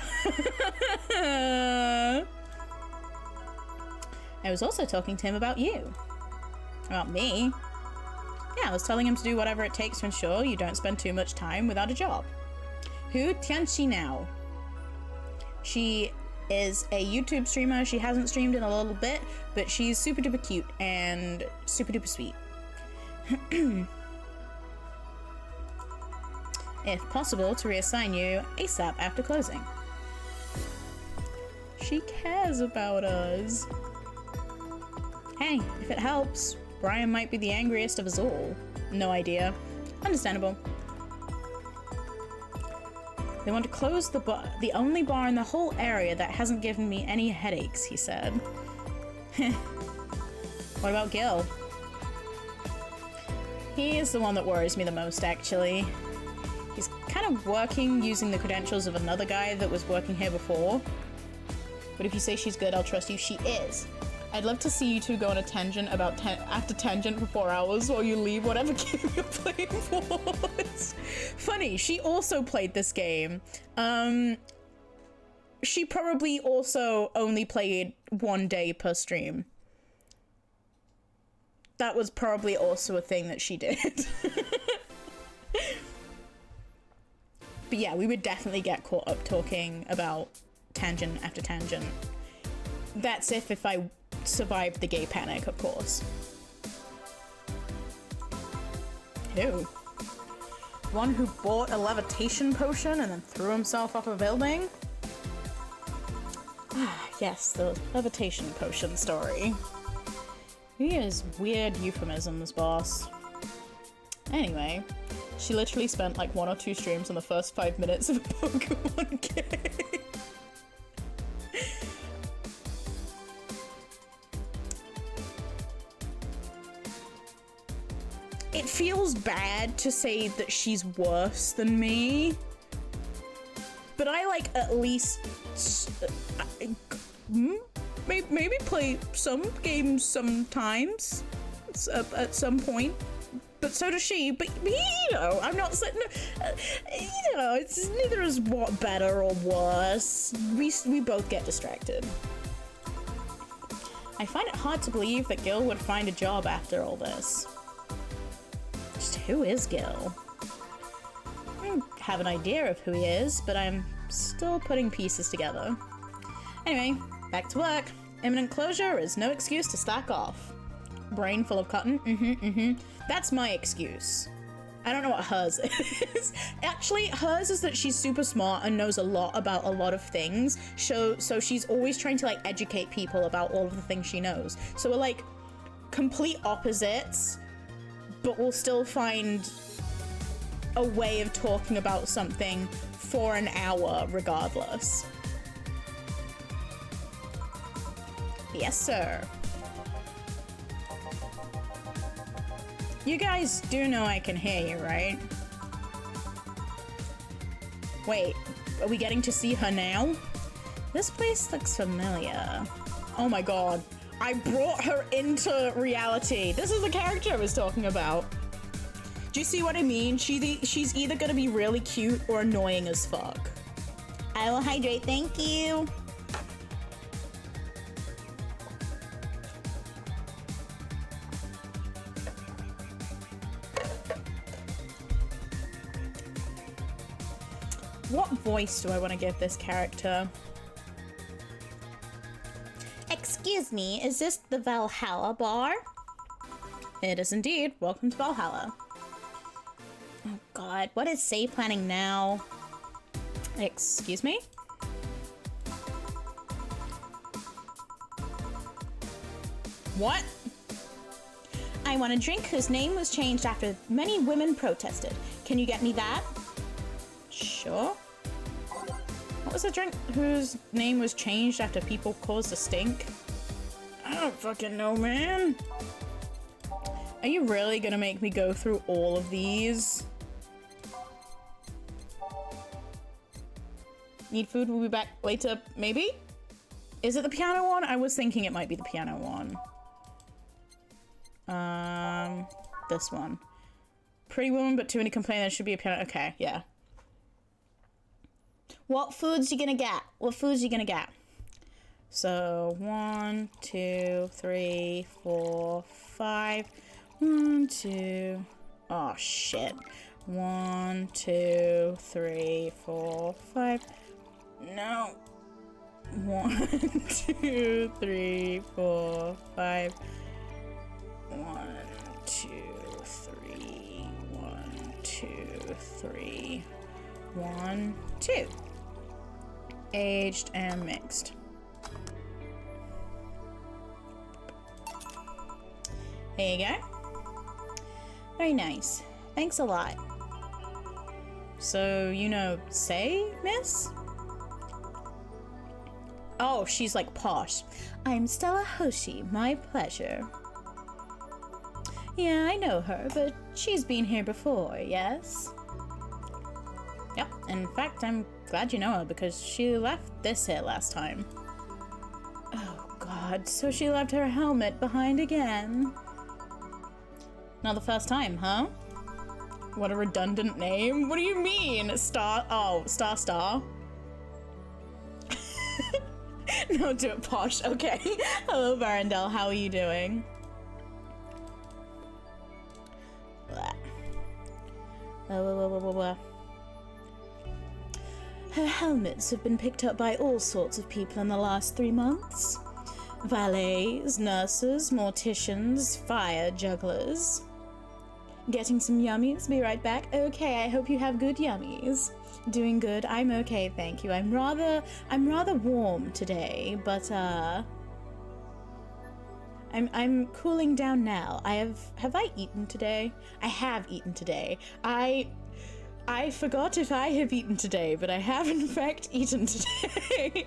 was also talking to him about you. About me? Yeah, I was telling him to do whatever it takes to ensure you don't spend too much time without a job. Who? Tianxi Now. She is a YouTube streamer. She hasn't streamed in a little bit, but she's super duper cute and super duper sweet. If possible, to reassign you ASAP after closing. She cares about us. Hey, if it helps, Brian might be the angriest of us all. No idea. Understandable. They want to close the bar, the only bar in the whole area that hasn't given me any headaches, he said. What about Gil? He is the one that worries me the most, actually. He's kind of working using the credentials of another guy that was working here before. But if you say she's good, I'll trust you. She is. I'd love to see you two go on a tangent about after tangent for 4 hours while you leave whatever game you're playing for. It's funny, she also played this game. She probably also only played 1 day per stream. That was probably also a thing that she did. But yeah, we would definitely get caught up talking about tangent after tangent. That's if I survived the gay panic, of course. Who? One who bought a levitation potion and then threw himself off a building? Ah, yes, the levitation potion story. He is weird euphemisms, boss. Anyway, she literally spent like 1 or 2 streams on the first 5 minutes of a Pokemon game. It feels bad to say that she's worse than me, but I like at least maybe play some games sometimes at some point, but so does she. But you know, I'm not saying, you know, it's neither is what better or worse. We both get distracted. I find it hard to believe that Gil would find a job after all this. Just who is Gil? I have an idea of who he is, but I'm still putting pieces together. Anyway, back to work. Imminent closure is no excuse to slack off. Brain full of cotton? That's my excuse. I don't know what hers is. Actually, hers is that she's super smart and knows a lot about a lot of things. So she's always trying to like educate people about all of the things she knows. So we're like complete opposites, but we'll still find a way of talking about something for an hour regardless. Yes, sir. You guys do know I can hear you, right? Wait, are we getting to see her now? This place looks familiar. Oh my god. I brought her into reality. This is the character I was talking about. Do you see what I mean? She's either gonna be really cute or annoying as fuck. I will hydrate, thank you. What voice do I want to give this character? Excuse me, is this the Valhalla bar? It is indeed. Welcome to Valhalla. Oh god, what is Say planning now? Excuse me? What? I want a drink whose name was changed after many women protested. Can you get me that? Sure. What was the drink whose name was changed after people caused a stink? I don't fucking know, man. Are you really gonna make me go through all of these? Need food, we'll be back later, maybe? Is it the piano one? I was thinking it might be the piano one. This one. Pretty woman, but too many complain there should be a piano. Okay, yeah. What foods you gonna get? What foods you gonna get? So 1, 2, 3, 4, 5. 1, 2. Oh shit. 1, 2, 3, 4, 5. No. 1, 2, 3, 4, 5. 1, 2, 3. 1, 2. 2, 3. 1, 2. Aged and mixed. There you go. Very nice. Thanks a lot. So, you know, say, miss? Oh, she's like posh. I'm Stella Hoshi, my pleasure. Yeah, I know her, but she's been here before, yes? Yep, in fact, I'm glad you know her because she left this here last time. Oh god, so she left her helmet behind again. Not the first time, huh? What a redundant name. What do you mean? Star. No, do it posh. Okay. Hello, Varendell. How are you doing? Her helmets have been picked up by all sorts of people in the last 3 months. Valets, nurses, morticians, fire jugglers. Getting some yummies, be right back. Okay, I hope you have good yummies. Doing good, I'm okay, thank you. I'm rather warm today, but I'm cooling down now. Have I eaten today? I have eaten today. I forgot if I have eaten today, but I have in fact eaten today.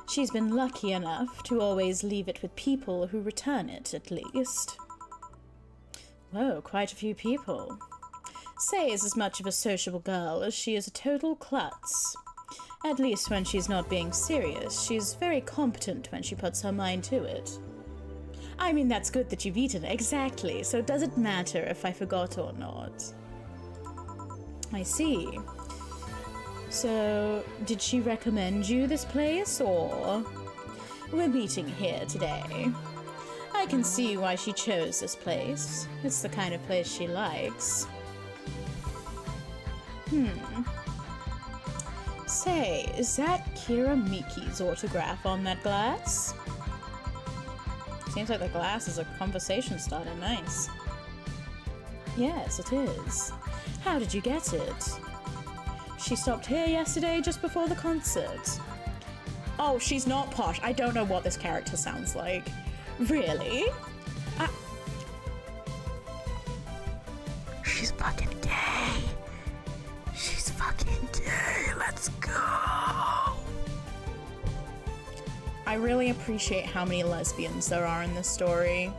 She's been lucky enough to always leave it with people who return it, at least. Whoa, quite a few people. Say is as much of a sociable girl as she is a total klutz. At least when she's not being serious, she's very competent when she puts her mind to it. I mean, that's good that you've eaten, exactly, so does it matter if I forgot or not? I see. So, did she recommend you this place, or? We're meeting here today. I can see why she chose this place. It's the kind of place she likes. Say, is that Kira Miki's autograph on that glass? Seems like the glass is a conversation starter. Nice. Yes, it is. How did you get it? She stopped here yesterday just before the concert. Oh, she's not posh. I don't know what this character sounds like. Really? She's fucking gay. She's fucking gay. Let's go. I really appreciate how many lesbians there are in this story.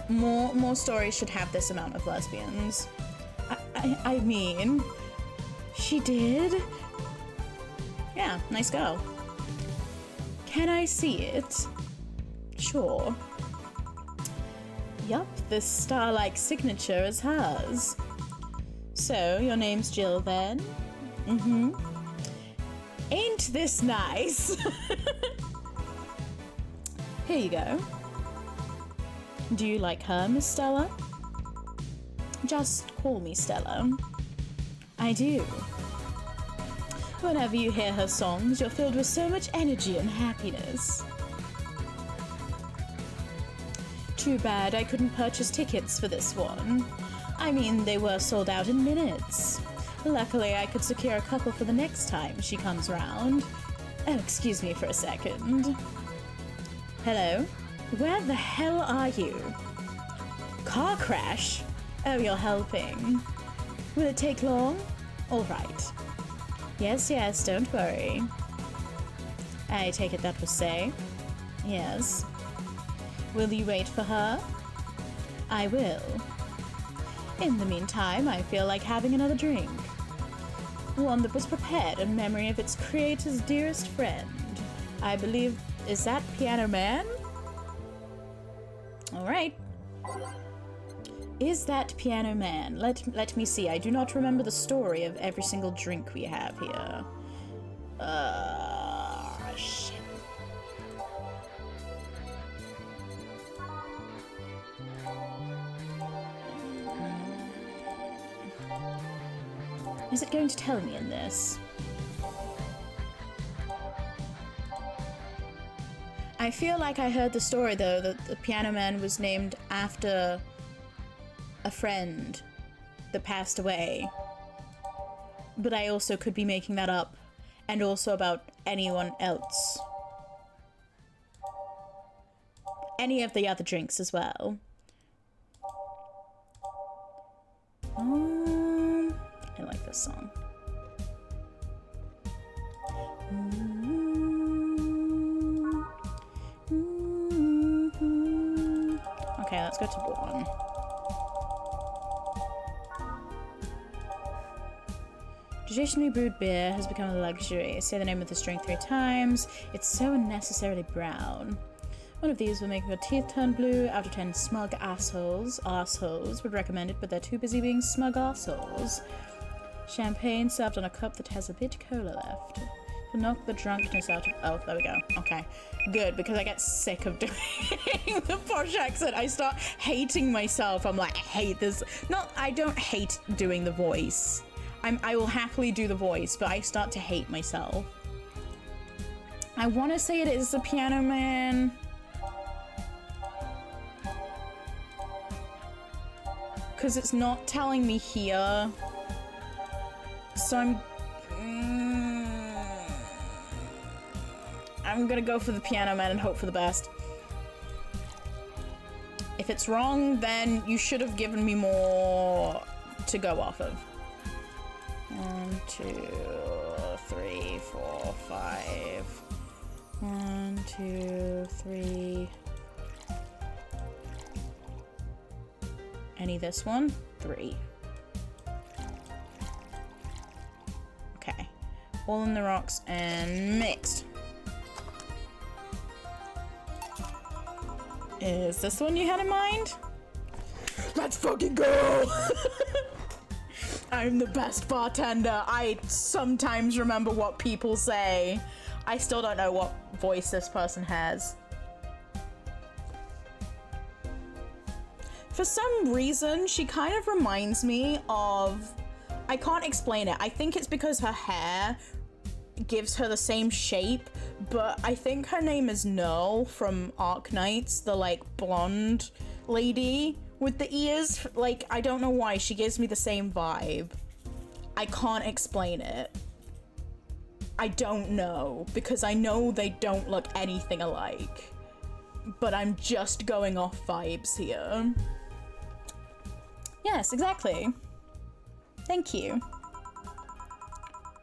More stories should have this amount of lesbians. I mean, she did? Yeah, nice go. Can I see it? Sure. Yup, this star-like signature is hers. So, your name's Jill then? Ain't this nice? Here you go. Do you like her, Miss Stella? Just call me Stella. I do. Whenever you hear her songs, you're filled with so much energy and happiness. Too bad I couldn't purchase tickets for this one. I mean, they were sold out in minutes. Luckily, I could secure a couple for the next time she comes round. Oh, excuse me for a second. Hello? Where the hell are you? Car crash? Oh, you're helping. Will it take long? All right. Yes, don't worry. I take it that was say. Yes. Will you wait for her? I will. In the meantime, I feel like having another drink. One that was prepared in memory of its creator's dearest friend. I believe, is that Piano Man? All right. Is that Piano Man? Let me see. I do not remember the story of every single drink we have here. Shit. Is it going to tell me in this? I feel like I heard the story, though, that the Piano Man was named after a friend that passed away. But I also could be making that up, and also about anyone else. Any of the other drinks as well. I like this song. Okay, let's go to one. Traditionally brewed beer has become a luxury. Say the name of this drink 3 times. It's so unnecessarily brown. One of these will make your teeth turn blue. Out of 10 smug assholes would recommend it, but they're too busy being smug assholes. Champagne served on a cup that has a bit cola left. To knock the drunkenness out of— oh, there we go. Okay. Good, because I get sick of doing the posh accent. I start hating myself. I'm like, I hate this. I don't hate doing the voice. I will happily do the voice, but I start to hate myself. I want to say it is the Piano Man. Because it's not telling me here. So I'm gonna go for the Piano Man and hope for the best. If it's wrong, then you should have given me more to go off of. 1, 2, 3, 4, 5. 1, 2, 3. Any this one? 3. Okay. All in the rocks and mixed. Is this one you had in mind? Let's fucking go! I'm the best bartender. I sometimes remember what people say. I still don't know what voice this person has. For some reason, she kind of reminds me of— I can't explain it. I think it's because her hair gives her the same shape, but I think her name is No from Arknights, the like blonde lady with the ears. Like, I don't know why, she gives me the same vibe. I can't explain it. I don't know, because I know they don't look anything alike, but I'm just going off vibes here. Yes, exactly. Thank you.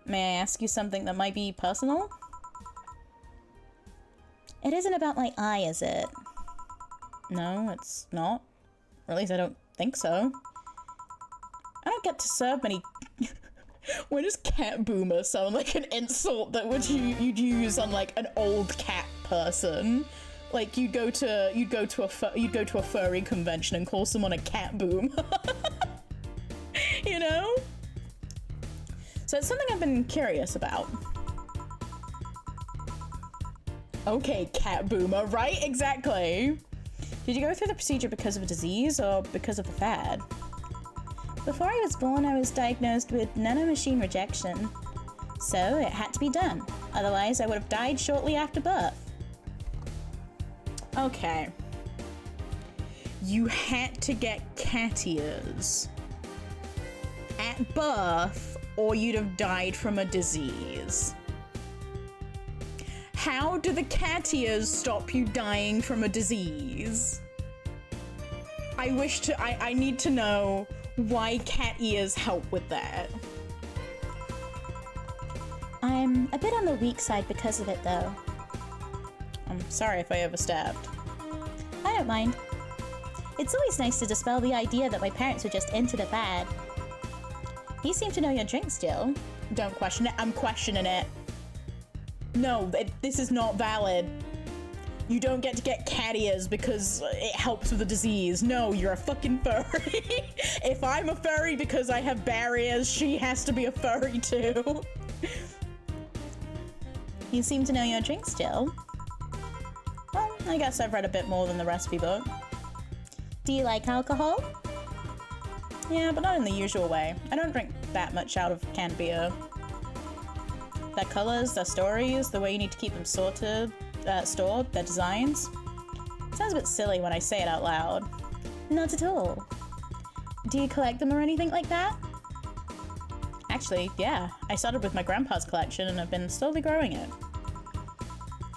May I ask you something that might be personal? It isn't about my eye, is it? No, it's not. Or at least I don't think so. I don't get to serve many— Why does cat boomer sound like an insult that you'd use on like an old cat person? Like you'd go to a furry convention and call someone a cat boom. You know? So it's something I've been curious about. Okay, cat boomer, right? Exactly. Did you go through the procedure because of a disease or because of the fad? Before I was born, I was diagnosed with nanomachine rejection. So it had to be done. Otherwise, I would have died shortly after birth. Okay. You had to get cat ears at birth, or you'd have died from a disease. How do the cat ears stop you dying from a disease? I need to know why cat ears help with that. I'm a bit on the weak side because of it, though. I'm sorry if I overstepped. I don't mind. It's always nice to dispel the idea that my parents were just into the fad. You seem to know your drink still. Don't question it. I'm questioning it. No, this is not valid. You don't get to get cat ears because it helps with the disease. No, you're a fucking furry. If I'm a furry because I have barriers, she has to be a furry too. You seem to know your drink still. Well, I guess I've read a bit more than the recipe book. Do you like alcohol? Yeah, but not in the usual way. I don't drink that much out of canned beer. Their colors, their stories, the way you need to keep them sorted. store, their designs. Sounds a bit silly when I say it out loud. Not at all. Do you collect them or anything like that? Actually, yeah. I started with my grandpa's collection and I've been slowly growing it.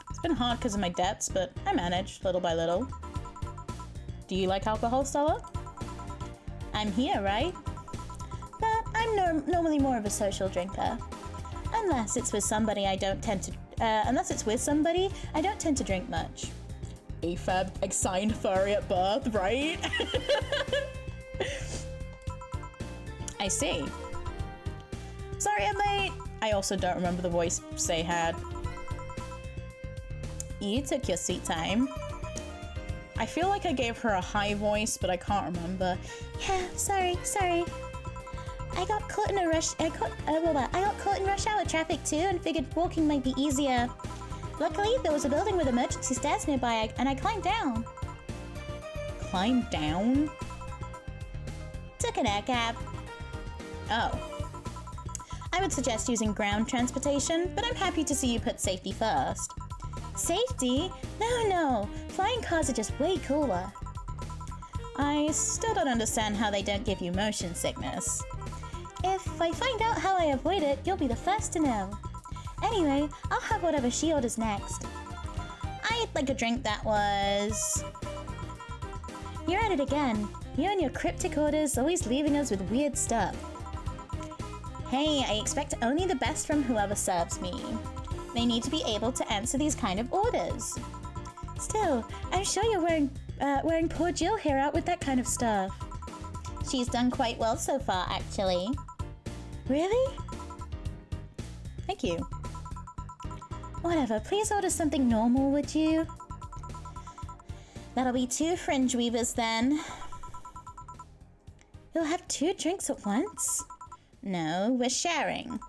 It's been hard because of my debts, but I managed little by little. Do you like alcohol, Stella? I'm here, right? But I'm normally more of a social drinker. Unless it's with somebody I don't tend to drink much. AFAB assigned furry at birth, right? I see. Sorry I'm late. I also don't remember the voice Say had. You took your sweet time. I feel like I gave her a high voice, but I can't remember. Yeah, sorry. I got caught in rush hour traffic too and figured walking might be easier. Luckily, there was a building with emergency stairs nearby and I climbed down. Climbed down? Took an air cab. Oh. I would suggest using ground transportation, but I'm happy to see you put safety first. Safety? No. Flying cars are just way cooler. I still don't understand how they don't give you motion sickness. If I find out how I avoid it, you'll be the first to know. Anyway, I'll have whatever she orders next. I'd like a drink that was... You're at it again. You and your cryptic orders always leaving us with weird stuff. Hey, I expect only the best from whoever serves me. They need to be able to answer these kind of orders. Still, I'm sure you're wearing poor Jill here out with that kind of stuff. She's done quite well so far, actually. Really? Thank you. Whatever, please order something normal, would you? That'll be 2 fringe weavers then. You'll have 2 drinks at once? No, we're sharing.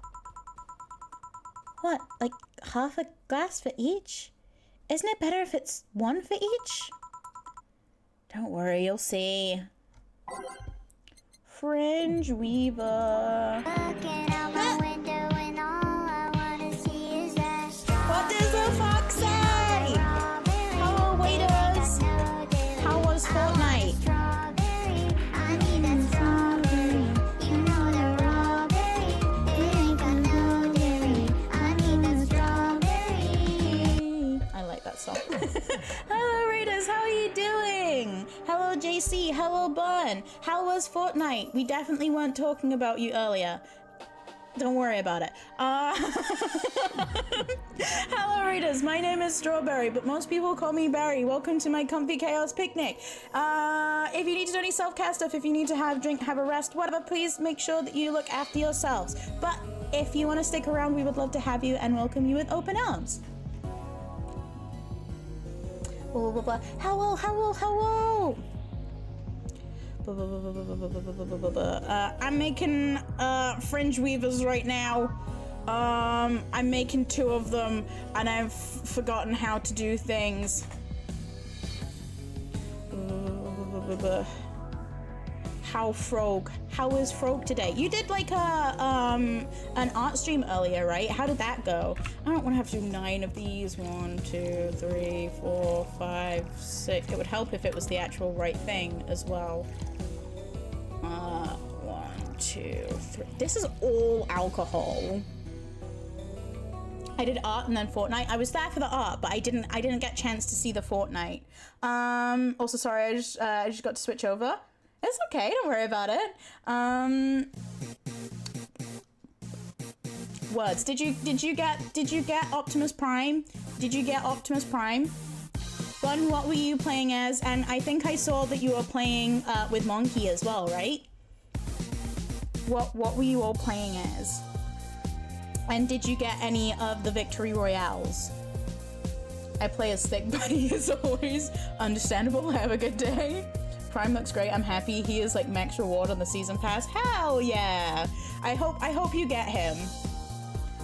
What, like half a glass for each? Isn't it better if it's 1 for each? Don't worry, you'll see. Fringe weaver. Looking out my window and all I wanna see is that What does the fox say? Hello, waiters. How was Fortnite? strawberry. I need that strawberry. You know the raw berry. It ain't got no dairy. I need that strawberry. I like that song. Hello, Raiders. How are you doing? Hello, JC. Hello, Bun. How was Fortnite? We definitely weren't talking about you earlier. Don't worry about it. Hello, readers. My name is Strawberry, but most people call me Barry. Welcome to my comfy chaos picnic. If you need to do any self-care stuff, if you need to have a drink, have a rest, whatever, please make sure that you look after yourselves. But if you want to stick around, we would love to have you and welcome you with open arms. Blah, blah, blah, blah. Hello. I'm making fringe weavers right now. I'm making 2 of them and I've forgotten how to do things. How is Frog today? You did like an art stream earlier, right? How did that go? I don't want to have to do 9 of these. 1, 2, 3, 4, 5, 6. It would help if it was the actual right thing as well. 1, 2, 3. This is all alcohol. I did art and then Fortnite. I was there for the art, but I didn't get a chance to see the Fortnite. Also, sorry, I just got to switch over. It's okay, don't worry about it. Words. Did you get Optimus Prime? Did you get Optimus Prime? Bun, what were you playing as? And I think I saw that you were playing with Monkey as well, right? What were you all playing as? And did you get any of the victory royales? I play as Thick Buddy as always. Understandable. Have a good day. Prime looks great. I'm happy. He is like max reward on the season pass. Hell yeah! I hope you get him.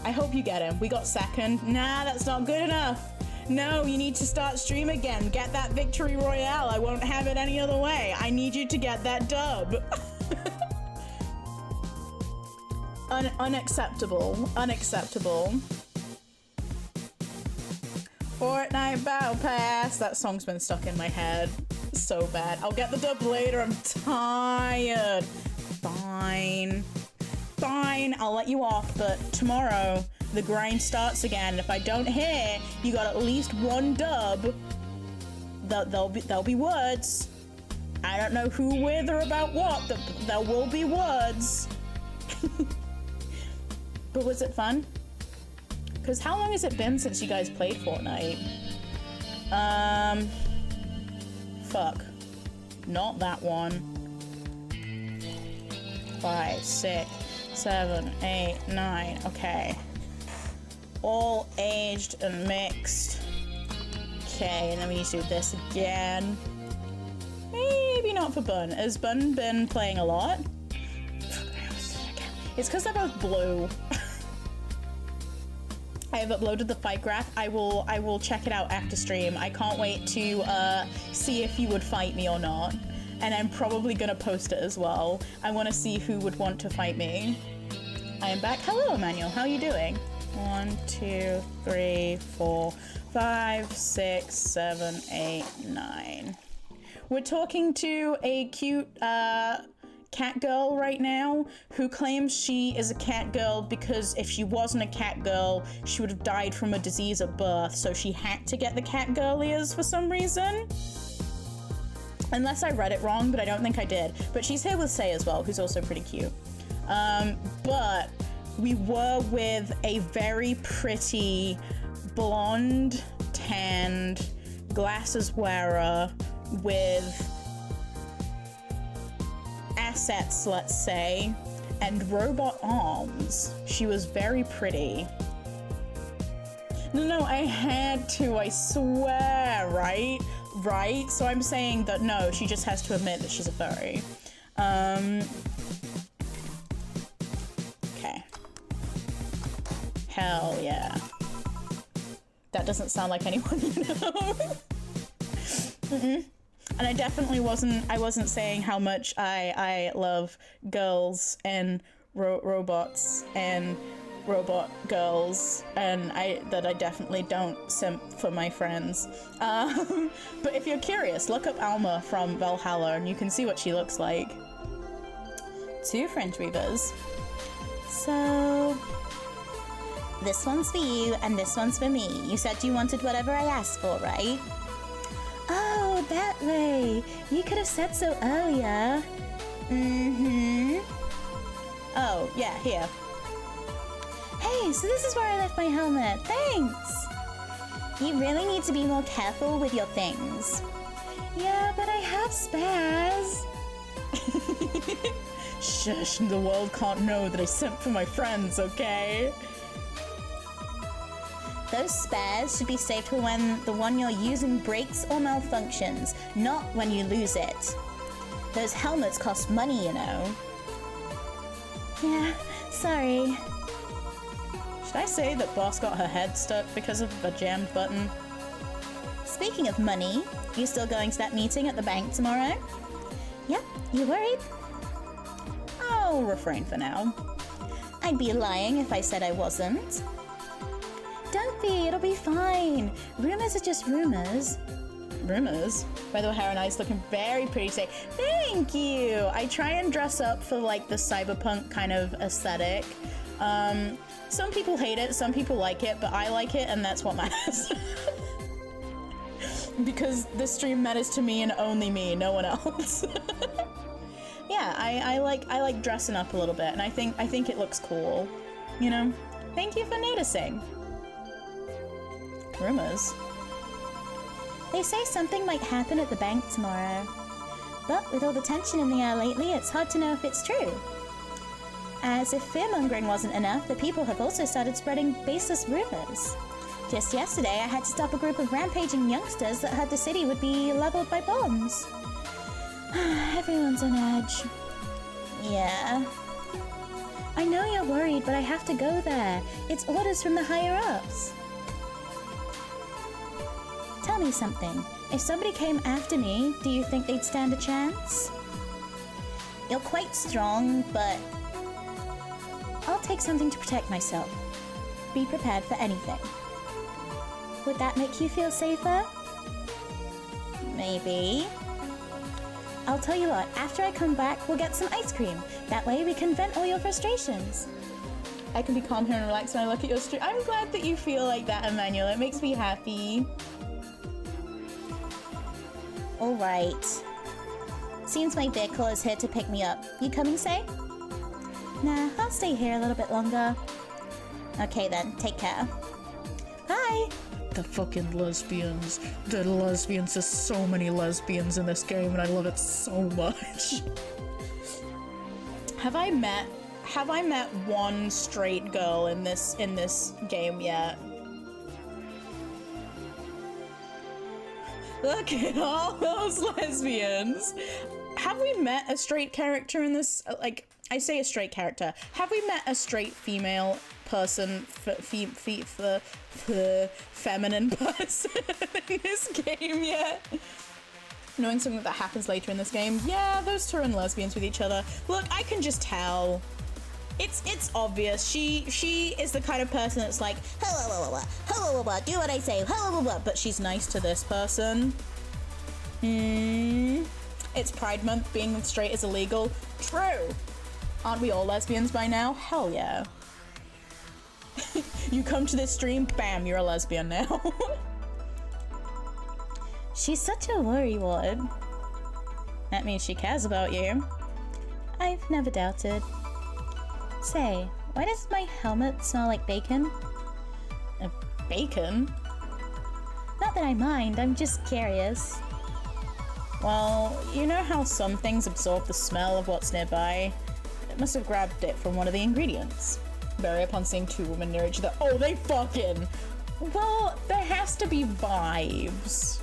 I hope you get him. We got second. Nah, that's not good enough. No, you need to start stream again. Get that victory royale. I won't have it any other way. I need you to get that dub. Unacceptable. Fortnite. night battle pass. That song's been stuck in my head so bad. I'll get the dub later. I'm tired. Fine. Fine, I'll let you off, but tomorrow the grind starts again. If I don't hear you got at least one dub, there'll be words. I don't know who, with, or about what, but there will be words. But was it fun? Because how long has it been since you guys played Fortnite? Fuck. Not that one. 5, 6, 7, 8, 9. Okay. All aged and mixed. Okay, and then we need to do this again. Maybe not for Bun. Has Bun been playing a lot? It's because they're both blue. I have uploaded the fight graph. I will check it out after stream. I can't wait to see if you would fight me or not. And I'm probably gonna post it as well. I want to see who would want to fight me. I am back. Hello, Emmanuel. How are you doing? 1, 2, 3, 4, 5, 6, 7, 8, 9. We're talking to a cute cat girl right now who claims she is a cat girl because if she wasn't a cat girl, she would have died from a disease at birth, so she had to get the cat girl ears for some reason. Unless I read it wrong, but I don't think I did. But she's here with Say as well, who's also pretty cute. But we were with a very pretty blonde, tanned, glasses wearer with assets, let's say, and robot arms. She was very pretty. No, I had to, I swear, right? Right? So I'm saying that no, she just has to admit that she's a furry. Okay. Hell yeah. That doesn't sound like anyone you know. And I definitely wasn't saying how much I love girls and robots and robot girls, and that I definitely don't simp for my friends. But if you're curious, look up Alma from Valhalla and you can see what she looks like. 2 French weavers. So this one's for you and this one's for me. You said you wanted whatever I asked for, right? Oh, that way. You could have said so earlier. Oh, yeah, here. Hey, so this is where I left my helmet. Thanks. You really need to be more careful with your things. Yeah, but I have spares. Shush, the world can't know that I sent for my friends, okay? Those spares should be saved for when the one you're using breaks or malfunctions, not when you lose it. Those helmets cost money, you know. Yeah, sorry. Should I say that Boss got her head stuck because of a jammed button? Speaking of money, you still going to that meeting at the bank tomorrow? Yep, you worried? I'll refrain for now. I'd be lying if I said I wasn't. Don't be, it'll be fine. Rumors are just rumors. Rumors? By the way, Hera and I's looking very pretty today. Thank you! I try and dress up for like the cyberpunk kind of aesthetic. Some people hate it, some people like it, but I like it and that's what matters. Because this stream matters to me and only me, no one else. Yeah, I like dressing up a little bit and I think it looks cool. You know? Thank you for noticing. Rumors. They say something might happen at the bank tomorrow. But with all the tension in the air lately, it's hard to know if it's true. As if fear-mongering wasn't enough, the people have also started spreading baseless rumors. Just yesterday, I had to stop a group of rampaging youngsters that heard the city would be leveled by bombs. Everyone's on edge. Yeah. I know you're worried, but I have to go there. It's orders from the higher-ups. Tell me something. If somebody came after me, do you think they'd stand a chance? You're quite strong, but I'll take something to protect myself. Be prepared for anything. Would that make you feel safer? Maybe. I'll tell you what, after I come back, we'll get some ice cream. That way we can vent all your frustrations. I can be calm here and relaxed when I look at your stream. I'm glad that you feel like that, Emmanuel. It makes me happy. Alright. Seems my vehicle is here to pick me up. You coming, Say? Nah, I'll stay here a little bit longer. Okay then, take care. Bye! The fucking lesbians. The lesbians. There's so many lesbians in this game and I love it so much. Have I met one straight girl in this game yet? Look at all those lesbians. Have we met a straight character in this? Like, I say a straight character. Have we met a straight female person, feminine person in this game yet? Knowing something that happens later in this game, yeah, those two are lesbians with each other. Look, I can just tell. It's obvious. She is the kind of person that's like, do what I say, but she's nice to this person. It's Pride Month. Being straight is illegal. True. Aren't we all lesbians by now? Hell yeah. You come to this stream, bam, you're a lesbian now. She's such a worrywart. That means she cares about you. I've never doubted. Say, why does my helmet smell like bacon? Bacon? Not that I mind, I'm just curious. Well, you know how some things absorb the smell of what's nearby? It must have grabbed it from one of the ingredients. Barry, upon seeing two women near each other. Oh, they fucking! Well, there has to be vibes.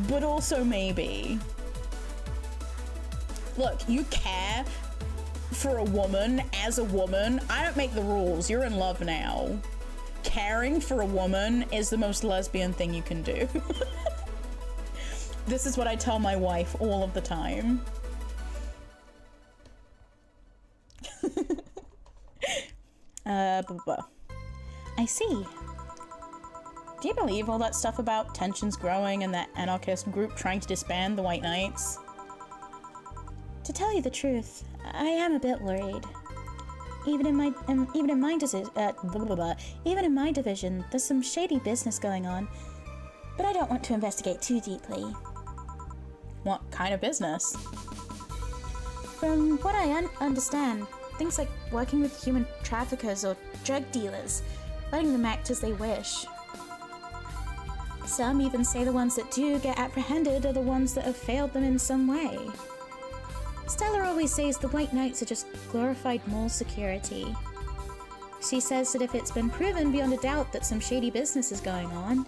But also maybe. Look, you care for a woman as a woman. I don't make the rules. You're in love now. Caring for a woman is the most lesbian thing you can do. This is what I tell my wife all of the time. I see. Do you believe all that stuff about tensions growing and that anarchist group trying to disband the White Knights? To tell you the truth, I am a bit worried. Even in my division, there's some shady business going on, but I don't want to investigate too deeply. What kind of business? From what I understand, things like working with human traffickers or drug dealers, letting them act as they wish. Some even say the ones that do get apprehended are the ones that have failed them in some way. Stella always says the White Knights are just glorified mall security. She says that if it's been proven beyond a doubt that some shady business is going on,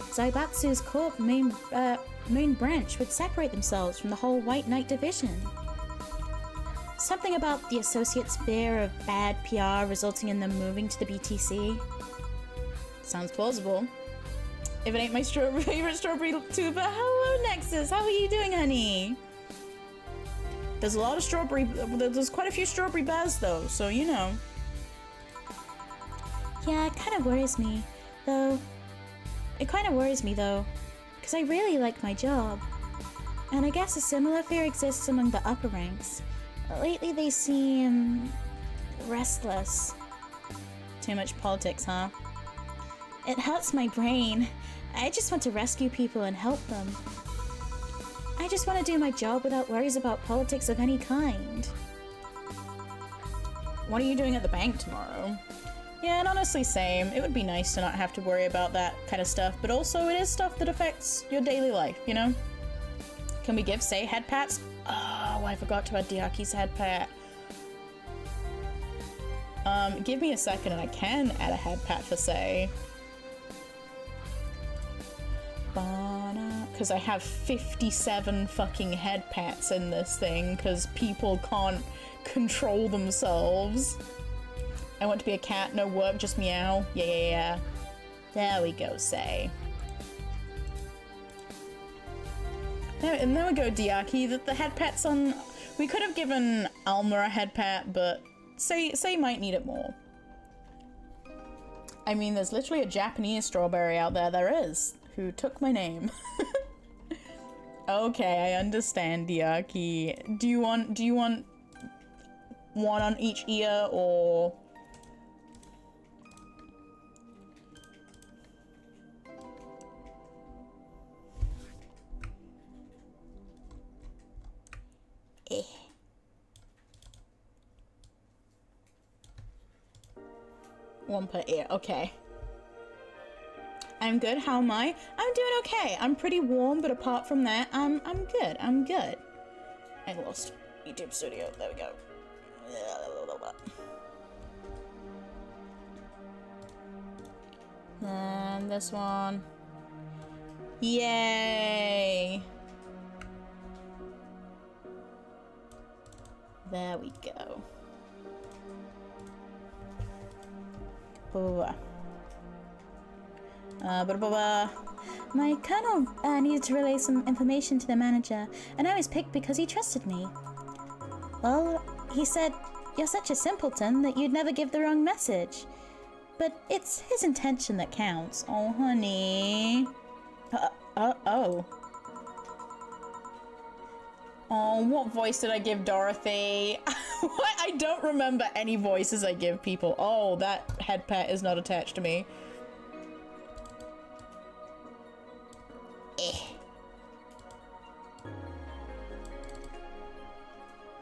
Zaibatsu's Corp main branch would separate themselves from the whole White Knight division. Something about the Associates' fear of bad PR resulting in them moving to the BTC. Sounds plausible. If it ain't my favorite strawberry tuber, hello Nexus, how are you doing, honey? There's a lot of there's quite a few strawberry bears though, so you know. Yeah, it kind of worries me, though. Because I really like my job. And I guess a similar fear exists among the upper ranks. Lately they seem restless. Too much politics, huh? It hurts my brain. I just want to rescue people and help them. I just want to do my job without worries about politics of any kind. What are you doing at the bank tomorrow? Yeah, and honestly, same. It would be nice to not have to worry about that kind of stuff, but also it is stuff that affects your daily life, you know? Can we give Say head pats? Oh, I forgot to add Diaki's head pat. Give me a second and I can add a head pat for Say. Because I have 57 fucking head pats in this thing because people can't control themselves. I want to be a cat, no work, just meow. Yeah. There we go, Say. And there we go, Diaki. The head pat's on. We could have given Alma a head pat, but Say might need it more. I mean, there's literally a Japanese strawberry out there. There is. Who took my name. Okay, I understand, Diaki. Do you want one on each ear, or... Eh. One per ear, okay. I'm good, how am I? I'm doing okay. I'm pretty warm, but apart from that, I'm good, I'm good. I lost YouTube Studio, there we go. And this one. Yay! There we go. My colonel needed to relay some information to the manager, and I was picked because he trusted me. Well, he said, "You're such a simpleton that you'd never give the wrong message." But it's his intention that counts. Oh, honey. Oh. Oh, what voice did I give Dorothy? What? I don't remember any voices I give people. Oh, that head pet is not attached to me.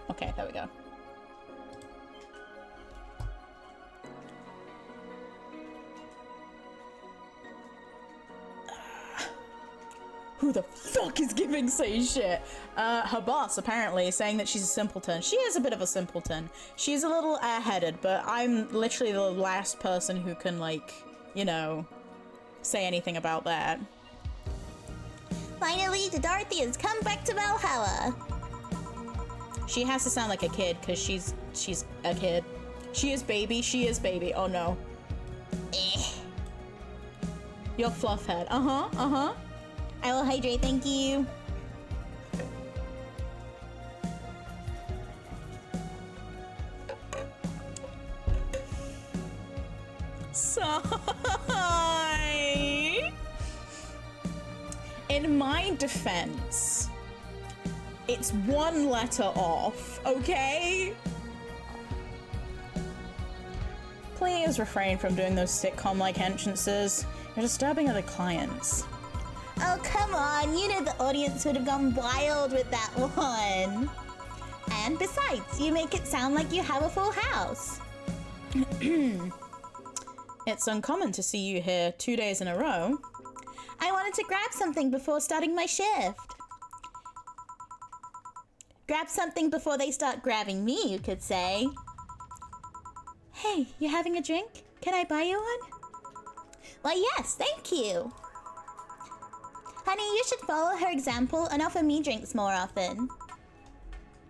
Okay, there we go. Who the fuck is giving Say shit? Her boss, apparently, saying that she's a simpleton. She is a bit of a simpleton. She's a little airheaded, but I'm literally the last person who can, like, you know, say anything about that. Finally, Dorothy has come back to Valhalla. She has to sound like a kid, because she's a kid. She is baby, oh no. You're Fluffhead. Uh-huh. I will hydrate, thank you. Sigh. In my defense, it's one letter off, okay? Please refrain from doing those sitcom-like entrances. You're disturbing other clients. Oh, come on. You know the audience would have gone wild with that one. And besides, you make it sound like you have a full house. It's uncommon to see you here 2 days in a row. I wanted to grab something before starting my shift. Grab something before they start grabbing me, you could say. Hey, you having a drink? Can I buy you one? Why, yes, thank you. Honey, you should follow her example and offer me drinks more often.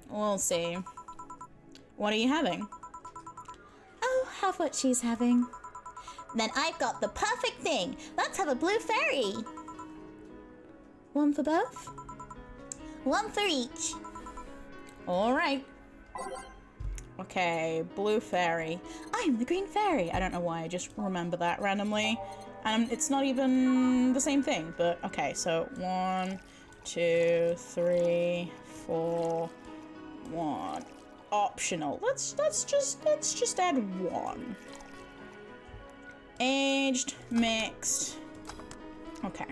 We'll see. What are you having? Oh, have what she's having. Then I've got the perfect thing. Let's have a blue fairy. One for both? One for each. All right. Okay, blue fairy. I'm the green fairy. I don't know why, I just remember that randomly. And it's not even the same thing, but okay, so 1, 2, 3, 4, 1. Optional. Let's just add 1. Aged, mixed. Okay.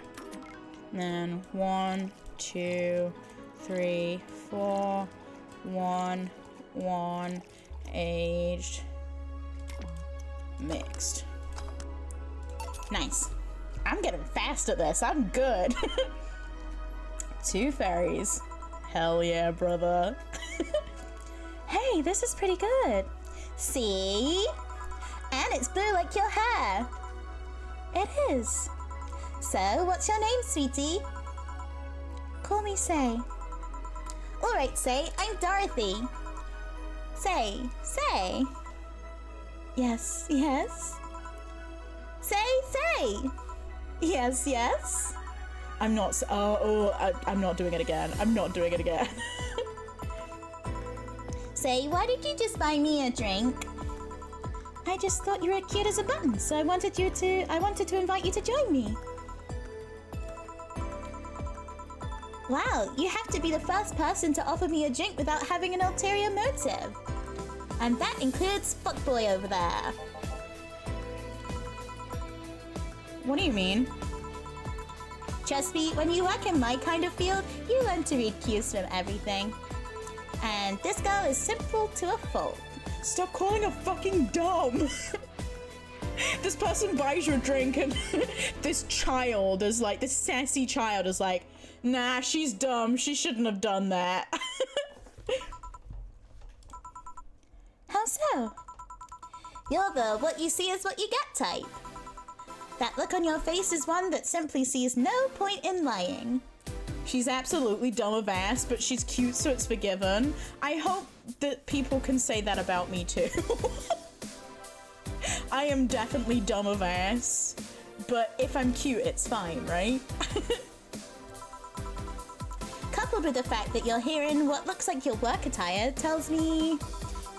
And then 1, 2, 3, 4, 1, 1, aged, mixed. Nice. I'm getting fast at this. I'm good. 2 fairies. Hell yeah, brother. Hey, this is pretty good. See? And it's blue like your hair. It is. So, what's your name, sweetie? Call me Say. All right, Say. I'm Dorothy. Say. Yes. Say. Yes. I'm not doing it again. Say, why did you just buy me a drink? I just thought you were cute as a button, so I wanted to invite you to join me. Wow, you have to be the first person to offer me a drink without having an ulterior motive. And that includes fuckboy over there. What do you mean? Trust me, when you work in my kind of field, you learn to read cues from everything. And this girl is simple to a fault. Stop calling her fucking dumb. This person buys you a drink and this child is like, this sassy child is like, nah, she's dumb. She shouldn't have done that. How so? You're the what you see is what you get type. That look on your face is one that simply sees no point in lying. She's absolutely dumb of ass, but she's cute, so it's forgiven. I hope that people can say that about me too. I am definitely dumb of ass, but if I'm cute, it's fine, right? Coupled with the fact that you're here in what looks like your work attire tells me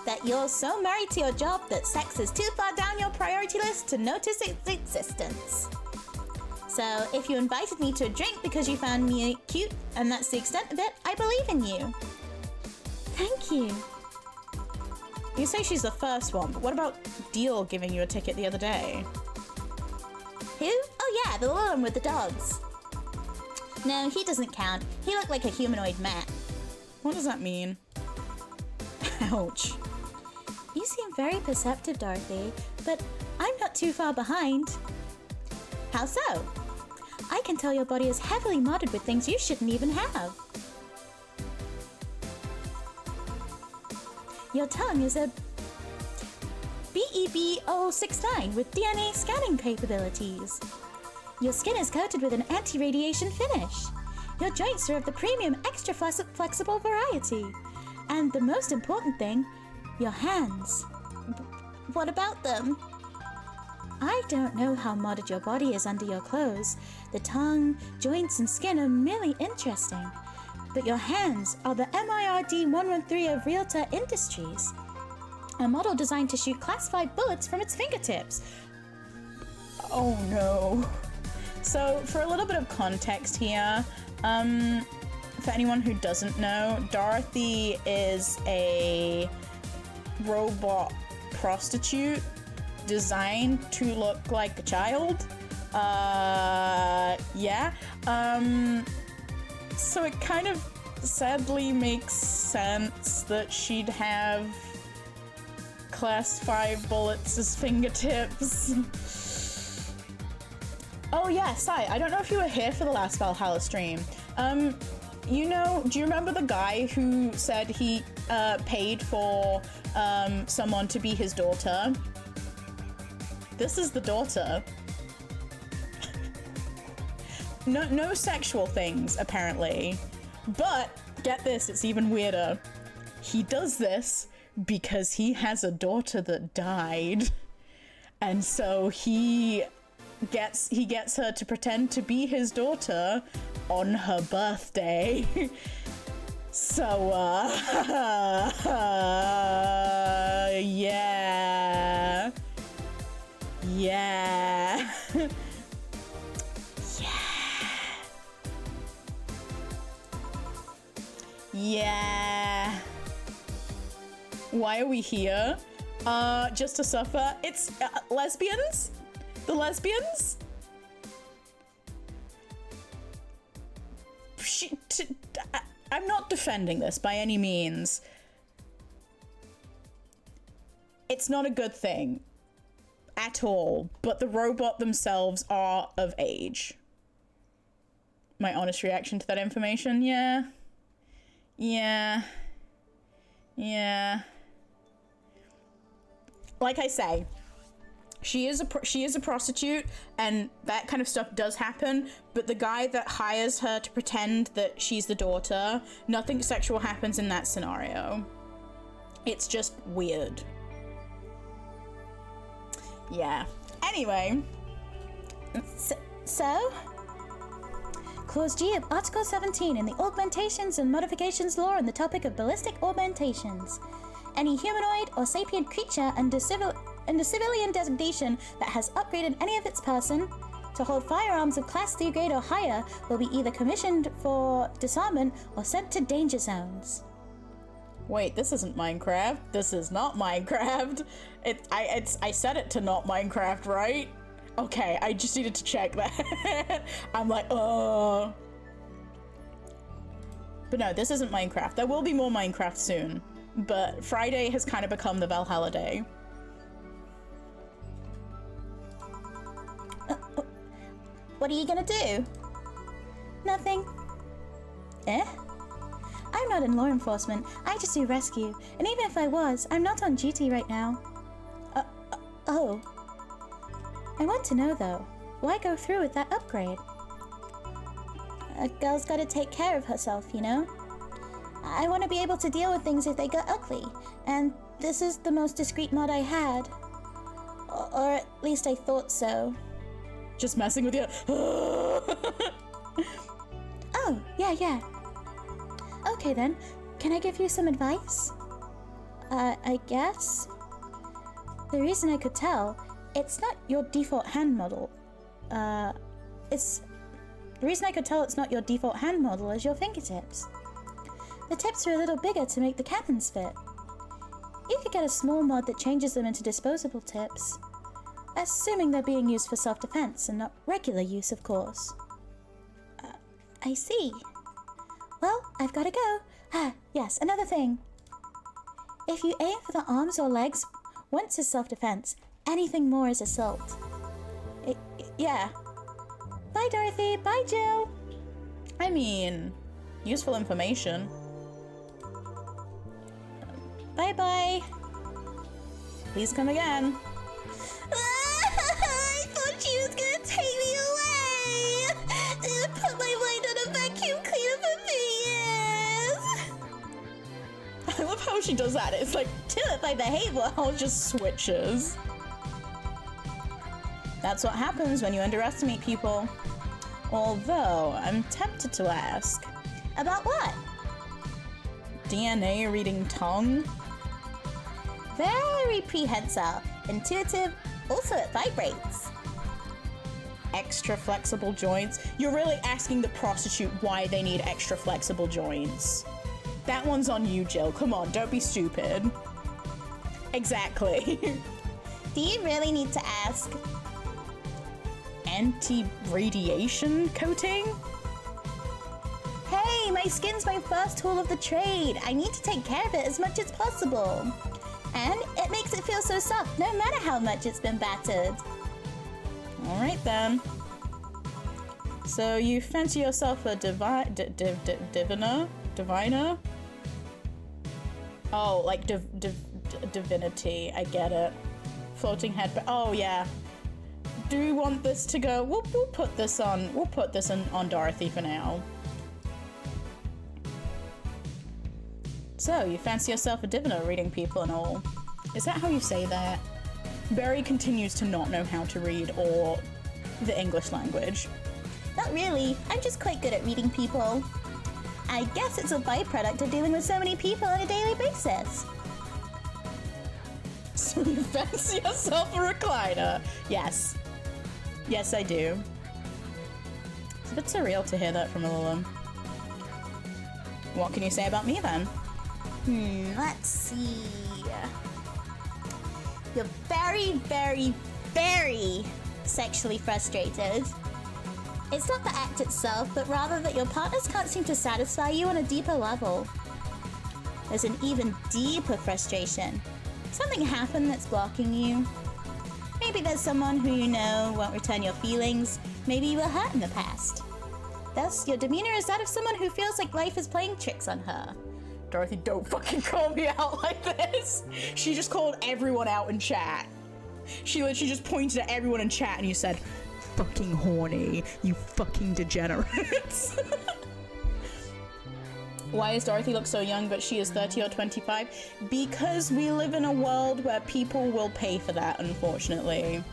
that you're so married to your job that sex is too far down your priority list to notice its existence. So if you invited me to a drink because you found me cute and that's the extent of it, I believe in you. Thank you. You say she's the first one, but what about Deal giving you a ticket the other day? Who? Oh yeah, the little one with the dogs. No, he doesn't count. He looked like a humanoid mat. What does that mean? Ouch. You seem very perceptive, Dorothy, but I'm not too far behind. How so? I can tell your body is heavily modded with things you shouldn't even have. Your tongue is a BEB069 with DNA scanning capabilities. Your skin is coated with an anti-radiation finish. Your joints are of the premium extra flexible variety. And the most important thing, your hands. What about them? I don't know how modded your body is under your clothes. The tongue, joints, and skin are merely interesting. But your hands are the MIRD 113 of Realtor Industries. A model designed to shoot classified bullets from its fingertips. Oh no. So for a little bit of context here, for anyone who doesn't know, Dorothy is a robot prostitute designed to look like a child. Yeah. So it kind of sadly makes sense that she'd have class 5 bullets as fingertips. Oh yeah, Sai, I don't know if you were here for the last Valhalla stream. Do you remember the guy who said he paid for someone to be his daughter? This is the daughter. No sexual things, apparently. But, get this, it's even weirder. He does this because he has a daughter that died. And so he gets her to pretend to be his daughter on her birthday. So, yeah. Yeah. Yeah. Why are we here? Just to suffer? It's lesbians? The lesbians? I'm not defending this by any means. It's not a good thing at all, but the robot themselves are of age. My honest reaction to that information, yeah. Like I say, she is a prostitute, and that kind of stuff does happen, but the guy that hires her to pretend that she's the daughter, nothing sexual happens in that scenario. It's just weird. Yeah. Anyway. So? Clause G of Article 17 in the Augmentations and Modifications Law on the topic of ballistic augmentations. Any humanoid or sapient creature under and a civilian designation that has upgraded any of its person to hold firearms of class 3 grade or higher will be either commissioned for disarmament or sent to danger zones. Wait, this isn't Minecraft. This is not Minecraft. I set it to not Minecraft, right? Okay, I just needed to check that. I'm like, But no, this isn't Minecraft. There will be more Minecraft soon. But Friday has kind of become the Valhalla day. What are you gonna do? Nothing. Eh? I'm not in law enforcement. I just do rescue. And even if I was, I'm not on duty right now. Oh. I want to know though, why go through with that upgrade? A girl's gotta take care of herself, you know? I want to be able to deal with things if they get ugly, and this is the most discreet mod I had. Or at least I thought so. Just messing with you. Oh, yeah. Okay then, can I give you some advice? I guess? The reason I could tell, it's not your default hand model. The reason I could tell it's not your default hand model is your fingertips. The tips are a little bigger to make the cannons fit. You could get a small mod that changes them into disposable tips. Assuming they're being used for self-defense and not regular use, of course. I see. Well, I've gotta go. Yes, another thing. If you aim for the arms or legs, once is self-defense. Anything more is assault. Yeah. Bye, Dorothy. Bye, Jill. I mean, useful information. Bye-bye. Please come again. I thought she was gonna take me away. Put my mind on a vacuum cleaner for 3 years. I love how she does that. It's like, Do it by behavior. how it just switches. That's what happens when you underestimate people. Although, I'm tempted to ask. About what? DNA reading tongue? Very prehensile, intuitive, also it vibrates. Extra flexible joints? You're really asking the prostitute why they need extra flexible joints. That one's on you, Jill. Come on, don't be stupid. Exactly. Do you really need to ask? Anti-radiation coating? Hey, my skin's my first tool of the trade. I need to take care of it as much as possible. And it makes it feel so soft, no matter how much it's been battered. All right then. So you fancy yourself a diviner? Oh, like divinity. I get it. Floating head. Oh yeah. Do we want this to go? We'll put this on. We'll put this on Dorothy for now. So you fancy yourself a diviner, reading people and all. Is that how you say that? Barry continues to not know how to read or the English language. Not really, I'm just quite good at reading people. I guess it's a byproduct of dealing with so many people on a daily basis. So you fancy yourself a recliner? Yes. Yes, I do. It's a bit surreal to hear that from Lilum. What can you say about me then? Let's see. You're very, very, very sexually frustrated. It's not the act itself, but rather that your partners can't seem to satisfy you on a deeper level. There's an even deeper frustration. Something happened that's blocking you. Maybe there's someone who you know won't return your feelings. Maybe you were hurt in the past. Thus, your demeanor is that of someone who feels like life is playing tricks on her. Dorothy, don't fucking call me out like this. She just called everyone out in chat. She literally just pointed at everyone in chat and you said, fucking horny, you fucking degenerates. Why does Dorothy look so young but she is 30 or 25? Because we live in a world where people will pay for that, unfortunately.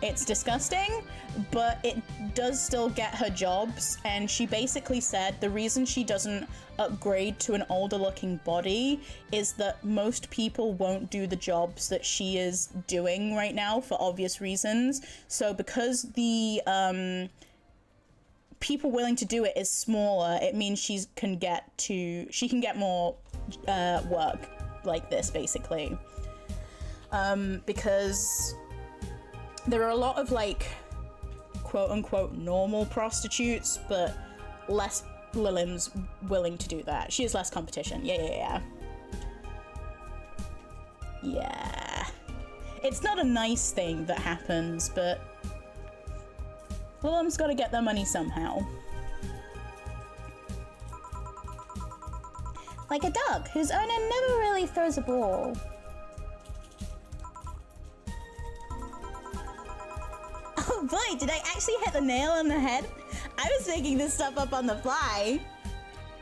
It's disgusting, but it does still get her jobs, and she basically said the reason she doesn't upgrade to an older looking body is that most people won't do the jobs that she is doing right now for obvious reasons. So because the people willing to do it is smaller, it means she can get more work like this, basically. Because there are a lot of like quote unquote normal prostitutes, but less Lillian's willing to do that. She has less competition. Yeah. It's not a nice thing that happens, but Lillian's gotta get their money somehow. Like a dog whose owner never really throws a ball. Oh boy, did I actually hit the nail on the head? I was making this stuff up on the fly.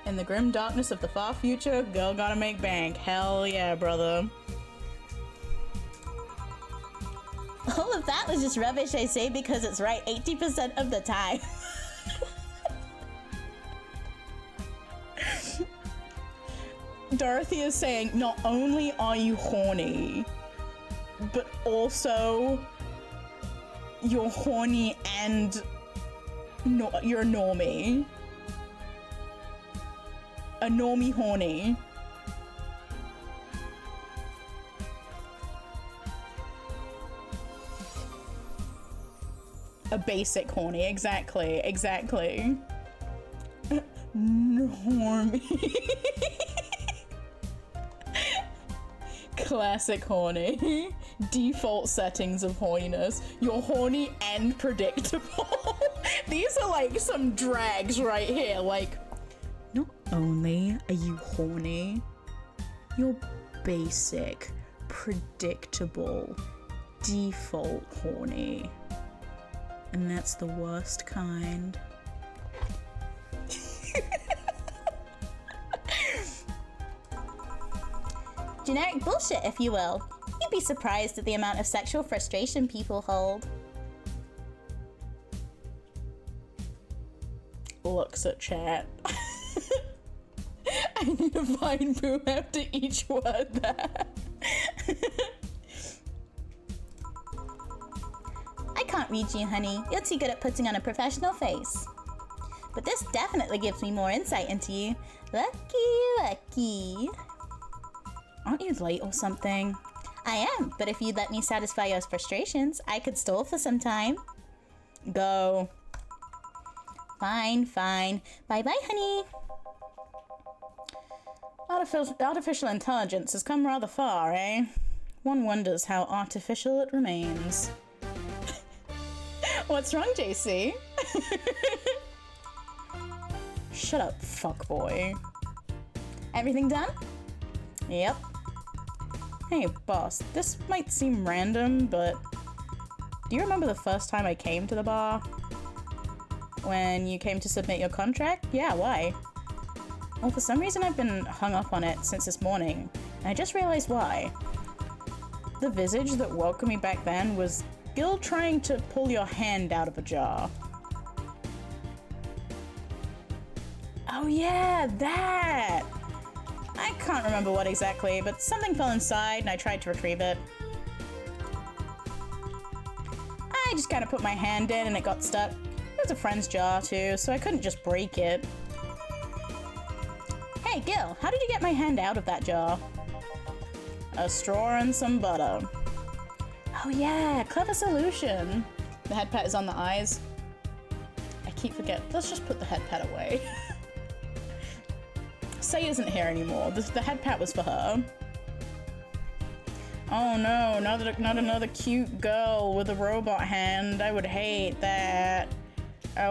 In the grim darkness of the far future, girl gotta make bank. Hell yeah, brother. All of that was just rubbish, I say, because it's right 80% of the time. Dorothy is saying, not only are you horny, but also you're horny and you're a normie. A normie horny. A basic horny, exactly. Normie. Classic horny. Default settings of horniness. You're horny and predictable. These are like some drags right here. Like, not only are you horny, you're basic, predictable, default horny. And that's the worst kind. Generic bullshit, if you will. You'd be surprised at the amount of sexual frustration people hold. Looks at chat. I need to find boom after each word there. I can't read you, honey. You're too good at putting on a professional face. But this definitely gives me more insight into you. Lucky. Aren't you late or something? I am, but if you'd let me satisfy your frustrations, I could stall for some time. Go. Fine. Bye-bye, honey. Artificial intelligence has come rather far, eh? One wonders how artificial it remains. What's wrong, JC? Shut up, fuckboy. Everything done? Yep. Hey, boss, this might seem random, but do you remember the first time I came to the bar? When you came to submit your contract? Yeah, why? Well, for some reason I've been hung up on it since this morning, and I just realized why. The visage that welcomed me back then was Gil trying to pull your hand out of a jar. Oh yeah, that! I can't remember what exactly, but something fell inside and I tried to retrieve it. I just kind of put my hand in and it got stuck. It was a friend's jar too, so I couldn't just break it. Hey Gil, how did you get my hand out of that jar? A straw and some butter. Oh yeah, clever solution. The head pet is on the eyes. I keep forgetting. Let's just put the head pet away. Say isn't here anymore. The head pat was for her. Oh no, not another cute girl with a robot hand. I would hate that. I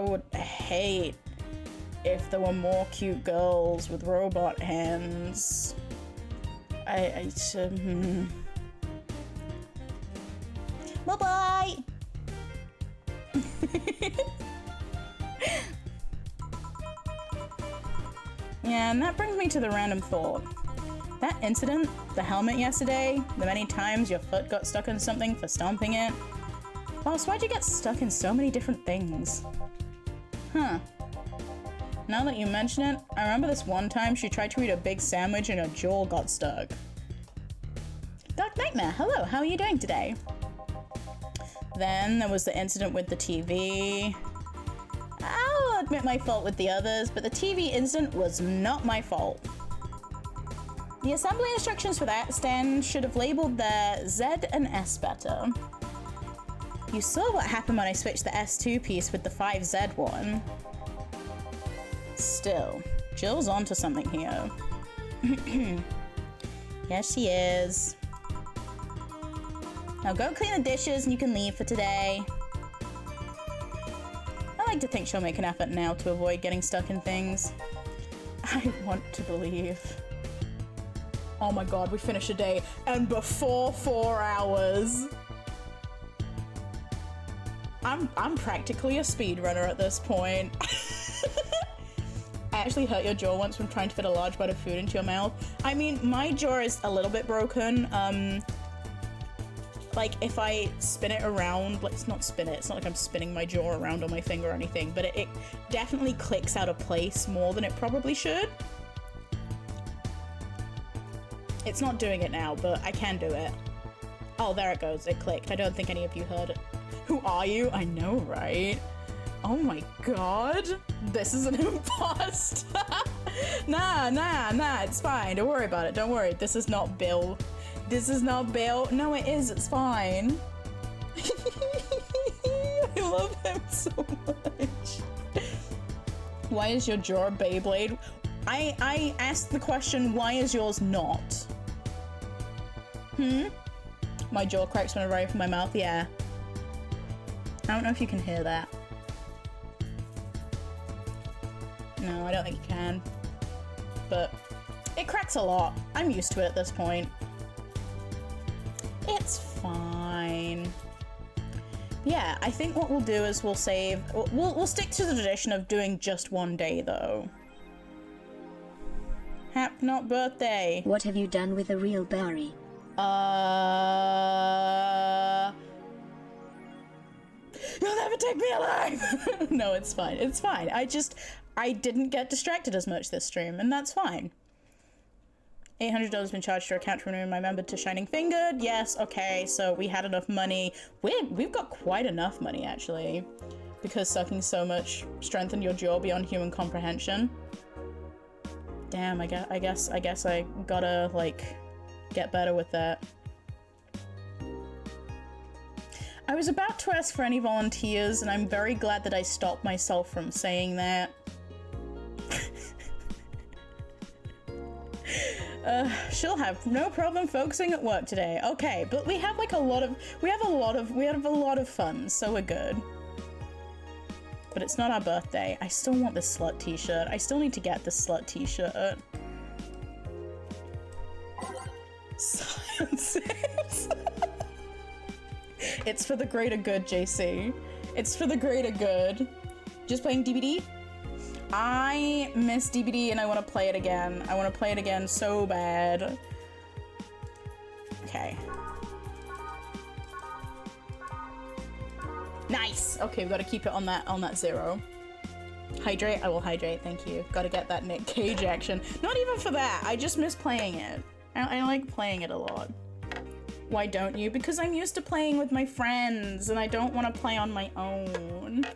would hate if there were more cute girls with robot hands. Bye-bye! Yeah, and that brings me to the random thought. That incident, the helmet yesterday, the many times your foot got stuck in something for stomping it. Boss, why'd you get stuck in so many different things? Huh. Now that you mention it, I remember this one time she tried to eat a big sandwich and her jaw got stuck. Dark Nightmare, hello, how are you doing today? Then there was the incident with the TV. I'll admit my fault with the others, but the TV incident was not my fault. The assembly instructions for that stand should have labeled the Z and S better. You saw what happened when I switched the S2 piece with the 5Z one. Still, Jill's onto something here. Yes, she is. Now go clean the dishes and you can leave for today. I like to think she'll make an effort now to avoid getting stuck in things. I want to believe. Oh my god, we finish a day and before 4 hours. I'm practically a speedrunner at this point. I actually hurt your jaw once from trying to fit a large bite of food into your mouth. I mean, my jaw is a little bit broken. Like if I spin it around, let's not spin it. It's not like I'm spinning my jaw around on my finger or anything, but it definitely clicks out of place more than it probably should. It's not doing it now, but I can do it. Oh, there it goes. It clicked. I don't think any of you heard it. Who are you? I know, right? Oh my god. This is an imposter. Nah. It's fine. Don't worry about it. Don't worry. This is not Bill. This is not Bill. No, it is. It's fine. I love him so much. Why is your jaw a Beyblade? I asked the question, why is yours not? My jaw cracks when I write from my mouth, yeah. I don't know if you can hear that. No, I don't think you can. But it cracks a lot. I'm used to it at this point. It's fine. Yeah, I think what we'll do is we'll save... We'll stick to the tradition of doing just one day, though. Hap not birthday. What have you done with the real Barry? You'll never take me alive! No, it's fine. It's fine. I didn't get distracted as much this stream, and that's fine. $800 been charged to your account to renew my member to Shining Fingered. Yes, okay, so we had enough money. We've got quite enough money, actually, because sucking so much strengthened your jaw beyond human comprehension. Damn, I guess I gotta, like, get better with that. I was about to ask for any volunteers, and I'm very glad that I stopped myself from saying that. She'll have no problem focusing at work today. Okay, but we have like a lot of fun, so we're good. But it's not our birthday. I still want this slut t-shirt. I still need to get this slut t-shirt. Sciences. It's for the greater good, JC. It's for the greater good. Just playing DBD? I miss DBD and I want to play it again. I want to play it again so bad. Okay. Nice! Okay, we've got to keep it on that 0. Hydrate? I will hydrate, thank you. Gotta get that Nick Cage action. Not even for that, I just miss playing it. I like playing it a lot. Why don't you? Because I'm used to playing with my friends and I don't want to play on my own.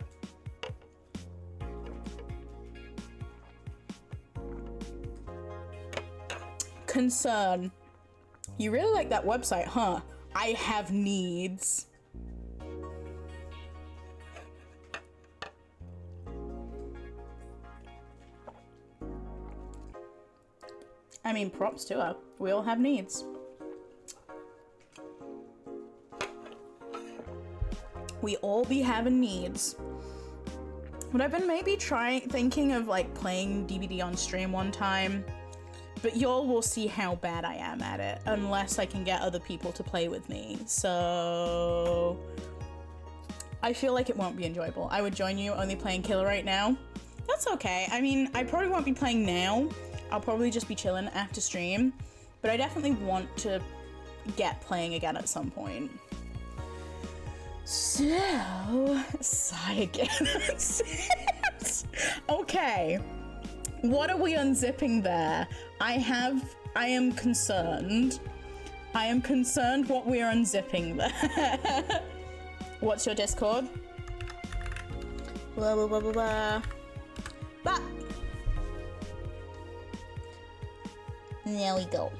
Concern. You really like that website, huh? I have needs. I mean, props to her. We all have needs. We all be having needs. But I've been maybe thinking of like playing DBD on stream one time. But y'all will see how bad I am at it, unless I can get other people to play with me. So I feel like it won't be enjoyable. I would join you only playing Killer right now. That's okay. I mean, I probably won't be playing now. I'll probably just be chilling after stream. but I definitely want to get playing again at some point. So, sigh again. Okay, what are we unzipping there? I am concerned. I am concerned what we are unzipping there. What's your Discord? Blah, blah, blah, blah, blah. But there we go.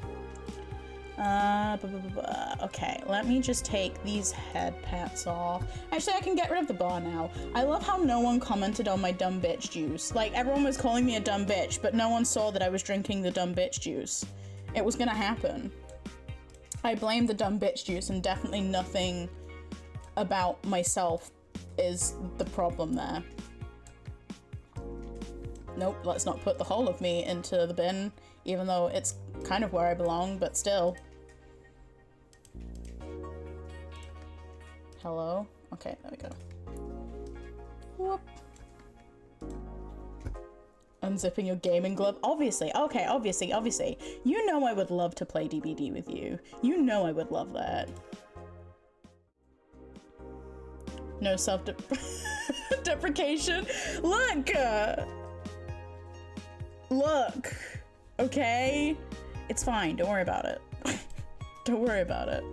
Blah, blah, blah, blah. Okay, let me just take these head pats off. Actually, I can get rid of the bar now. I love how no one commented on my dumb bitch juice. Like, everyone was calling me a dumb bitch, but no one saw that I was drinking the dumb bitch juice. It was gonna happen. I blame the dumb bitch juice, and definitely nothing about myself is the problem there. Nope, let's not put the whole of me into the bin, even though it's kind of where I belong, but still. Hello? Okay, there we go. Whoop. Unzipping your gaming glove? Obviously, okay, obviously. You know I would love to play DBD with you. You know I would love that. No self-deprecation. Look, okay? It's fine, don't worry about it. Don't worry about it.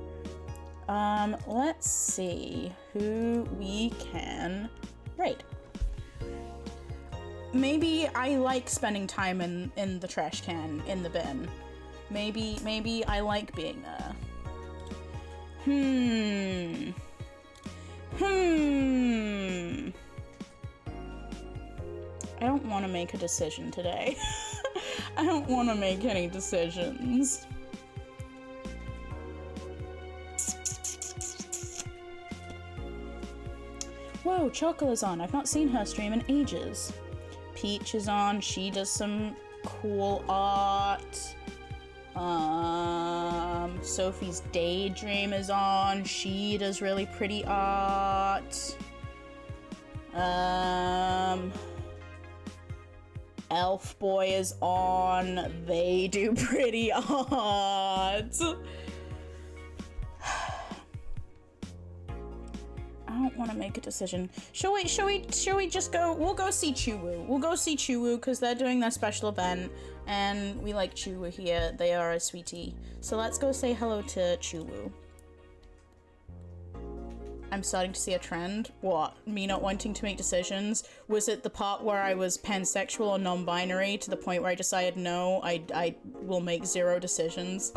Let's see who we can raid. Maybe I like spending time in the trash can, in the bin. Maybe I like being there. I don't want to make a decision today. I don't want to make any decisions. Whoa, Chocola's on. I've not seen her stream in ages. Peach is on. She does some cool art. Sophie's Daydream is on. She does really pretty art. Elf Boy is on. They do pretty art. I don't want to make a decision. Shall we just go? We'll go see Chuwu. We'll go see Chuwu because they're doing their special event, and we like Chuwu here. They are a sweetie. So let's go say hello to Chuwu. I'm starting to see a trend. What? Me not wanting to make decisions? Was it the part where I was pansexual or non-binary to the point where I decided no, I will make 0 decisions?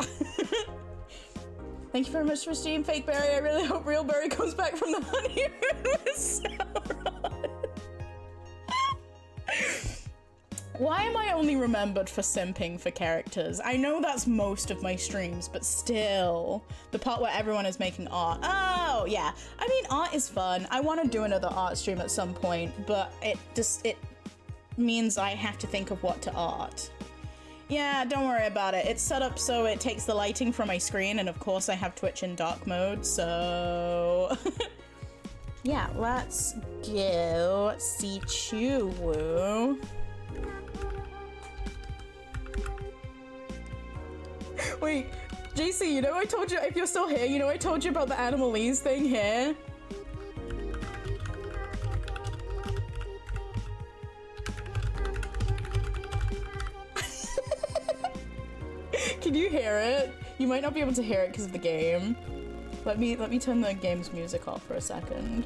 Thank you very much for stream, Fake Berry. I really hope Real Berry comes back from the honeymoon with Sauron. Why am I only remembered for simping for characters? I know that's most of my streams, but still. The part where everyone is making art. Oh, yeah. I mean, art is fun. I want to do another art stream at some point, but it means I have to think of what to art. Yeah, don't worry about it. It's set up so it takes the lighting from my screen, and of course I have Twitch in dark mode, so... Yeah, let's go see Chuwu. Wait, JC, you know I told you, if you're still here, you know I told you about the Animalese thing here? Can you hear it? You might not be able to hear it because of the game. Let me turn the game's music off for a second.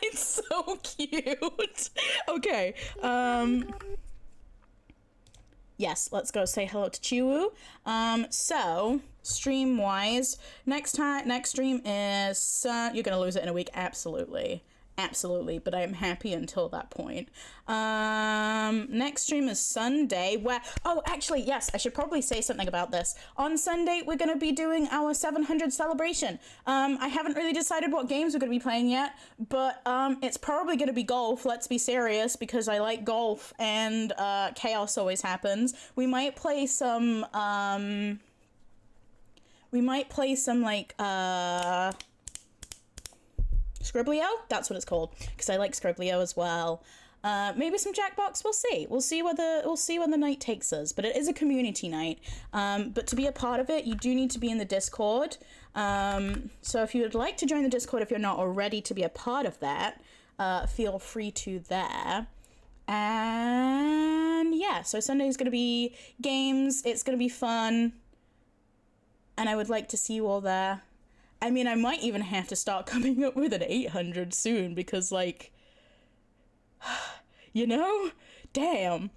It's so cute. Okay, yes, let's go say hello to Chuwu. So stream-wise, next stream is you're gonna lose it in a week. Absolutely, Absolutely, but I am happy until that point. Next stream is Sunday, where, oh, actually, yes, I should probably say something about this. On Sunday, we're going to be doing our 700 celebration. I haven't really decided what games we're going to be playing yet, but it's probably going to be golf, let's be serious, because I like golf, and chaos always happens. We might play some, like, Scriblio? That's what it's called, because I like Scriblio as well. Maybe some Jackbox, we'll see. We'll see where the night takes us, but it is a community night. But to be a part of it, you do need to be in the Discord. So if you would like to join the Discord, if you're not already to be a part of that, feel free to there. And yeah, so Sunday is going to be games, it's going to be fun, and I would like to see you all there. I mean, I might even have to start coming up with an 800 soon because, like, you know? Damn.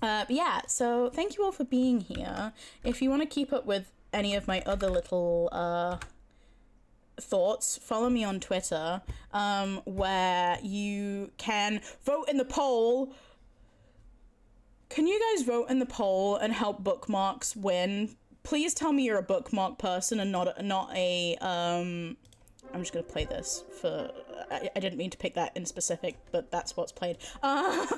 But yeah, so thank you all for being here. If you want to keep up with any of my other little thoughts, follow me on Twitter, where you can vote in the poll. Can you guys vote in the poll and help bookmarks win? Please tell me you're a bookmark person and not a I'm just gonna play this for, I didn't mean to pick that in specific, but that's what's played. I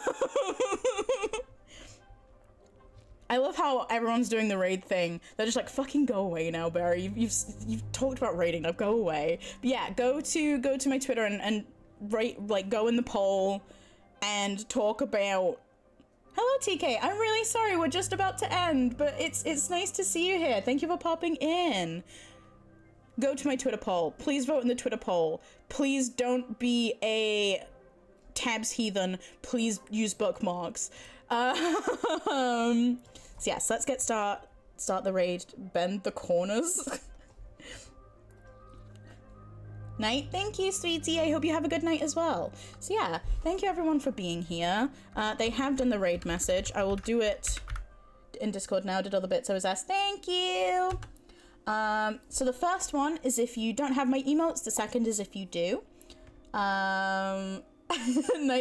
love how everyone's doing the raid thing. They're just like, fucking go away now, Barry. You've talked about raiding, now go away. But yeah, go to my Twitter and rate, like, go in the poll and talk about. Hello, TK. I'm really sorry. We're just about to end, but it's nice to see you here. Thank you for popping in. Go to my Twitter poll. Please vote in the Twitter poll. Please don't be a tabs heathen. Please use bookmarks. So yes, let's get start the raid. Bend the corners. Night. Thank you, sweetie. I hope you have a good night as well. So yeah, thank you everyone for being here. They have done the raid message. I will do it in Discord now. Did all the bits I was asked. Thank you. So the first one is if you don't have my emotes. The second is if you do. Night,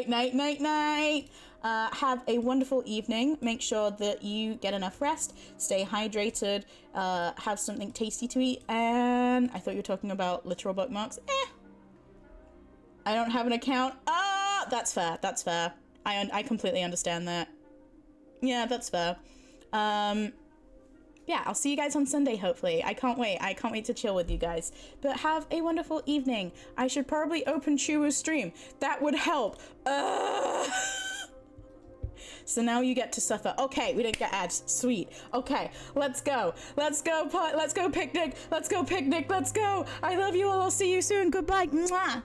night, night, night. Have a wonderful evening. Make sure that you get enough rest, stay hydrated, have something tasty to eat, and I thought you were talking about literal bookmarks. I don't have an account. That's fair. That's fair. I completely understand that. Yeah, that's fair. Yeah, I'll see you guys on Sunday, hopefully. I can't wait. I can't wait to chill with you guys. But have a wonderful evening. I should probably open Chua's stream. That would help. So now you get to suffer. Okay, we didn't get ads. Sweet. Okay, let's go. Let's go, let's go picnic. Let's go picnic. Let's go. I love you all. I'll see you soon. Goodbye. Mwah.